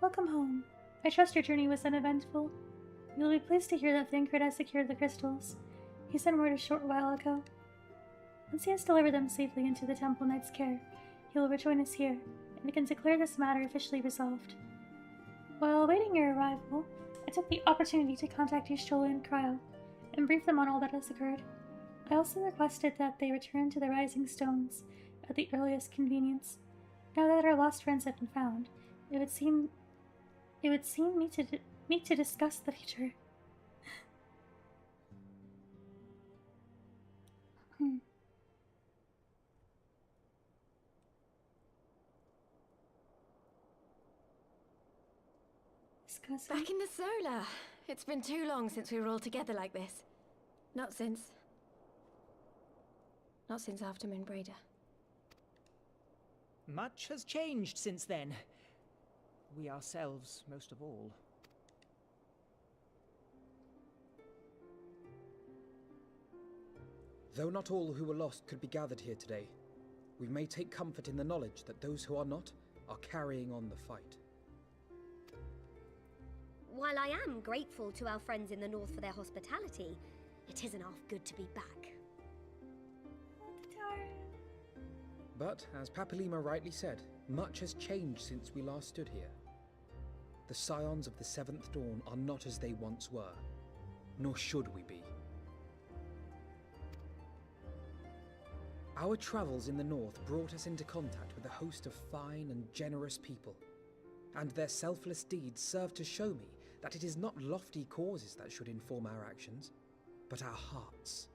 Speaker 1: Welcome home. I trust your journey was uneventful. You'll be pleased to hear that Thancred has secured the crystals. He sent word a short while ago. Once he has delivered them safely into the Temple Knight's care, he will rejoin us here, and we can declare this matter officially resolved. While awaiting your arrival, I took the opportunity to contact Y'shtola and Cryo, and brief them on all that has occurred. I also requested that they return to the Rising Stones at the earliest convenience. Now that our lost friends have been found, it would seem me to discuss the future.
Speaker 7: Back in the Solar. It's been too long since we were all together like this. Not since after Minbreda.
Speaker 8: Much has changed since then. We ourselves, most of all.
Speaker 6: Though not all who were lost could be gathered here today, we may take comfort in the knowledge that those who are not are carrying on the fight.
Speaker 12: While I am grateful to our friends in the north for their hospitality, it isn't half good to be back.
Speaker 6: But, as Papalima rightly said, much has changed since we last stood here. The Scions of the Seventh Dawn are not as they once were, nor should we be. Our travels in the north brought us into contact with a host of fine and generous people, and their selfless deeds serve to show me that it is not lofty causes that should inform our actions, but our hearts.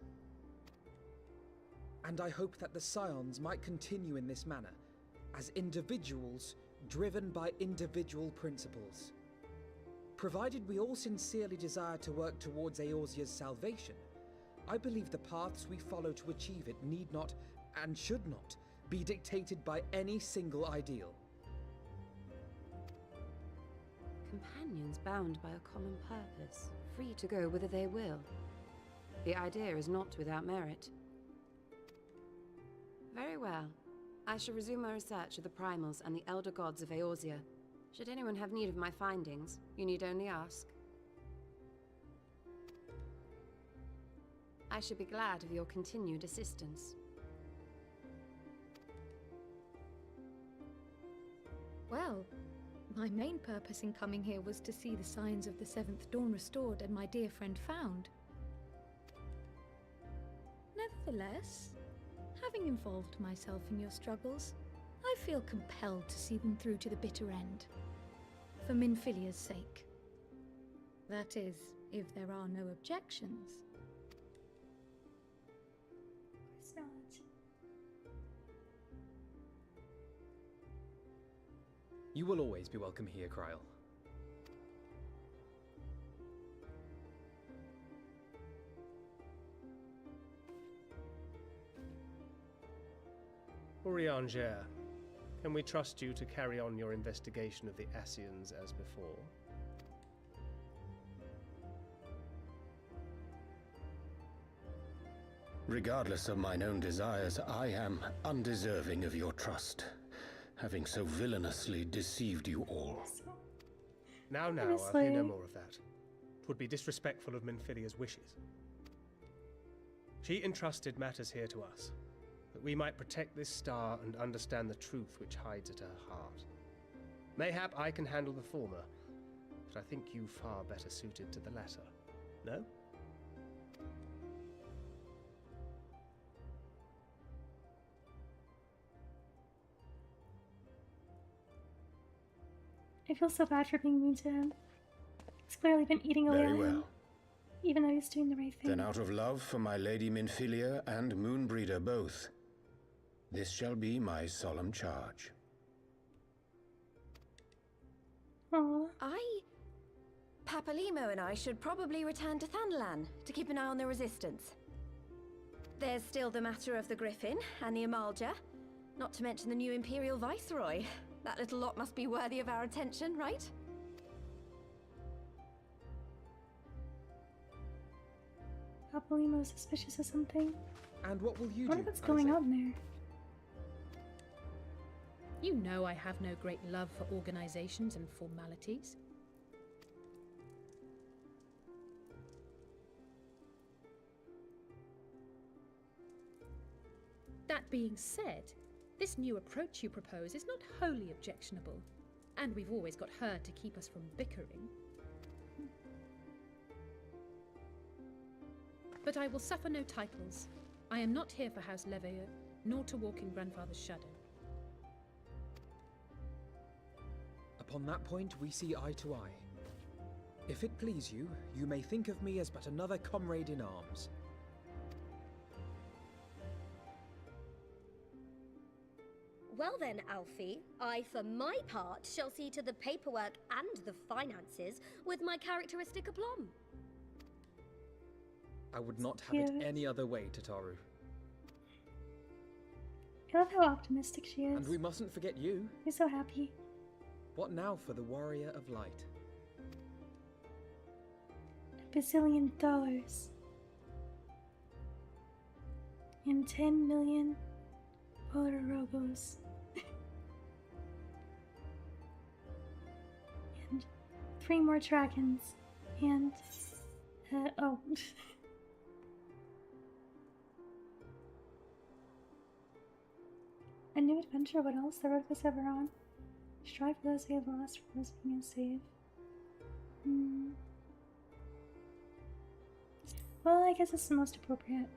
Speaker 6: And I hope that the Scions might continue in this manner, as individuals driven by individual principles. Provided we all sincerely desire to work towards Eorzea's salvation, I believe the paths we follow to achieve it need not, and should not, be dictated by any single ideal.
Speaker 13: Companions bound by a common purpose, free to go whither they will. The idea is not without merit. Very well. I shall resume my research of the primals and the elder gods of Eorzea. Should anyone have need of my findings, you need only ask. I should be glad of your continued assistance.
Speaker 15: Well, my main purpose in coming here was to see the signs of the Seventh Dawn restored and my dear friend found. Nevertheless, having involved myself in your struggles, I feel compelled to see them through to the bitter end. For Minfilia's sake. That is, if there are no objections.
Speaker 1: It's not.
Speaker 6: You will always be welcome here, Kryl.
Speaker 9: Urianger, can we trust you to carry on your investigation of the Ascians as before?
Speaker 3: Regardless of mine own desires, I am undeserving of your trust, having so villainously deceived you all.
Speaker 9: Now, I'll hear no more of that. 'Twould be disrespectful of Minfilia's wishes. She entrusted matters here to us, that we might protect this star and understand the truth which hides at her heart. Mayhap I can handle the former, but I think you far better suited to the latter. No?
Speaker 1: I feel so bad for being mean to him. He's clearly been eating away
Speaker 3: Very
Speaker 1: at him,
Speaker 3: well.
Speaker 1: even though he's doing the right thing.
Speaker 3: Then out of love for my Lady Minfilia and Moonbreeder both, this shall be my solemn charge.
Speaker 1: Aww.
Speaker 7: Papalimo and I should probably return to Thanalan to keep an eye on the Resistance. There's still the matter of the Griffin and the Amalja, not to mention the new Imperial Viceroy. That little lot must be worthy of our attention, right?
Speaker 1: Papalimo's suspicious of something.
Speaker 6: And what will you
Speaker 1: I wonder
Speaker 6: do?
Speaker 1: what's going on there.
Speaker 2: You know I have no great love for organizations and formalities. That being said, this new approach you propose is not wholly objectionable, and we've always got her to keep us from bickering. But I will suffer no titles. I am not here for House Leveilleur, nor to walk in Grandfather's shadow.
Speaker 6: Upon that point, we see eye to eye. If it please you, you may think of me as but another comrade in arms.
Speaker 12: Well then, Alfie, I, for my part, shall see to the paperwork and the finances with my characteristic aplomb.
Speaker 6: I would not have it any other way, Tataru.
Speaker 1: I love how optimistic she is.
Speaker 6: And we mustn't forget you.
Speaker 1: You're so happy.
Speaker 6: What now for the Warrior of Light?
Speaker 1: $1 bazillion. And 10 million roggos. And 3 more dragons. And, oh. A new adventure, what else the road was ever on? Strive for those we have lost, for those we can save. Well, I guess it's the most appropriate.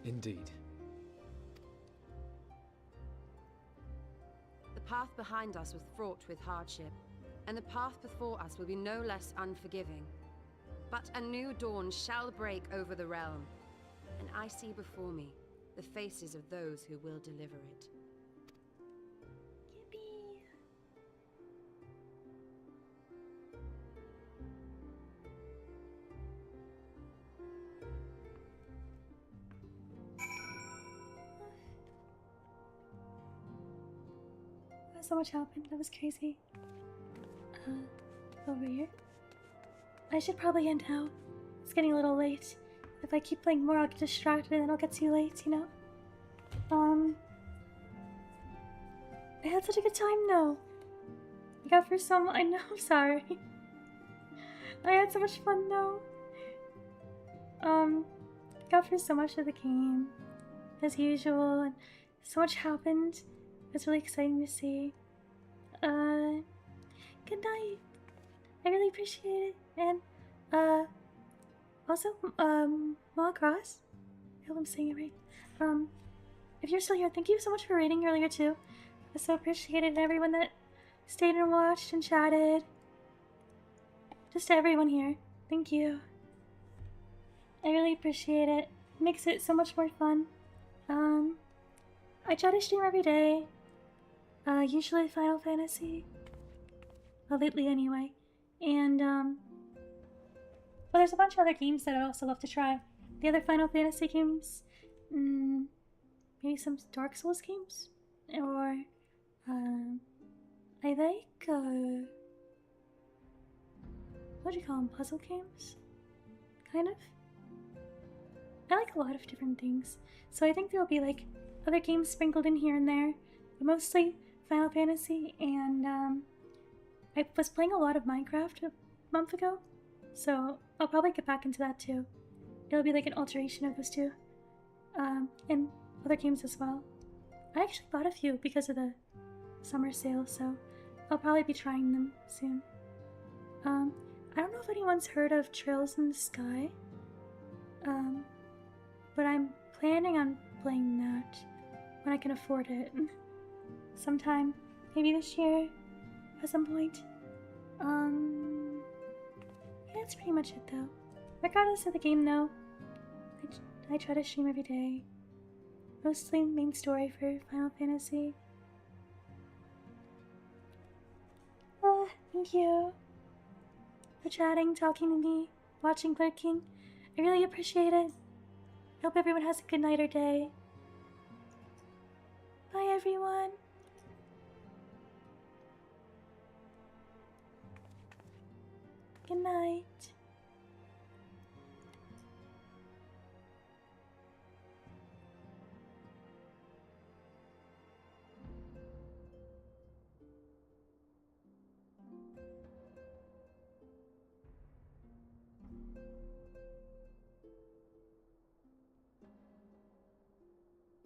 Speaker 6: Indeed.
Speaker 16: The path behind us was fraught with hardship, and the path before us will be no less unforgiving. But a new dawn shall break over the realm, and I see before me the faces of those who will deliver it.
Speaker 1: Yippee! So much happened, that was crazy. Over here. I should probably end now. It's getting a little late. If I keep playing more, I'll get distracted and then I'll get too late, you know? I had such a good time though. I got through some. I know, I'm sorry. I had so much fun though. Got through so much of the game, as usual, and so much happened. It's really exciting to see. Good night. I really appreciate it, and also, Cross. I hope I'm saying it right. If you're still here, thank you so much for reading earlier too. I so appreciated everyone that stayed and watched and chatted. Just everyone here, thank you. I really appreciate it. It makes it so much more fun. I try to stream every day. Usually Final Fantasy. Well, lately anyway. And, well, there's a bunch of other games that I also love to try. The other Final Fantasy games. Maybe some Dark Souls games? Or, I like, what do you call them? Puzzle games? Kind of? I like a lot of different things. So I think there'll be, like, other games sprinkled in here and there. But mostly Final Fantasy, and, I was playing a lot of Minecraft a month ago. So I'll probably get back into that too. It'll be like an alteration of those two. And other games as well. I actually bought a few because of the summer sale, so I'll probably be trying them soon. I don't know if anyone's heard of Trails in the Sky. But I'm planning on playing that when I can afford it. Sometime, maybe this year, at some point. Yeah, that's pretty much it though. Regardless of the game though, I try to stream every day. Mostly main story for Final Fantasy. Thank you for chatting, talking to me, watching, lurking. I really appreciate it. I hope everyone has a good night or day. Bye everyone. Good night.